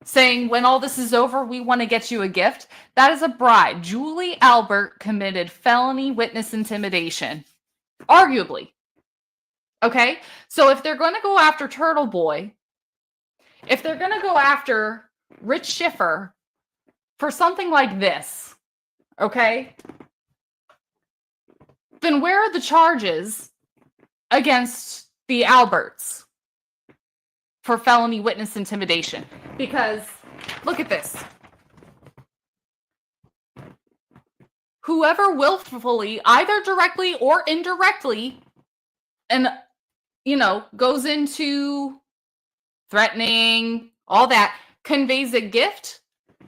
Saying, when all this is over, we want to get you a gift. That is a bribe. Julie Albert committed felony witness intimidation. Arguably. Okay? So if they're going to go after Turtle Boy, if they're going to go after Rich Schiffer for something like this, okay? Then where are the charges against the Alberts for felony witness intimidation? Because look at this. Whoever willfully, either directly or indirectly, and goes into threatening, all that, conveys a gift,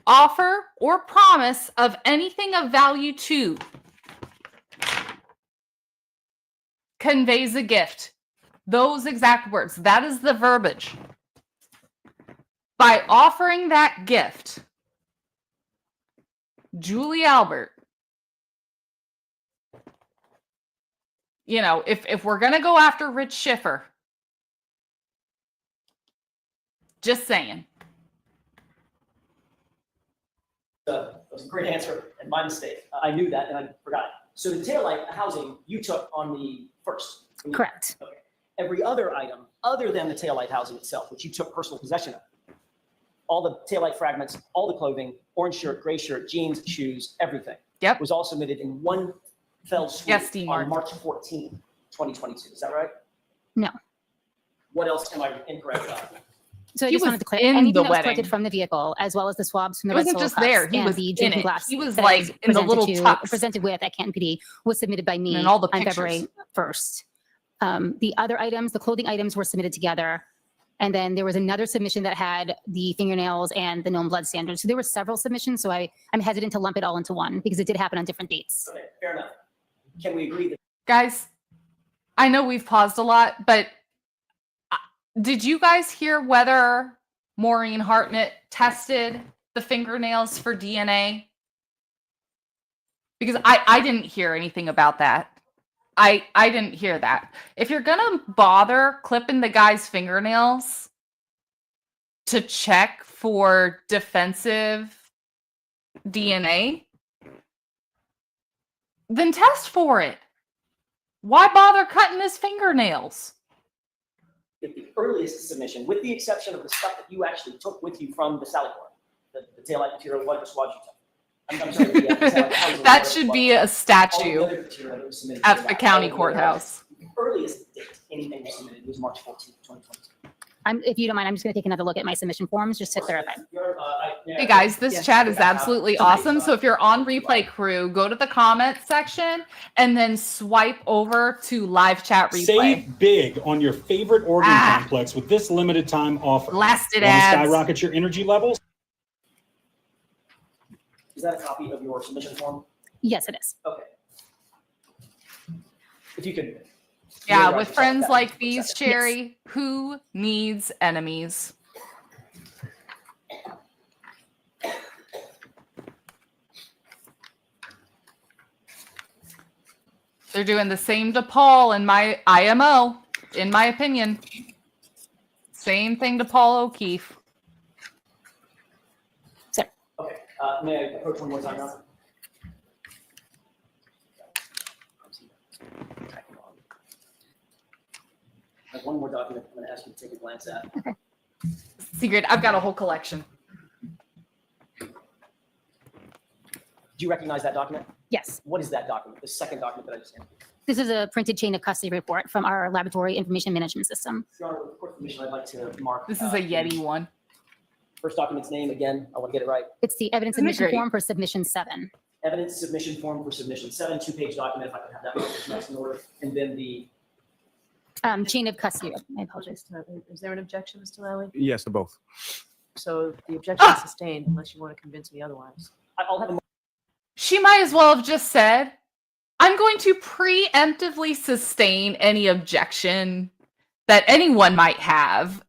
offer, or promise of anything of value to, conveys a gift. Those exact words. That is the verbiage. By offering that gift, Julie Albert, if we're going to go after Rich Schiffer, just saying. That was a great answer and my mistake. I knew that and I forgot it. So the taillight housing you took on the first. Correct. Okay. Every other item other than the taillight housing itself, which you took personal possession of, all the taillight fragments, all the clothing, orange shirt, gray shirt, jeans, shoes, everything. Yep. Was all submitted in one fell swoop Yes, Dean on Martin. March 14th, 2022. Is that right? No. What else am I incorrect about? So I He just was wanted to clear in anything the that was collected wedding. from the vehicle, as well as the swabs from He the red wasn't Solo just cups there, he and was the in drinking it. glass. He was that like was in the presented little to- tux. presented with at Canton PD was submitted by me And all the on pictures. February 1st. The other items, the clothing items, were submitted together. And then there was another submission that had the fingernails and the known blood standards. So there were several submissions. So I'm hesitant to lump it all into one because it did happen on different dates. Okay, fair enough. Can we agree that Guys, I know we've paused a lot, but did you guys hear whether Maureen Hartnett tested the fingernails for DNA? Because I didn't hear anything about that. I didn't hear that. If you're gonna bother clipping the guy's fingernails to check for defensive DNA, then test for it. Why bother cutting his fingernails? the earliest submission, with the exception of the stuff that you actually took with you from the Sally Port, the taillight material, what swabs you took? I'm sorry, the taillight housing, That what should swabs. be a All the statue other material that was submitted to at the the lab, county all the other courthouse. earliest date anything was submitted was March 14th, 2022. If you don't mind, I'm just going to take another look at my submission forms just to clarify. Hey guys, this Yes. chat is absolutely awesome. So if you're on replay crew, go to the comment section and then swipe over to live chat replay. Save big on your favorite organ complex with this limited time offer. Blasted Want to ads. skyrocket your energy levels? Is that a copy of your submission form? Yes, it is. Okay. If you could. Yeah, familiarize with yourself friends that like for a these, second. Sherry, who needs enemies? They're doing the same to Paul in my IMO, in my opinion. Same thing to Paul O'Keefe. Okay, may I approach one more time now? I have one more document I'm going to ask you to take a glance at. Secret, I've got a whole collection. Do you recognize that document? Yes. What is that document? The second document that I just handed you? This is a printed chain of custody report from our laboratory information management system. Your Honor, with court permission, I'd like to mark. This is a Yeti one. First document's name again. I want to get it right. It's the evidence Isn't it submission great? form for submission 7. Evidence submission form for submission 7, 2-page document. If I could have that next in order, and then the Chain of custody. I apologize. Is there an objection, Mr. Lally? Yes to both. So the objection is sustained unless you want to convince me otherwise. I'll have a. She might as well have just said, I'm going to preemptively sustain any objection that anyone might have.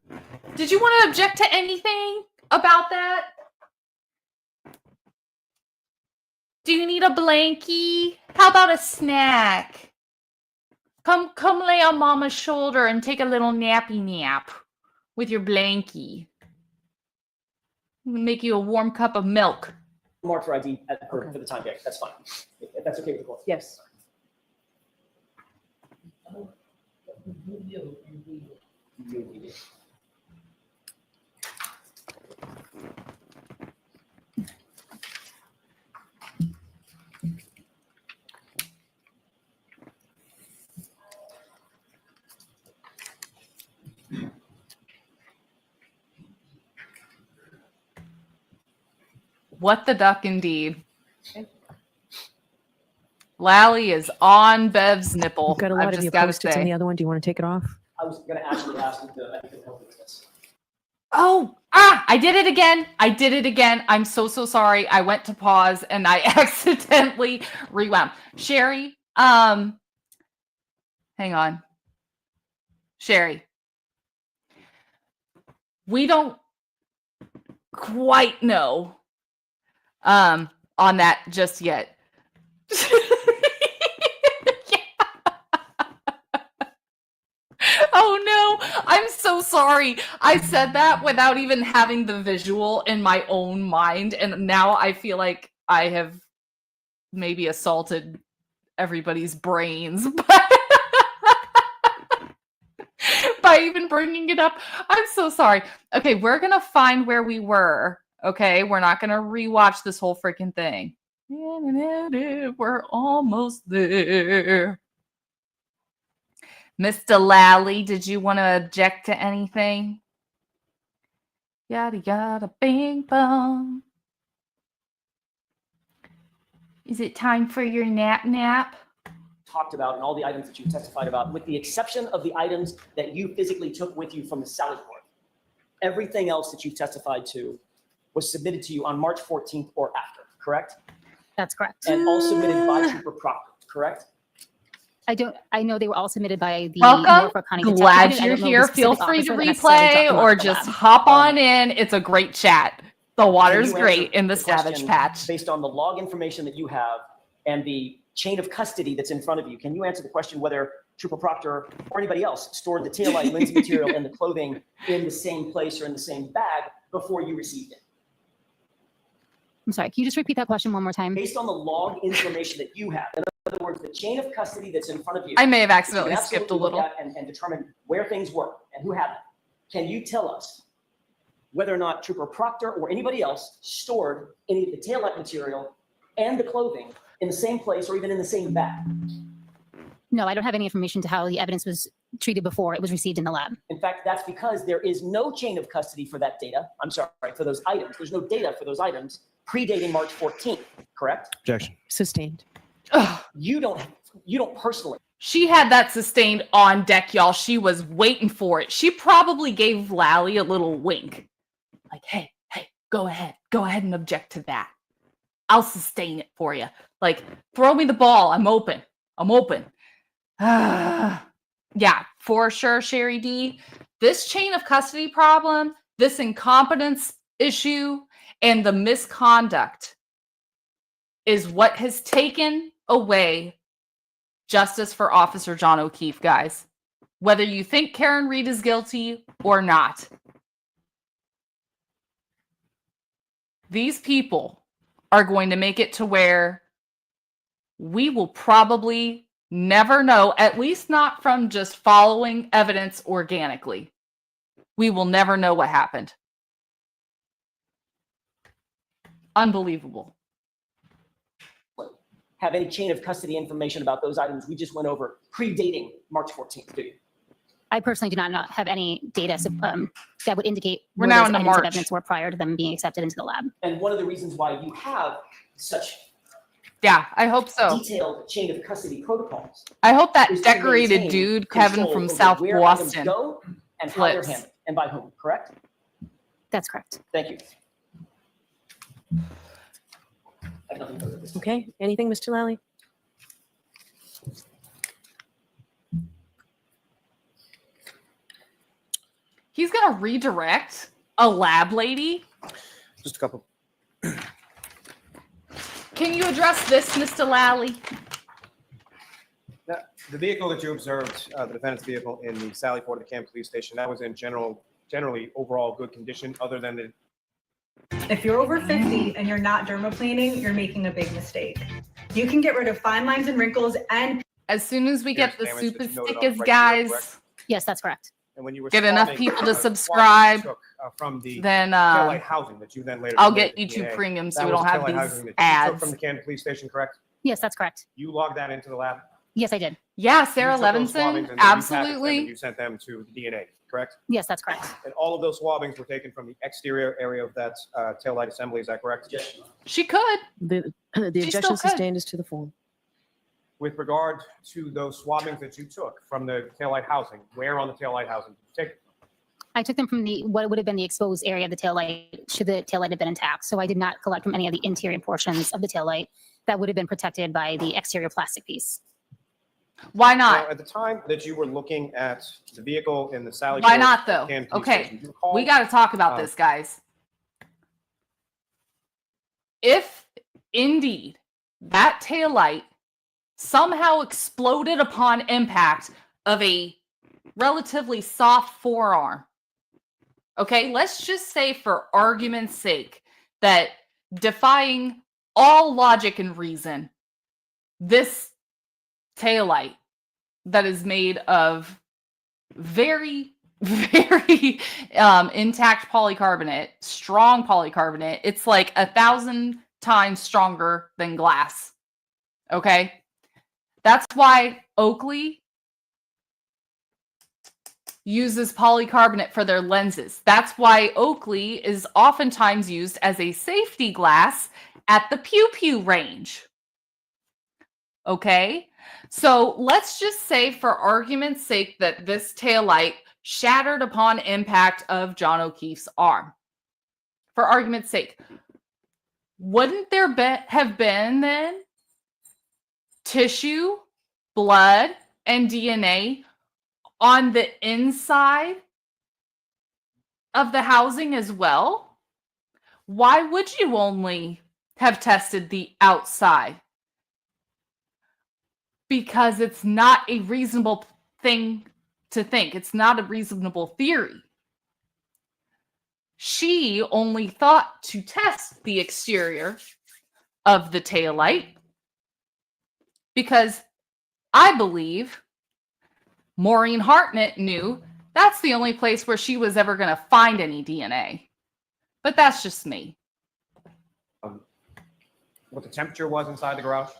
Did you want to object to anything about that? Do you need a blankie? How about a snack? Come lay on mama's shoulder and take a little nappy nap with your blankie. Make you a warm cup of milk. Mark for ID for the time being. That's fine. If that's okay with the court. Yes. What the duck indeed. Lally is on Bev's nipple. You've got a I've lot of just your gotta post-its in say. the other one. Do you want to take it off? I was going to actually ask you to, I think, help with this. I did it again. I did it again. I'm so sorry. I went to pause and I accidentally rewound. Sherry, hang on. Sherry. We don't quite know on that just yet. Oh no, I'm so sorry. I said that without even having the visual in my own mind, and now I feel like I have maybe assaulted everybody's brains by even bringing it up. I'm so sorry. Okay, we're gonna find where we were. Okay, we're not gonna rewatch this whole freaking thing. We're almost there. Mr. Lally, did you want to object to anything? Yada yada bing bong. Is it time for your nap? Talked about and all the items that you testified about, with the exception of the items that you physically took with you from the Sally Port. Everything else that you testified to was submitted to you on March 14th or after, correct? That's correct. And all submitted by Trooper Proctor, correct? I know they were all submitted by the Welcome. Norfolk County Detective Glad Unit. I you're don't know the here. Feel specific free to officer that necessarily dropped replay them or off the just lab. hop on in. It's a great chat. The water's Can you great answer in the the Savage question Patch. Based on the log information that you have and the chain of custody that's in front of you, can you answer the question whether Trooper Proctor or anybody else stored the taillight lens material and the clothing in the same place or in the same bag before you received it? I'm sorry, can you just repeat that question one more time? Based on the log information that you have, in other words, the chain of custody that's in front of you. I may have you can accidentally skipped a absolutely look little. at and determine where things were and who had them. Can you tell us whether or not Trooper Proctor or anybody else stored any of the taillight material and the clothing in the same place or even in the same bag? No, I don't have any information to how the evidence was treated before it was received in the lab. In fact, that's because there is no chain of custody for that data. I'm sorry, for those items. There's no data for those items predating March 14th, correct? Objection. Sustained. Ugh. You don't personally. She had that sustained on deck, y'all. She was waiting for it. She probably gave Lally a little wink. Like, hey, go ahead and object to that. I'll sustain it for you. Like, throw me the ball. I'm open. Yeah, for sure, Sherry D. This chain of custody problem, this incompetence issue, and the misconduct is what has taken away justice for Officer John O'Keefe, guys. Whether you think Karen Reed is guilty or not. These people are going to make it to where we will probably never know, at least not from just following evidence organically. We will never know what happened. Unbelievable. Have any chain of custody information about those items we just went over predating March 14th, do you? I personally do not have any data that would indicate We're where now those into items of March. evidence were prior to them being accepted into the lab. And one of the reasons why you have such Yeah, I hope so. detailed chain of custody protocols I hope that is to decorated maintain dude, Kevin control from over South where items Boston. go and how they're flips. handled and by whom, correct? That's correct. Thank you. I have nothing further to say. Okay, anything, Mr. Lally? He's going to redirect a lab lady? Just a couple. Can you address this, Mr. Lally? Now, the vehicle that you observed, the defendant's vehicle in the Sally Port of the Camp Police Station, that was in generally overall good condition, other than the. If you're over 50 and you're not dermaplaning, you're making a big mistake. You can get rid of fine lines and wrinkles and. As soon as we get the Damage super that's noted on stickers, the right here, guys, correct? Yes, that's correct. And when you were get enough swabbing, people to the swab subscribe, you took, from the then taillight housing that you then later I'll submitted get to YouTube DA. Premium so That we was don't have taillight these housing that you took ads. from the Camden Police Station, correct? Yes, that's correct. You logged that into the lab? Yes, I did. Yeah, Sarah You took those swabbings Levinson, and then you packaged them and absolutely. you sent them to the DNA, correct? Yes, that's correct. And all of those swabbings were taken from the exterior area of that taillight assembly, is that correct? Yes. She could. The still objection could. sustained is to the form. With regard to those swabbings that you took from the taillight housing, where on the taillight housing did you take them? I took them from what would have been the exposed area of the taillight should the taillight have been intact. So I did not collect from any of the interior portions of the taillight that would have been protected by the exterior plastic piece. Why Now, not? at the time that you were looking at the vehicle in the Sally Why Port not, though? Camden Police Okay, Station, do you recall- we got to talk about this, guys. If indeed that taillight somehow exploded upon impact of a relatively soft forearm, okay, let's just say for argument's sake that defying all logic and reason, this taillight that is made of very, very intact polycarbonate, strong polycarbonate. It's like 1,000 times stronger than glass. Okay? That's why Oakley uses polycarbonate for their lenses. That's why Oakley is oftentimes used as a safety glass at the pew-pew range. Okay? So let's just say, for argument's sake, that this taillight shattered upon impact of John O'Keefe's arm. For argument's sake, wouldn't there have been then tissue, blood, and DNA on the inside of the housing as well? Why would you only have tested the outside? Because it's not a reasonable thing to think. It's not a reasonable theory. She only thought to test the exterior of the taillight because I believe Maureen Hartnett knew that's the only place where she was ever going to find any DNA. But that's just me. What the temperature was inside the garage?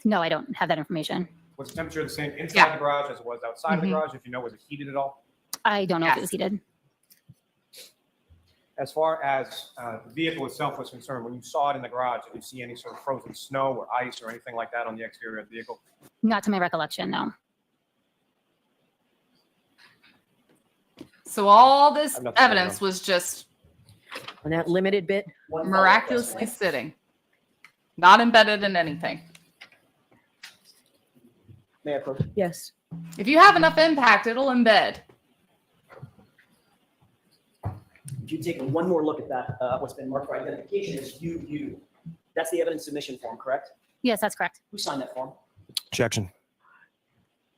No, I don't have that information. Was the temperature the same inside Yeah. the garage as it was outside of the Mhm. garage? If you know, was it heated at all? I don't know if it Yes. was heated. As far as the vehicle itself was concerned, when you saw it in the garage, did you see any sort of frozen snow or ice or anything like that on the exterior of the vehicle? Not to my recollection, no. So all this I'm not sure, evidence no. was just On that limited bit. miraculously sitting, not embedded in anything. May I approach? Yes. If you have enough impact, it'll embed. If you take one more look at that, what's been marked for identification is UU. That's the evidence submission form, correct? Yes, that's correct. Who signed that form? Objection.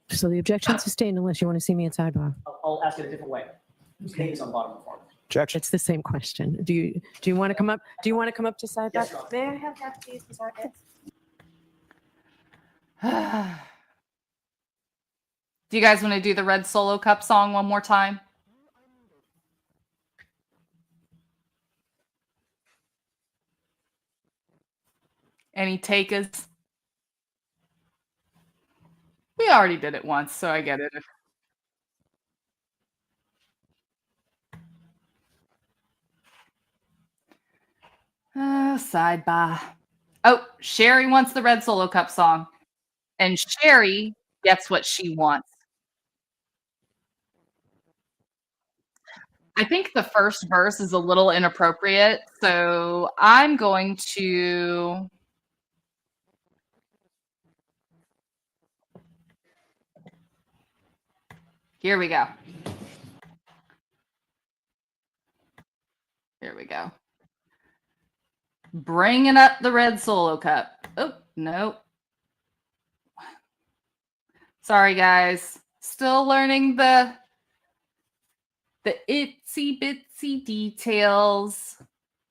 So the objection's sustained unless you want to see me at sidebar. I'll ask it a different way. Whose name is on the bottom of the form? Objection. It's the same question. Do you want to come up? Do you want to come up to sidebar? Yes, Rob. May I have that, please, Ms. Hartnett? Do you guys want to do the Red Solo Cup song one more time? Any takers? We already did it once, so I get it. Sidebar. Oh, Sherry wants the Red Solo Cup song. And Sherry gets what she wants. I think the first verse is a little inappropriate, so I'm going to... Here we go. Here we go. Bringing up the Red Solo Cup. Oh, no. Sorry, guys. Still learning the itsy bitsy details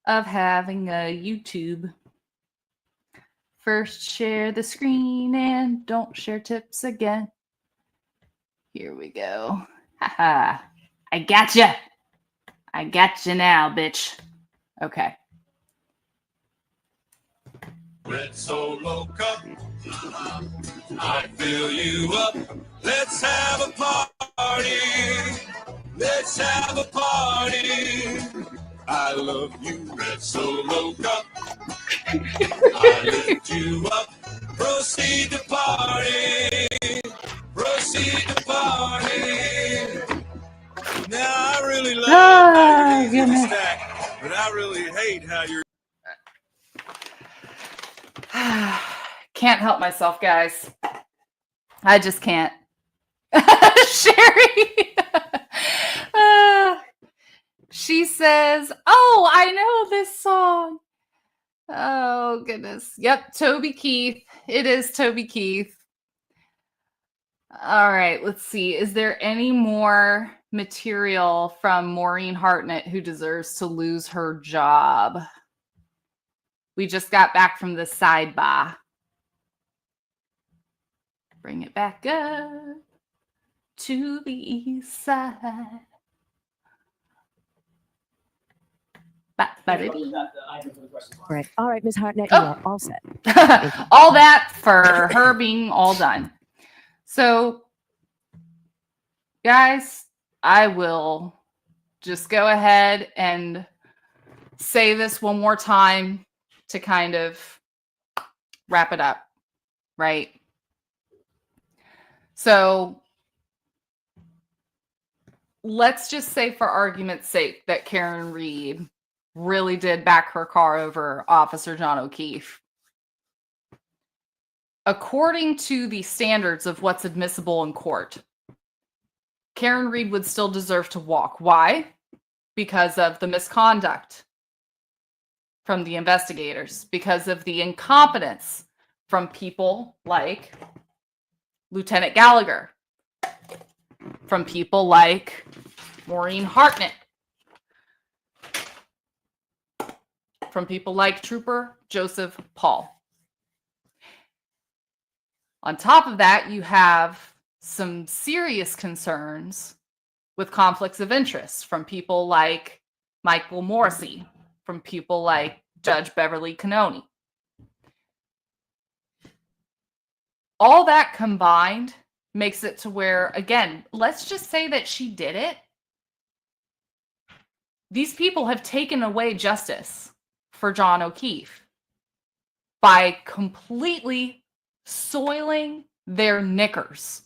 of having a YouTube. First, share the screen and don't share tips again. Here we go. Haha. I gotcha. I gotcha now, bitch. Okay. Red Solo Cup, I fill you up. Let's have a party. Let's have a party. I love you, Red Solo Cup. I lift you up. Proceed to party. Proceed to party. Now I really love how you're using the stack, but I really hate how you're. Can't help myself, guys. I just can't. Sherry. She says, "Oh, I know this song." Oh, goodness. Yep, Toby Keith. It is Toby Keith. All right, let's see. Is there any more material from Maureen Hartnett who deserves to lose her job? We just got back from the sidebar. Bring it back up to the east side. Right. All right, Ms. Hartnett, you are all set. All that for her being all done. So, guys, I will just go ahead and say this one more time to kind of wrap it up, right? So, let's just say for argument's sake that Karen Reed really did back her car over Officer John O'Keefe. According to the standards of what's admissible in court, Karen Reed would still deserve to walk. Why? Because of the misconduct from the investigators, because of the incompetence from people like Lieutenant Gallagher, from people like Maureen Hartnett, from people like Trooper Joseph Paul. On top of that, you have some serious concerns with conflicts of interest from people like Michael Morrissey, from people like Judge Beverly Cannoni. all that combined makes it to where, again, let's just say that she did it. These people have taken away justice for John O'Keefe by completely soiling their knickers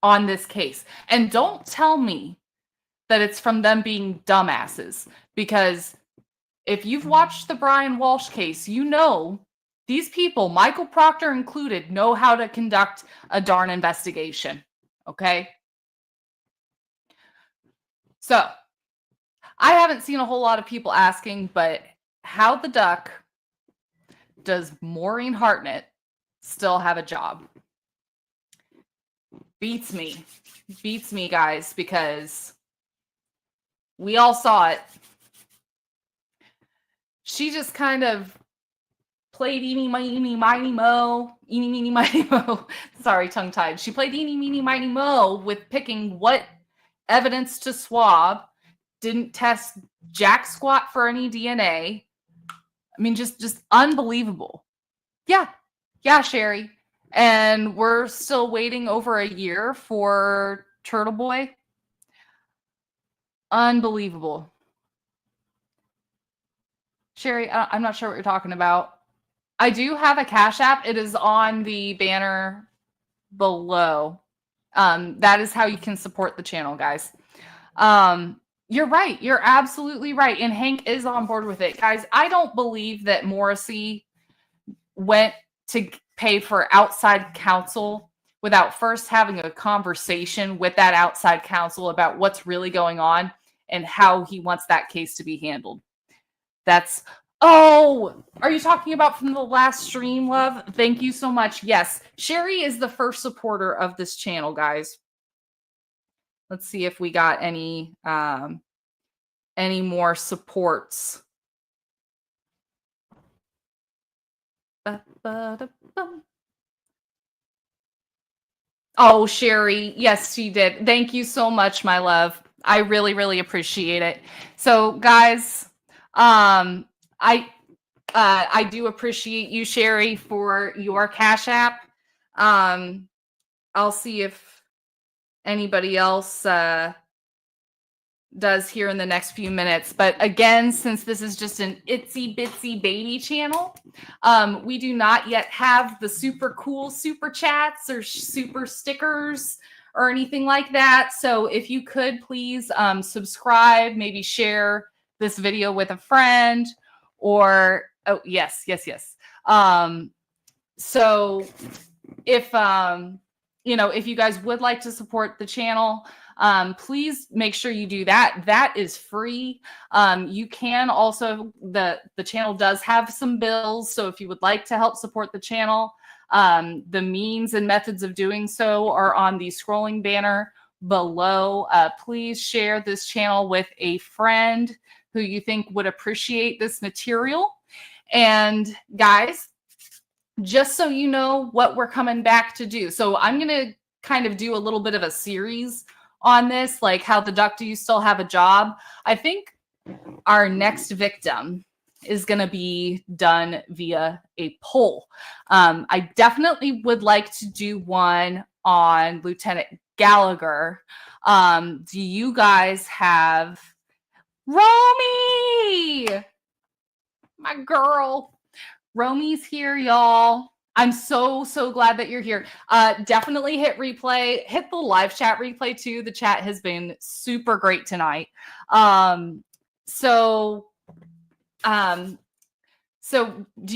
on this case. And don't tell me that it's from them being dumbasses, because if you've watched the Brian Walsh case, you know these people, Michael Proctor included, know how to conduct a darn investigation. Okay? So, I haven't seen a whole lot of people asking, but how the duck does Maureen Hartnett still have a job? Beats me. Beats me, guys, because we all saw it. She just kind of played eeny, meeny, miny, mo. Eeny, meeny, miny, mo. Sorry, tongue-tied. She played eeny, meeny, miny, mo with picking what evidence to swab. Didn't test jack squat for any DNA. I mean, just unbelievable. Yeah, Sherry. And we're still waiting over a year for Turtle Boy. Unbelievable. Sherry, I'm not sure what you're talking about. I do have a Cash App. It is on the banner below. That is how you can support the channel, guys. You're right. You're absolutely right. And Hank is on board with it. Guys, I don't believe that Morrissey went to pay for outside counsel without first having a conversation with that outside counsel about what's really going on and how he wants that case to be handled. That's, oh, are you talking about from the last stream, love? Thank you so much. Yes, Sherry is the first supporter of this channel, guys. Let's see if we got any more supports. Oh, Sherry. Yes, she did. Thank you so much, my love. I really, really appreciate it. So, guys, I do appreciate you, Sherry, for your Cash App. I'll see if anybody else does here in the next few minutes. But again, since this is just an itsy bitsy baby channel, we do not yet have the super cool super chats or super stickers or anything like that. So if you could please subscribe, maybe share this video with a friend, or oh yes. So if if you guys would like to support the channel, please make sure you do that. That is free. You can also, the channel does have some bills. So if you would like to help support the channel, the means and methods of doing so are on the scrolling banner below. Please share this channel with a friend who you think would appreciate this material. And guys, just so you know what we're coming back to do. So I'm going to kind of do a little bit of a series on this, like how the duck do you still have a job. I think our next victim is going to be done via a poll. I definitely would like to do one on Lieutenant Gallagher. Do you guys have Romy? My girl. Romy's here, y'all. I'm so glad that you're here. Definitely hit replay. Hit the live chat replay too. The chat has been super great tonight. So do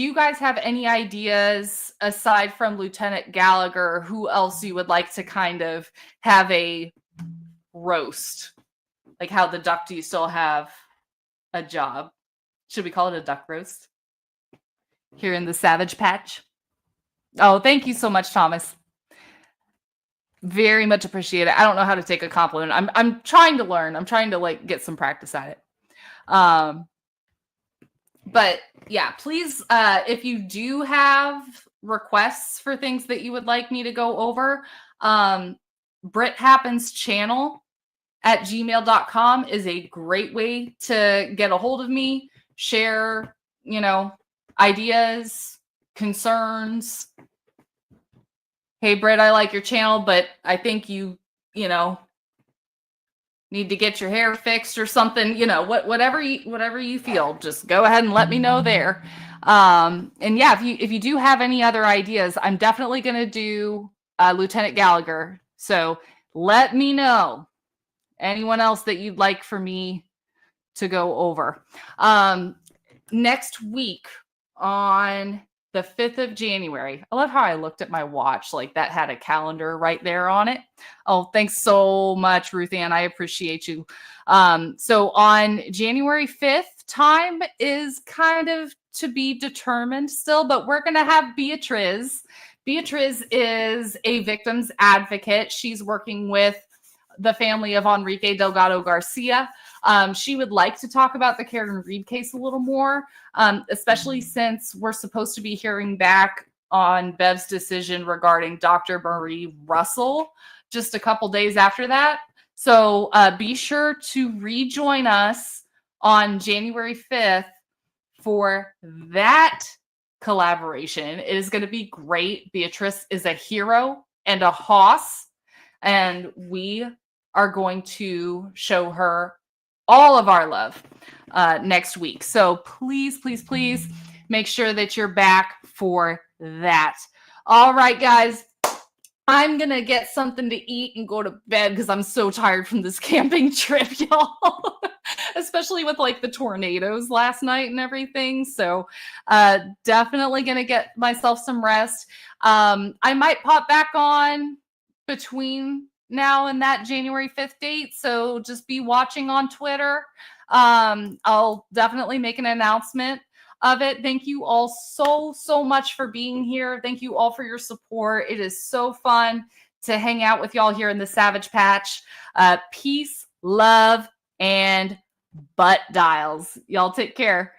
you guys have any ideas aside from Lieutenant Gallagher, who else you would like to kind of have a roast? Like how the duck do you still have a job? Should we call it a duck roast? Here in the Savage Patch. Oh, thank you so much, Thomas. Very much appreciate it. I don't know how to take a compliment. I'm trying to learn. I'm trying to like get some practice at it. But yeah, please, if you do have requests for things that you would like me to go over, BritHappensChannel@gmail.com is a great way to get a hold of me, share, ideas, concerns. hey, Britt, I like your channel, but I think you know, need to get your hair fixed or something, you know, whatever you feel, just go ahead and let me know there. And yeah, if you do have any other ideas, I'm definitely going to do Lieutenant Gallagher. So let me know anyone else that you'd like for me to go over. Next week on the 5th of January. I love how I looked at my watch, like that had a calendar right there on it. Oh, thanks so much, Ruth Ann. I appreciate you. So on January 5th, time is kind of to be determined still, but we're going to have Beatriz. Beatriz is a victim's advocate. She's working with the family of Enrique Delgado Garcia. She would like to talk about the Karen Reed case a little more, especially since we're supposed to be hearing back on Bev's decision regarding Dr. Marie Russell just a couple days after that. So be sure to rejoin us on January 5th for that collaboration. It is going to be great. Beatrice is a hero and a hoss, and we are going to show her all of our love next week. So please, please, please make sure that you're back for that. All right, guys, I'm going to get something to eat and go to bed because I'm so tired from this camping trip, y'all. Especially with like the tornadoes last night and everything. So definitely going to get myself some rest. I might pop back on between now and that January 5th date. So just be watching on Twitter. I'll definitely make an announcement of it. Thank you all so much for being here. Thank you all for your support. It is so fun to hang out with y'all here in the Savage Patch. Peace, love, and butt dials. Y'all take care.